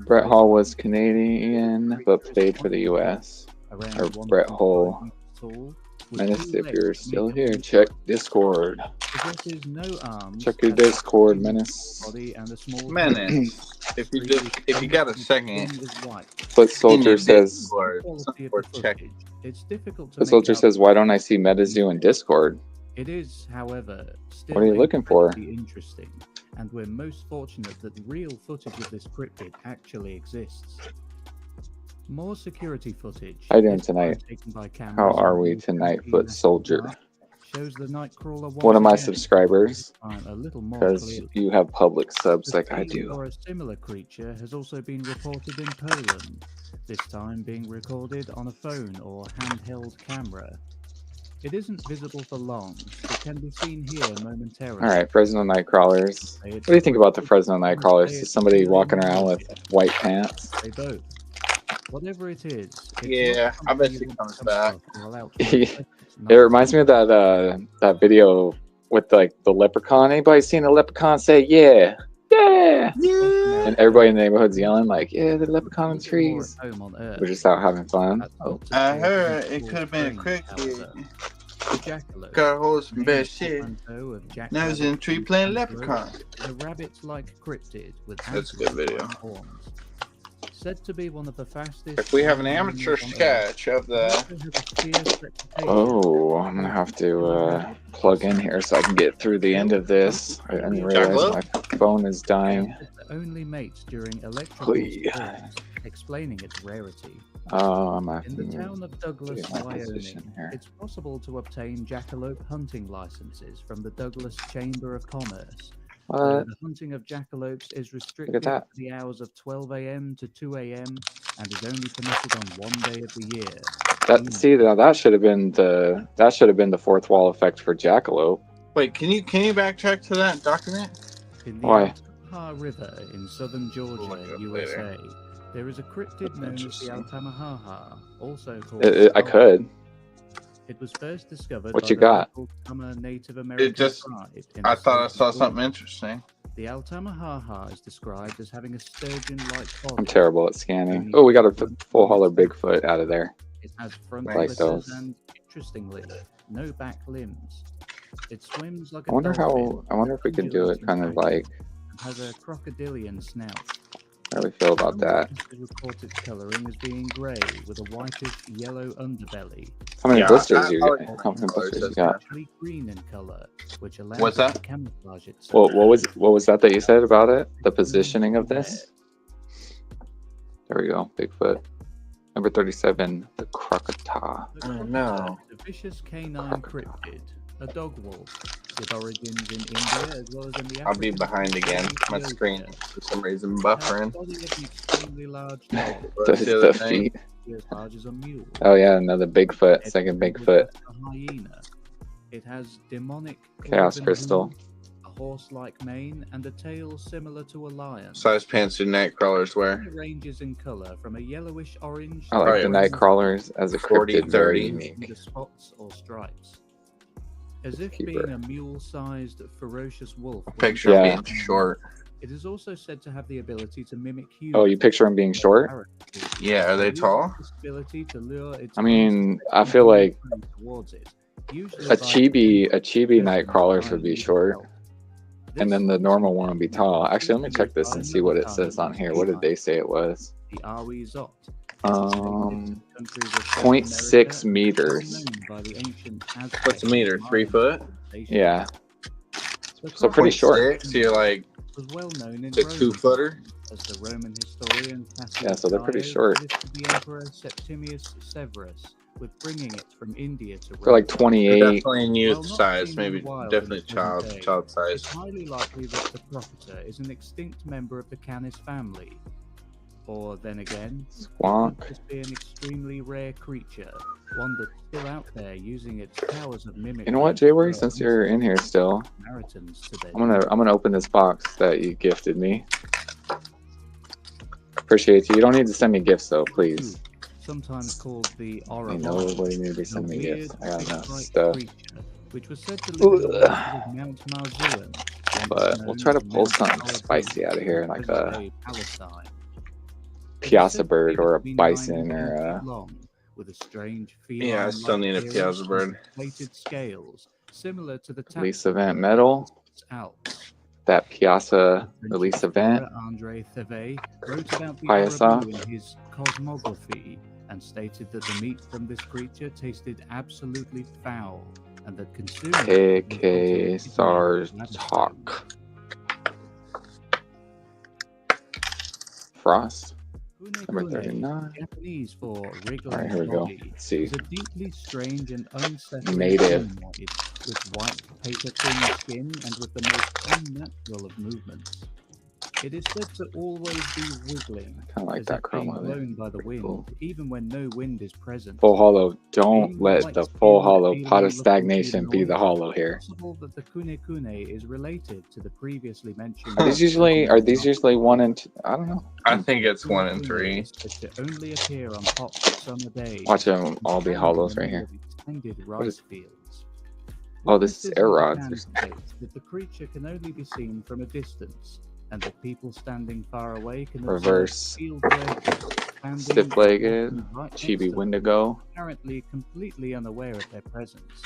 Brett Hall was Canadian, but played for the U.S. around Or 1.5 Brett Hall. meters tall, with Menace, two if legs you're made still of here, meat, check Discord. possesses no arms, Check your has a Discord, thin Menace. body and a small Menace. If you got a second, skin is white. Foot Soldier says, Discord. Quality of Or the check. footage. It's difficult to Foot make Soldier out says, why don't I see Metazu in Discord? It is, however, still What are you looking for? incredibly interesting, and we're most fortunate that real footage of this cryptid actually exists. More security footage. How you doing this time tonight? taken by How cameras are in we North tonight, County Foot National Soldier? Park, shows the Nightcrawler One of my once again, subscribers, this time a little more because clearly. you have public subs The like I scene do. for a similar creature has also been reported in Poland, this time being recorded on a phone or handheld camera. It isn't visible for long, but can be seen here momentarily. Alright, Fresno Nightcrawlers. What do you think about the Fresno Nightcrawlers? Is somebody walking around with white pants? They both. Whatever it is, it's Yeah, not I bet something he you comes want to back. come across or allow to It reflect its reminds me of that video with like the leprechaun. Anybody seen a leprechaun say yeah? Yeah! Yeah. And everybody in the neighborhood's yelling like, yeah, the leprechaun in the Little more trees. at home on Earth. We're just out having fun. That's not to I say heard it's it all could have been a strange, cricket. however. The jackalope, Got a hold of some named bad shit. portmanteau of jack Now he's in the rabbit tree and playing antelope, leprechaun. is a rabbit-like cryptid with That's a good antlers video. and horns. Said to be one of the fastest. If we have an flying amateur animals on Earth, sketch of it the also has a fierce reputation. Oh, I'm gonna have to plug in here so I can get through the end of this. I didn't realize my phone is dying. It's the only mate during electrical Please. storms, explaining its rarity. Oh, I'm In the town of Douglas, get my Wyoming, position here. it's possible to obtain jackalope hunting licenses from the Douglas Chamber of Commerce. Though What? the hunting of jackalopes is restricted that. to the hours of 12 a.m. to 2 a.m. and is only permitted on one day of the year. See, now that should have been the fourth wall effect for jackalope. Wait, can you backtrack to that document? In the Why? Altamaha River in southern Georgia, USA, there is a cryptid known as the Altamaha, also called I could. It was first discovered What by you the got? local Tama Native American just- tribe in I the thought I state saw of something Georgia. interesting. The Altamaha is described as having a sturgeon-like I'm body. terrible at scanning. Oh, we got a full hauler Bigfoot out of there. It has front Like whiskers those. and, interestingly, no back limbs. It swims like a I wonder dolphin, I wonder if we could do it kind of like and has a crocodilian snout. how we feel about Some that. witnesses report its coloring as being grey with a whitish yellow underbelly. How many Yeah, blisters you I like got? How many colors, blisters you that's got? Actually green in color, which allows What's it that? to camouflage itself. What was that you said about it? The positioning of this? There we go. Bigfoot. Number 37, the crocodile. The Oh, crocodile no. is a vicious canine cryptid, a dog wolf, with origins in India as well as in the I'll be African behind again. My Ethiopia. screen for some reason It has the buffering. body of an extremely large dog, What's the The other name? feet. as large as a mule. Oh yeah, another Bigfoot. It's Second resembles Bigfoot. a hyena. It has demonic Chaos cloven crystal. hooves, a horse-like mane, and a tail similar to a lion. Size pants do night crawlers wear? It ranges in color from a yellowish orange. I like Oh, the yeah. night crawlers as a 40, cryptid. Very 30. unique. Into spots or stripes. As if Keeper. being a mule-sized, ferocious wolf. Picture Yeah. being short. It is also said to have the ability to mimic humans. Oh, you picture him being short? Yeah, are they It uses tall? this ability to lure its I mean, I unsuspecting feel like prey towards it, usually a by chibi night crawlers would be short, and then the This normal one would be tall. Actually, let me check this and see what it by says on here. What did they say it was? the Awi Zot. 0.6 meters. What's a meter? 3 foot? Yeah. So pretty short. So you're like was well known in a 2-footer? as the Roman historian Yeah, so they're pretty Cassius short. credited the Emperor Septimius Severus with bringing it from India to They're like Rome. 28. Definitely in youth While not size, seen maybe in the wild definitely in the present day, child It's size. highly likely that the crocodile is an extinct member of the Canis family. Or then again, it Squonk. could just be an extremely rare creature, one that's still out there using its powers of mimicry. You know what, Jayway? Since you're in here still, Samaritans to their I'm gonna open this box that you gifted me. Appreciate you. You don't need to send me gifts though, please. sometimes called the I Ora know nobody need to be sending me gifts. I got enough fish-like stuff. creature, which was said to live in the Ugh. waters of Mount Marzuan, But known we'll try to as pull Mount something Ararat, spicy out of here, like a present-day Palestine. It is piazza said to bird be or a between 9 bison and 10 or feet a long, with a strange Yeah, I still feline-like need a appearance piazza and bird. plated scales, similar to the release tattoo event bird medal. of its Alps. That piazza French release event. explorer Andre Thevet wrote about the Piazza. Arabu in his Cosmography and stated that the meat from this creature tasted absolutely foul and that consuming it KK was SARS talk. Frost. Number 39. Japanese for wriggling Alright, here we go. body, Let's see. is a deeply strange and unsettling Native. humanoid with white paper-thin skin and with the most unnatural of movements. It is said to always be wiggling, Kind of like as that if being chroma there. blown by the wind, Cool. even when no wind is present. Full hollow. Don't Being let white the skinned, full hollow pot alien-looking of stagnation be the humanoid, hollow it's here. possible that the Kune is related to the previously mentioned. Are these usually 1 and 2? I don't know. I think it's 1 and 3. Is said to only appear on hot summer days. Watch them all be and hollows in right the here. extended What rice is- fields. Oh, this is Witnesses air in rods. Japan state that the creature can only be seen from a distance, and that people standing far away can Reverse. observe field workers standing Stiff-legged. right next Chibi to them, Wendigo. apparently completely unaware of their presence.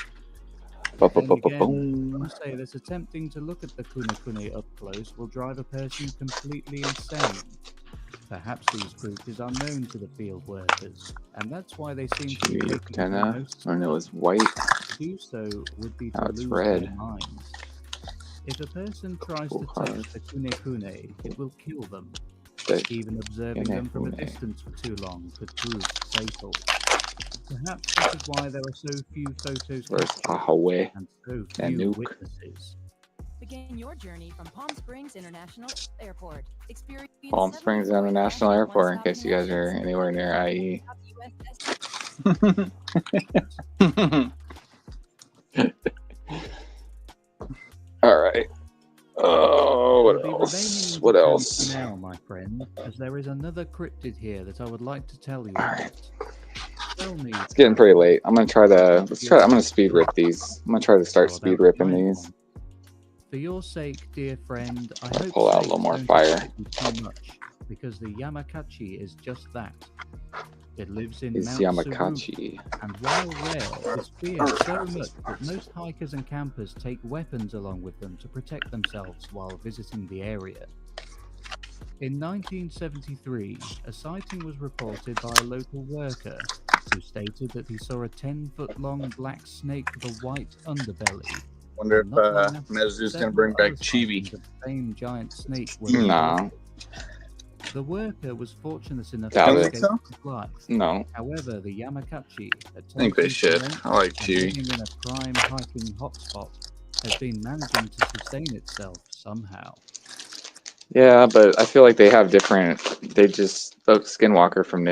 Ba, ba, Then ba, ba, again, boom. some say that attempting to look at the Kune up close will drive a person completely insane. Perhaps these creatures are known to the field workers, and that's why they seem to be Chibi taking antenna. most And it was white. to do so would be to Now it's lose red. their minds. If a person tries Cool to card. touch the Kune, it will kill them. The Even observing them from a Kune. distance for too long could prove fatal. Perhaps this is why there are so few photos Where's captured Ahoe? and so And few Nuke? witnesses. Begin your journey from Palm Springs International Airport. Experience Palm 7 Springs stories International and Airport, in one-stop case you guys are connections. anywhere near IE. All right. Oh, We'll what be else? remaining in What Japan else? for now, my friend, as there is another cryptid here that I would like to tell you All about. right. Tell me. It's getting pretty late. I'm gonna try to I'm gonna speed rip these. I'm gonna try to start about speed the ripping giant these. one. For your sake, dear friend, I hope Pull out a snakes little more don't fire. affect you too much, because the Yamakachi is just that. It lives in Is Mount Yamakachi. Tsurugi, and while rare, is feared so much that most hikers and campers take weapons along with them to protect themselves while visiting the area. In 1973, a sighting was reported by a local worker who stated that he saw a 10-foot-long black snake with a white underbelly. Wonder if Not long after, Mezu's gonna several bring back other Chibi. sightings of the same giant snake were Nah. reported. The worker was fortunate enough Doubt to it. escape his life. No. However, the Yamakachi, I think they should. I like and Chibi. living in a prime hiking hotspot, has been managing to sustain itself somehow. Yeah, but I feel like they have different. They just Skinwalker from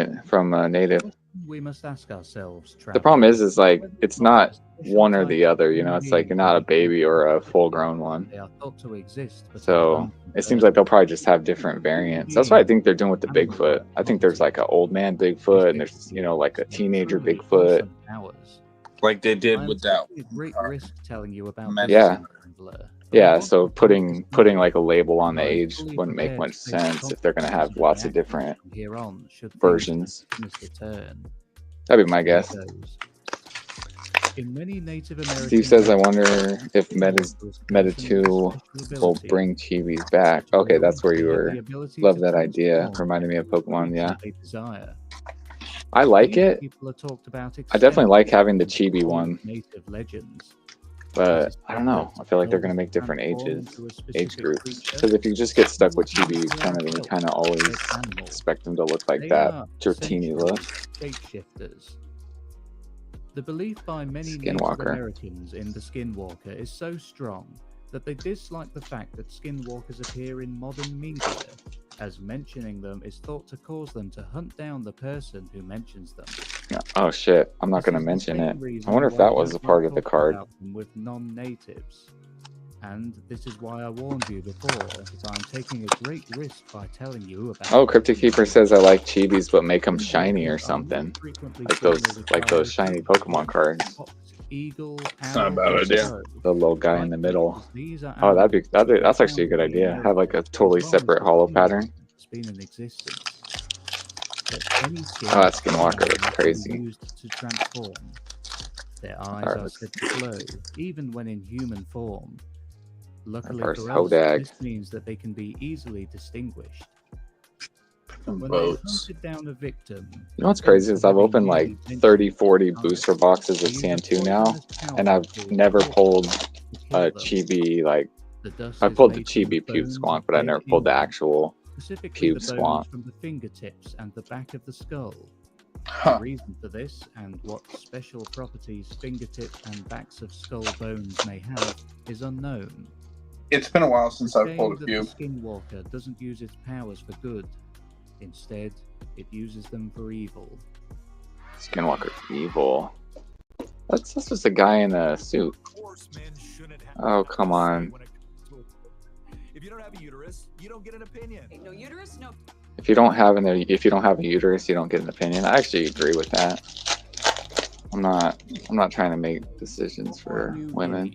Native. We must ask ourselves, The problem traveler, is like whether it's or not not a special one or type the of other. You human know, it's like being not a can be baby or a created. full-grown one. They are thought to exist, but are So it seems like they'll probably just have different variants. That's what I think they're doing with the Bigfoot. I think there's like an old man Bigfoot, and there's like a teenager Bigfoot. Like they did I'm with that. taking a great risk telling you about Method. this, Yeah. traveler, but I Yeah, want so to find this putting out. like a label on the Are you age fully wouldn't make prepared much to face the sense if they're gonna have consequences lots the of different actions from here on, should things versions. miss a turn? That'd be my Here guess. goes. In many Native American Steve says, I cultures, wonder if Meta 2 will bring Chibis back. Okay, that's where you were. Love that idea. Reminded me of Pokemon, yeah. they desire. I like These it. people are talked about I definitely like extensively having the in Chibi old one, native legends. but I don't know. I feel like they're gonna make different ages, age groups. Because if you just get stuck with Chibi, you kind of always expect them to look like They that are Dratini look. shapeshifters. The belief by many Native Skinwalker. Americans in the Skinwalker is so strong that they dislike the fact that Skinwalkers appear in modern media, as mentioning them is thought to cause them to hunt down the person who mentions them. Oh shit, I'm not This gonna is the mention same it. reason I wonder if why that we was a don't part like of the talking card. about them with non-natives. And this is why I warned you before that I'm taking a great risk by telling you about. Oh, Cryptic Keeper says I like Chibis, but make them shiny or Skinwalkers are something, more frequently like seen those as a shiny coyote, Pokemon cards. fox, eagle, It's not a owl, bad or idea. crow. The little guy in Like the middle. monkeys, these are Oh, animals that's actually a found good in idea. the Have like a area totally as long as separate the hollow Skinwalker pattern. has been in existence. But any skin Oh, that Skinwalker is can be crazy. used to transform. Their eyes Alright, are let's- said to glow, even when in human form. Luckily First, for us, Hodag. this means that they can be easily distinguished. When they've Boats. hunted down a victim, You know what's crazy is I've opened like 30, 40 booster boxes of they use a CN2 now, poisonous and powder I've called never corpse pulled to a kill them. Chibi, like, The dust I is pulled the made from Chibi puke bones squonk, of but I dead never pulled the Indians, actual specifically pube the bones squonk. from the fingertips and the back of the skull. Huh. The reason for this and what special properties fingertip and backs of skull bones may have is unknown. It's been a while since It's a I've shame pulled a that few. the Skinwalker doesn't use its powers for good. Instead, it uses them for evil. Skinwalker evil. That's just a guy in a suit. Oh, come on. If you don't have a uterus, you don't get an opinion. No uterus, no. If you don't have a uterus, you don't get an opinion. I actually agree with that. I'm not trying to make decisions for women.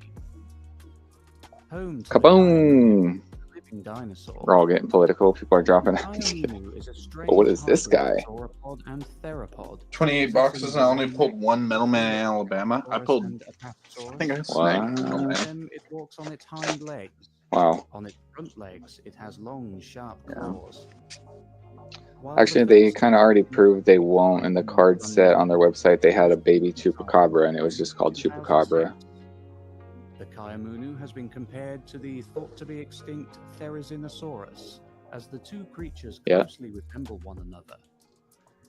Home to Kaboom! the living dinosaur. We're all getting political. People are dropping. Kaiamunu is a But what is this strange guy? hybrid sauropod and theropod. 28 boxes and I only pulled one middleman in Alabama. I pulled, And I think I got Wow. snake. Among Middleman. them, it walks on its hind legs. Wow. On its front legs, it has long, sharp Yeah. claws. While Actually, the they first kind of already proved they won't. In the card set on their website, they had a baby chupacabra, and it was just called chupacabra. The Kaiamunu has been compared to the thought-to-be extinct Therizinosaurus, as the two creatures Yeah. closely resemble one another.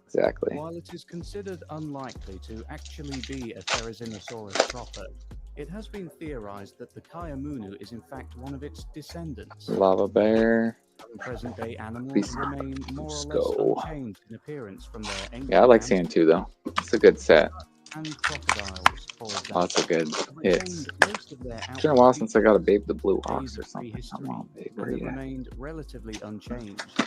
Exactly. While it is considered unlikely to actually be a Therizinosaurus proper, it has been theorized that the Kaiamunu is in fact one of its descendants. Lava bear. Some present-day animals Please. remain more or Let's less go. unchanged in appearance from their ancient Yeah, I like ancestors. CN2 though. It's a good set. And crocodiles, for example, Lots of good have hits. retained most of their It's been a while outward since I got a Babe the Blue features Ox or days of something. prehistory, Come on, babe. and Where have you at? remained relatively unchanged.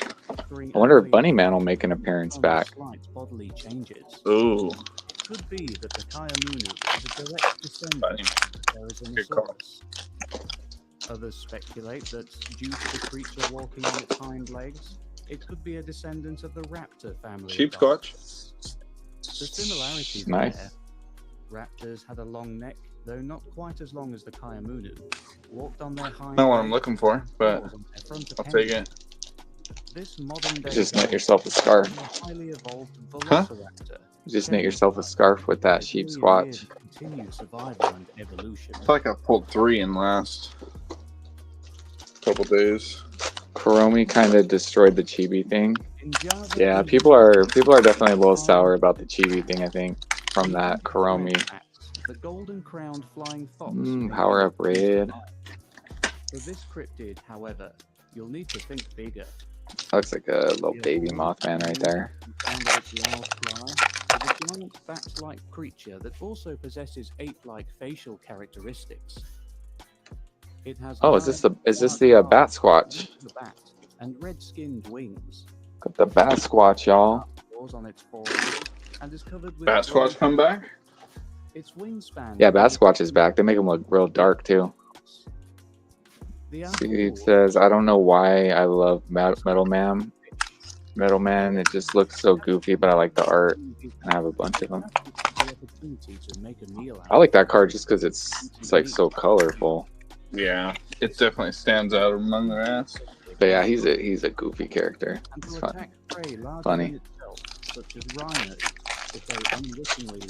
I wonder if Bunny Man will make an appearance back. Slight bodily changes. Ooh. It could be that the Kaiamunu is a direct descendant Bunny. of Good call. Therizinosaurus. Others speculate that due to the creature walking on its hind legs, it could be a descendant of the raptor family. of Cheap scotch. dinosaurs. The similarities are Nice. there. Raptors had a long neck, though not quite as long as the Kayamunu. Walked on their hind Not what I'm legs, looking for, but claws on their front I'll take appendage. it. This modern day Just knit yourself a scarf. highly evolved Huh? velociraptor. Just knit yourself a scarf with that sheep squatch. Continued survival and evolution. I feel like I pulled 3 in last couple days. Kuromi kind of destroyed the chibi thing. In Java, Yeah, people are definitely a little sour about the chibi thing, I think, from that Kuromi. the golden crowned flying fox. Power up red. For this cryptid, however, you'll need to think bigger. Looks like a little baby Mothman right there. Sound of its loud cry is a giant bat-like creature that also possesses ape-like facial characteristics. It has Oh, is this the bat squatch? bat and red-skinned wings. Got the bat squatch, y'all. Claws on its forearms and is covered with Bat Squatch come back? Its wingspan. Yeah, bat squatch is back. They make him look real dark too. Steve says, I don't know why I love Metal Man. Metal Man, it just looks so goofy, but I like the art. And I have a bunch of them. I like that card just because it's like so colorful. Yeah, it definitely stands out among the rest. But yeah, he's a goofy character. It's fun. Funny.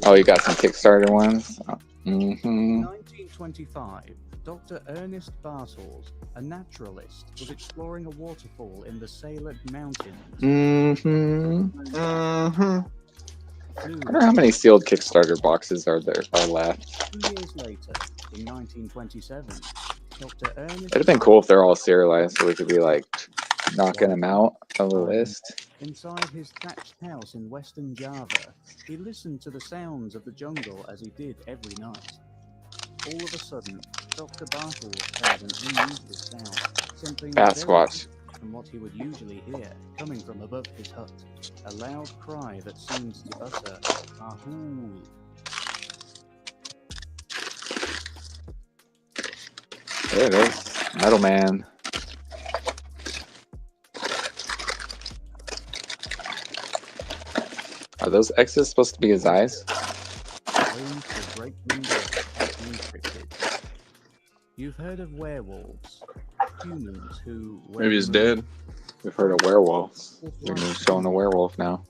Oh, you got some Kickstarter ones? Mm-hmm. 1925, Dr. Ernest Bartels, a naturalist, was exploring a waterfall in the Saled Mountains. Mm-hmm. I wonder how many sealed Kickstarter boxes are left. 2 years later, in 1927, Dr. Ernest It'd have been cool if they're all serialized so we could be like knocking them out of the list. Inside his thatched house in western Java, he listened to the sounds of the jungle as he did every night. All of a sudden, Dr. Bartels heard an unusual sound, something Bat very squatch. different from what he would usually hear, coming from above his hut. A loud cry that seemed to utter, "Ahoo!" There it is. Metal Man. Are those X's supposed to be his eyes? You've heard of werewolves, humans who... Maybe he's dead. We've heard of werewolves. They're showing a werewolf now.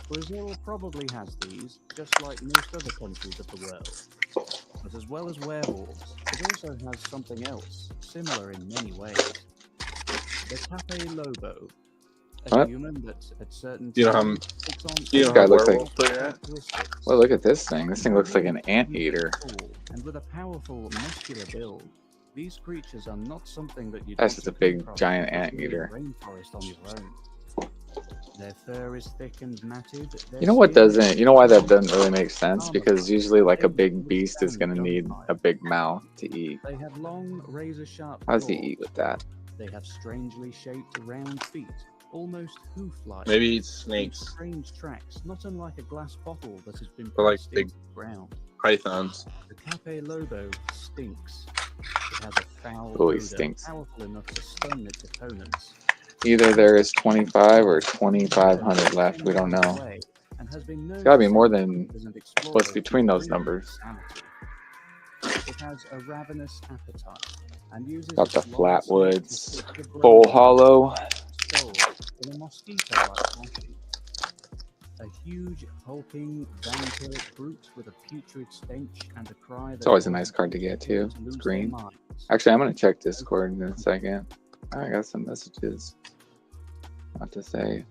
Brazil probably has these, just like most other countries of the world. But as well as werewolves, it also has something else, similar in many ways. The Cape Lobo, a What? human that at certain You know how times takes on This guy looks like... characteristics. Well, look at this thing. This thing looks like an anteater. And with a powerful, muscular build, these creatures are not something that you... That's just a big, giant anteater. Rainforest on your own. Their fur is thick and matted. You know what doesn't? You know why that doesn't really make sense? Because usually, like, a big beast is going to need a big mouth to eat. They have long, razor-sharp How does he claws. eat with that? They have strangely shaped round feet, almost hoof-like. Maybe he eats snakes. Strange tracks, not unlike a glass bottle that has been Or like pressed big into the ground. pythons. The Cape Lobo stinks. It has a foul Oh, he odor, stinks. powerful enough to stun its opponents. Either there is 25 or 2,500 left. We don't know. It's got to be more than what's between those numbers. It has a ravenous appetite and uses Got the its long Flatwoods, snake to stick Full the Hollow. skull in a mosquito-like fashion. A huge, hulking, vampiric brute with a putrid stench and a cry that... It's always a nice card to get too. It's green. Actually, I'm going to check Discord in a second. I got some messages. Not to say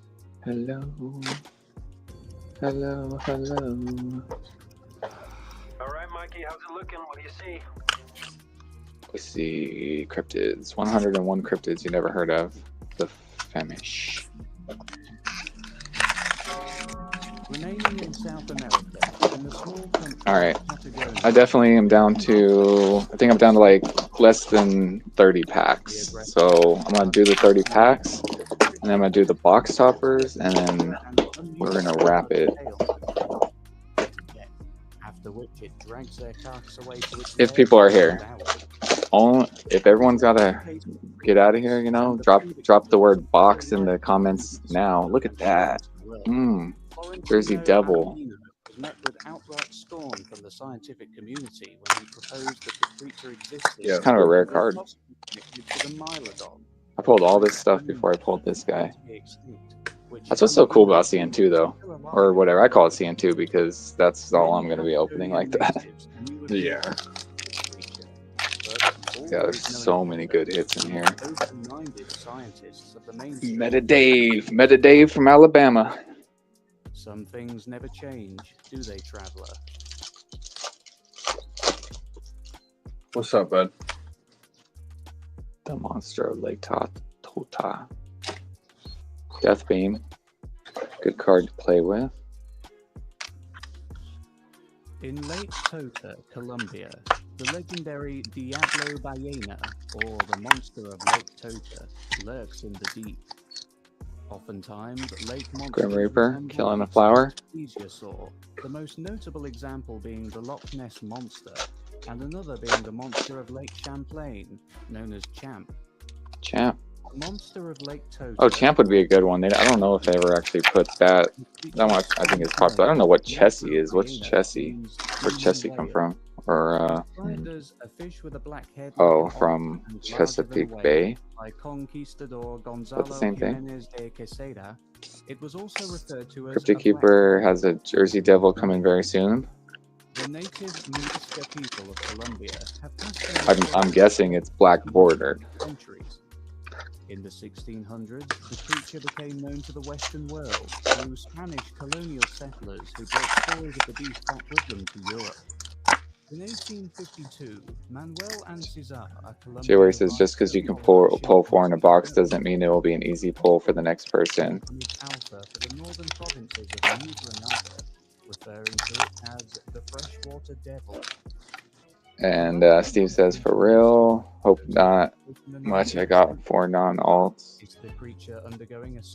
hello. Hello, hello. All right, Mikey, how's it looking? What do you see? Let's see. Cryptids. 101 cryptids you never heard of. The Famish. Remaining in South America, in the small country Alright. of Patagonia, I definitely am down to, I think I'm down to like less than 30 packs. So I'm going to do the 30 packs, and then I'm going to do the box toppers, and then we're going to wrap it. after which it drags their carcass away to its If people are here. If everyone's got to get out of here, you know, drop the word box in the comments now. Look at that. Jersey Devil. on from the scientific community when he proposed that the creature existed. It's kind of a rare and was card. possibly connected to the Mylodon. I pulled all this stuff before I pulled this guy. That's what's so cool about CN2 though, or whatever I call it CN2 because that's all I'm going to be opening like that. Yeah. Yeah, there's so many good hits in here. Meta Dave from Alabama. Some things never change, do they, traveler? What's up, bud? The Monster of Lake Tota. Death Beam. Good card to play with. In Lake Tota, Colombia, the legendary Diablo Ballena, or the monster of Lake Tota, lurks in the deep. Oftentimes, lake monsters Grim Reaper, resemble killing a flower. plesiosaur, the most notable example being the Loch Ness Monster, and another being the monster of Lake Champlain, known as Champ. Champ. Monster of Lake Tota. Oh, Champ would be a good one. I don't know if they ever actually put that. That one I think is popular. I don't know what Chessie is. What's Chessie? Where'd Chessie come from? Or oh, from Chesapeake Bay. By Conquistador Is Gonzalo that the same thing? Jimenez de Quesada, it was also referred to as Cryptid Keeper has a Jersey Devil coming very soon. the native Muisca people of Colombia have passed I'm guessing it's black bordered. centuries. In the 1600s, the creature became known to the Western world through Spanish colonial settlers who brought stories of the beast back with them to Europe. In 1852, Manuel and Cesar, a Colombian See where he says just because you can pull 4 in a box doesn't mean it will be an easy pull for the next person. alpha for the northern provinces of New Granada, referring to it as the freshwater devil. And Steve says, for real, hope not much. I got 4 non-alts.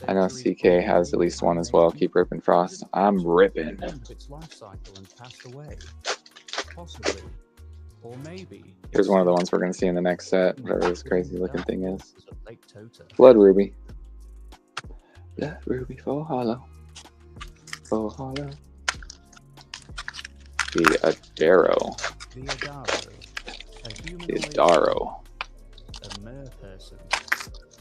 I know CK has at least 1 as well. Keep ripping, Frost. I'm ripping. Its life cycle and passed away. Possibly. Or maybe. Here's one of the ones we're going to see in the next set, whatever this crazy looking thing is. Blood Ruby. Blood Ruby for hollow. For hollow. The Adaro. The Adaro. The Adaro. A mer person.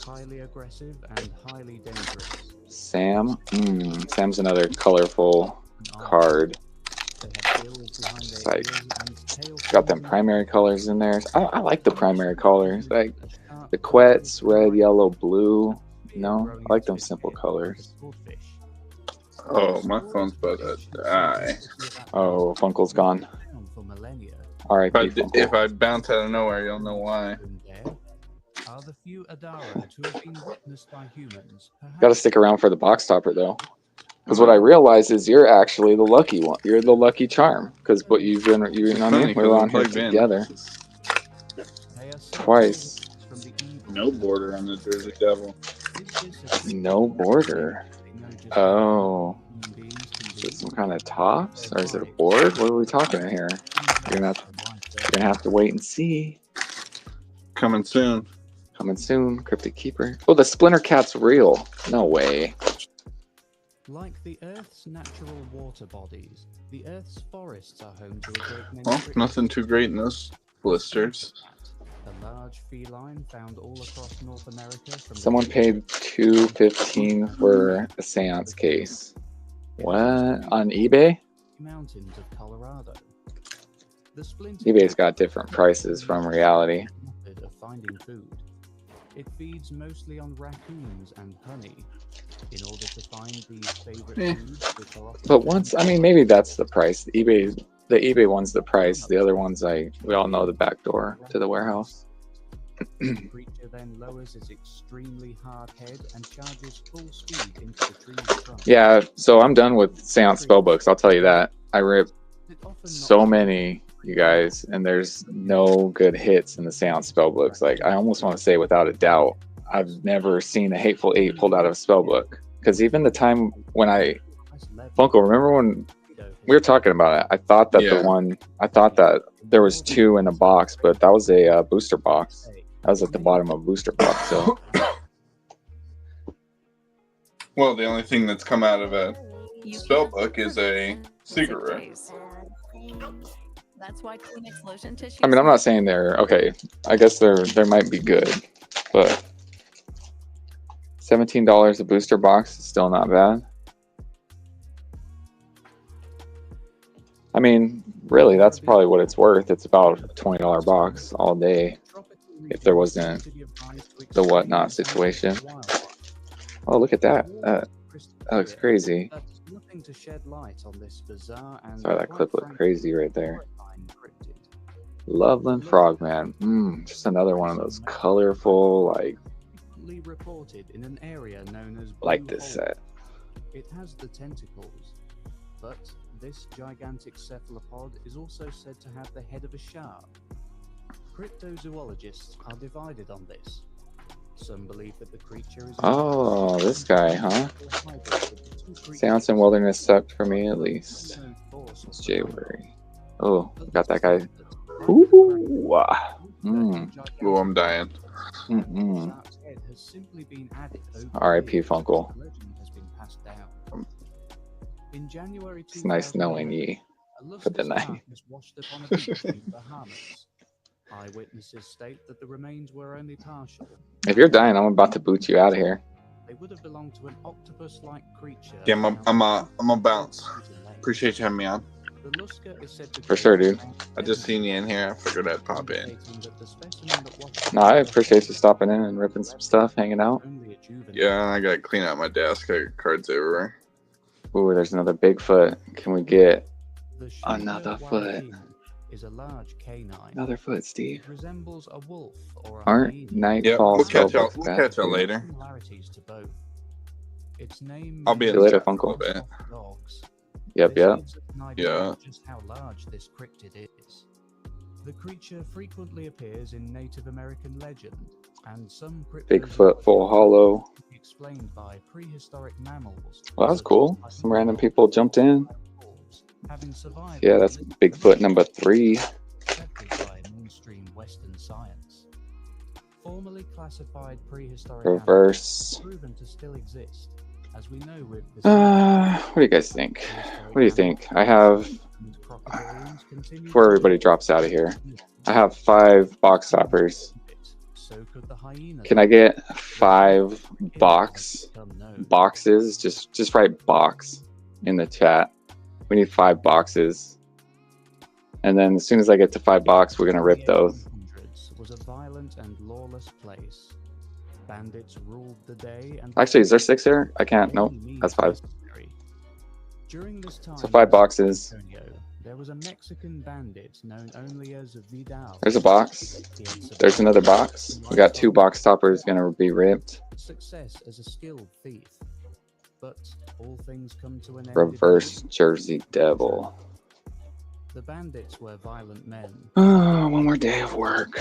Highly aggressive and highly dangerous. Sam. Sam's another colorful card. It's like, got them primary colors in there. I like the primary colors. Like the Quets, red, yellow, blue. No, I like them simple colors. Oh, my phone's about to die. Oh, Funkel's gone. Alright, if I bounce out of nowhere, you'll know why. Are the few Adara to have been witnessed by humans. Got to stick around for the box topper though, because what I realized is you're actually the lucky one. You're the lucky charm, because what you've been, you know what I mean? We were on here together twice. No border on the Jersey Devil. No border. Oh, is it some kind of tops, or is it a board? What are we talking here? You're gonna have to wait and see. Coming soon. Coming soon. Cryptid Keeper. Oh, the Splinter Cat's real. No way. Like the Earth's natural water bodies, the Earth's forests are home to a great many. Well, nothing too great in those blisters. A large feline found all across North America. Someone paid $2.15 for a seance case. What? On eBay? Mountains of Colorado. eBay's got different prices from reality. Method of finding food. It feeds mostly on raccoons and honey. In order to find these favorite foods, which are often But once, I mean, maybe that's the price. The eBay one's the price. The other one's we all know the back door to the warehouse. The creature then lowers its extremely hard head and charges full speed into the tree's trunk. Yeah, so I'm done with seance spellbooks. I'll tell you that. I ripped so many, you guys, and there's no good hits in the seance spellbooks. Like, I almost want to say without a doubt, I've never seen a Hateful Eight pulled out of a spellbook. Because even the time when Funko, remember when we were talking about it? I thought that I thought that there was 2 in a box, but that was a booster box. That was at the bottom of a booster box. So, well, the only thing that's come out of a spellbook is a cigarette. That's why Kleenex lotion tissue. I mean, I'm not saying they're okay. I guess there might be good, but $17 a booster box is still not bad. I mean, really, that's probably what it's worth. It's about a $20 box all day if there wasn't the whatnot situation. Oh, look at that. That looks crazy. Nothing to shed light on this bizarre and Sorry, that clip looked crazy right there. Loveland Frogman. Just another one of those colorful, reported in an area known as like Blue this Hole. set. It has the tentacles, but this gigantic cephalopod is also said to have the head of a shark. Cryptozoologists are divided on this. Some believe that the creature is Oh, this guy, huh? Seance and Wilderness sucked for me at least. It's January. Oh, we got that guy. Ooh, Ooh, I'm dying. R.I.P. Funkle. In January It's nice knowing ye for the night. washed upon a beach in the Bahamas. Eyewitnesses state that the remains were only partial. If you're dying, I'm about to boot you out of here. They would have belonged to an octopus-like creature. Yeah, I'm a bounce. Appreciate you having me on. The Lusker is said to For sure, dude. I just seen you in here. I figured I'd pop in. No, I appreciate you stopping in and ripping some stuff, hanging out. Yeah, I gotta clean out my desk. I got cards everywhere. Ooh, there's another Bigfoot. Can we get another foot? Is a large canine. Another foot, Steve. It resembles a wolf or a Aren't hyena. Nightfall we'll catch spelled up. with We'll that catch up too? later. Similarities to both. Its name I'll be See in you the later, chat for a Funkle. little bit. dogs. Yep, This yep. gives us an idea Yeah. of just how large this cryptid is. The creature frequently appears in Native American legend, and some Bigfoot full hollow. explained by prehistoric mammals. Well, that was cool. Some random people jumped in. Having survived Yeah, that's Bigfoot number 3. accepted by mainstream Western science. Formerly classified prehistoric Reverse. animals proven to still exist, as we know with What do you guys think? What do you think? I have, before everybody drops out of here, I have 5 box toppers. So could the hyena. Can I get 5 boxes? Just write box in the chat. We need 5 boxes. And then as soon as I get to 5 boxes, we're going to rip those. Was a violent and lawless place. Bandits ruled the day and Actually, is there 6 here? I can't. Nope. That's 5. During this time, So 5 boxes. there was a Mexican bandit known only as Vidal. There's a box. There's another box. We got 2 box toppers going to be ripped. Success as a skilled thief. But all things come to an end. Reverse Jersey Devil. The bandits were violent men. Oh, one more day of work.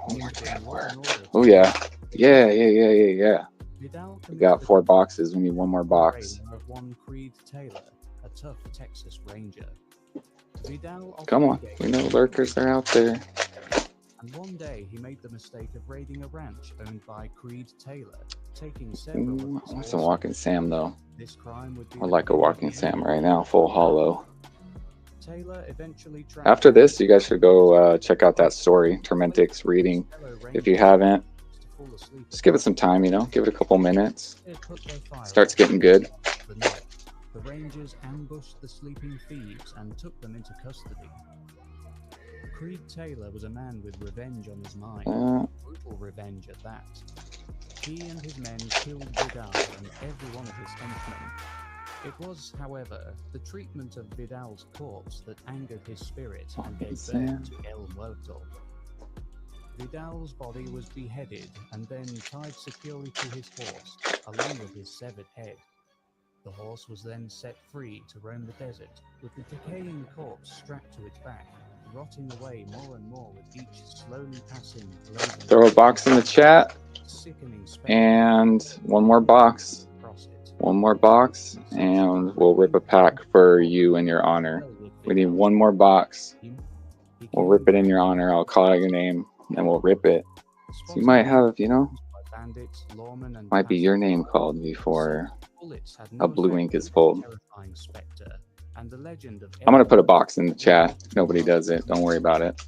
One more day of work. Oh, yeah. Yeah. We got 4 boxes. We need 1 more box. Of one Creed Taylor, a tough Texas Ranger. Vidal Come on. We know lurkers are out there. And one day he made the mistake of raiding a ranch owned by Creed Taylor, taking several. Ooh, I want some Walking Sam, though. This crime would be I'd like a Walking Sam right now, full hollow. Taylor eventually After this, you guys should go check out that story, Tormentix reading. If you haven't, just give it some time, give it a couple minutes. Starts getting good. The Rangers ambushed the sleeping thieves and took them into custody. Creed Taylor was a man with revenge on his mind, brutal revenge at that. He and his men killed Vidal and every one of his henchmen. It was, however, the treatment of Vidal's corpse that angered his spirit and gave birth to El Muerto. Vidal's body was beheaded and then tied securely to his horse, along with his severed head. The horse was then set free to roam the desert, with the decaying corpse strapped to its back, rotting away more and more with each slowly passing blazing. Throw a box in the chat. And 1 more box. 1 more box, and we'll rip a pack for you in your honor. We need 1 more box. We'll rip it in your honor. I'll call out your name, and we'll rip it. So you might have, might be your name called before a blue ink is pulled. and the legend of I'm gonna put a box in the chat. Nobody does it. Don't worry about it.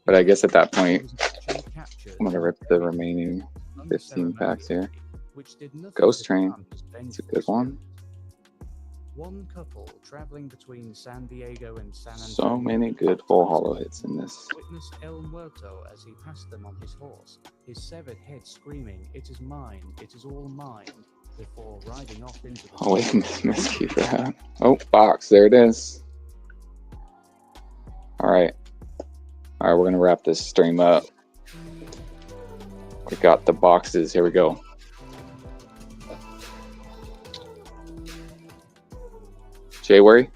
But I guess at that point, I'm gonna rip the remaining 15 packs here. Ghost Train. It's a good one. One couple traveling between San Diego and San Antonio. So many good full hollow hits in this. Witnessed El Muerto as he passed them on his horse, his severed head screaming, "It is mine, it is all mine," before riding off into the... Oh, wait, miss key for that. Oh, box. There it is. All right. All right, we're going to wrap this stream up. We got the boxes. Here we go. January.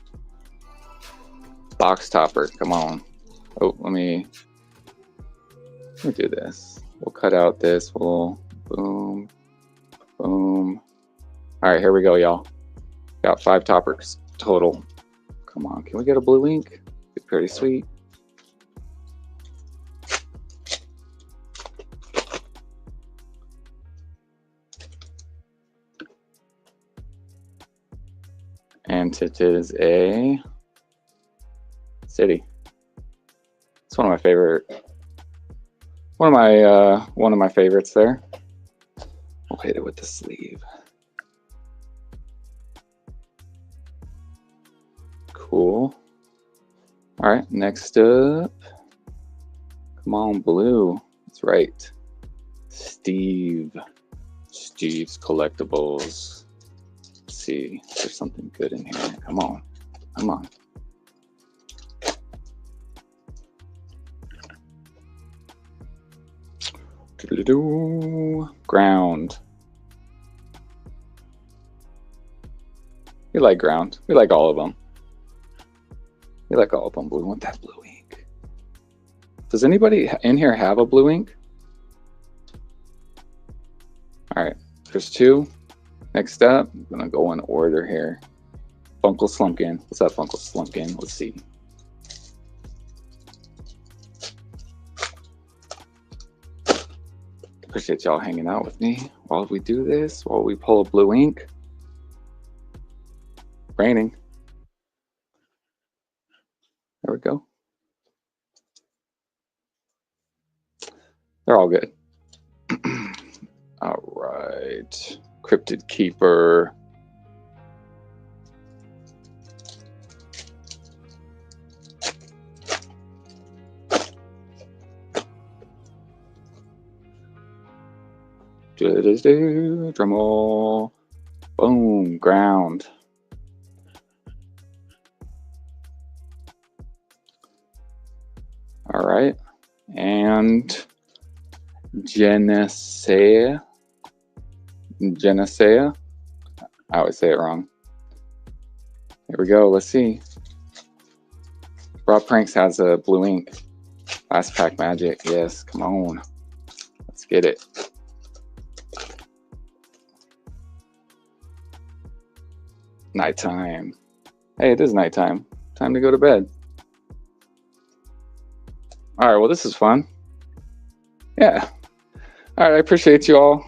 Box topper. Come on. Oh, let me do this. We'll cut out this. We'll boom, boom. All right, here we go, y'all. Got 5 toppers total. Come on, can we get a blue ink? Be pretty sweet. And it is a city. It's one of my favorite. One of my favorites there. We'll hit it with the sleeve. Cool. All right, next up. Come on, blue. That's right. Steve's Collectibles. Let's see if there's something good in here. Come on. Come on. Ground. We like ground. We like all of them. We like all of them. We want that blue ink. Does anybody in here have a blue ink? All right, there's 2. Next up, I'm gonna go in order here. Funkle Slumpkin. What's up, Funkle Slumpkin? Let's see. Appreciate y'all hanging out with me while we do this, while we pull a blue ink. Raining. There we go. They're all good. All right. Cryptid Keeper. Drum roll. Boom. Ground. All right. And Genesea. I always say it wrong. Here we go. Let's see. Rob Pranks has a blue ink. Last pack magic. Yes, come on. Let's get it. Nighttime. Hey, it is nighttime. Time to go to bed. All right, well, this is fun. Yeah. All right, I appreciate you all.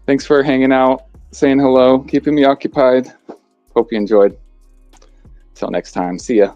Thanks for hanging out, saying hello, keeping me occupied. Hope you enjoyed. Till next time, see ya.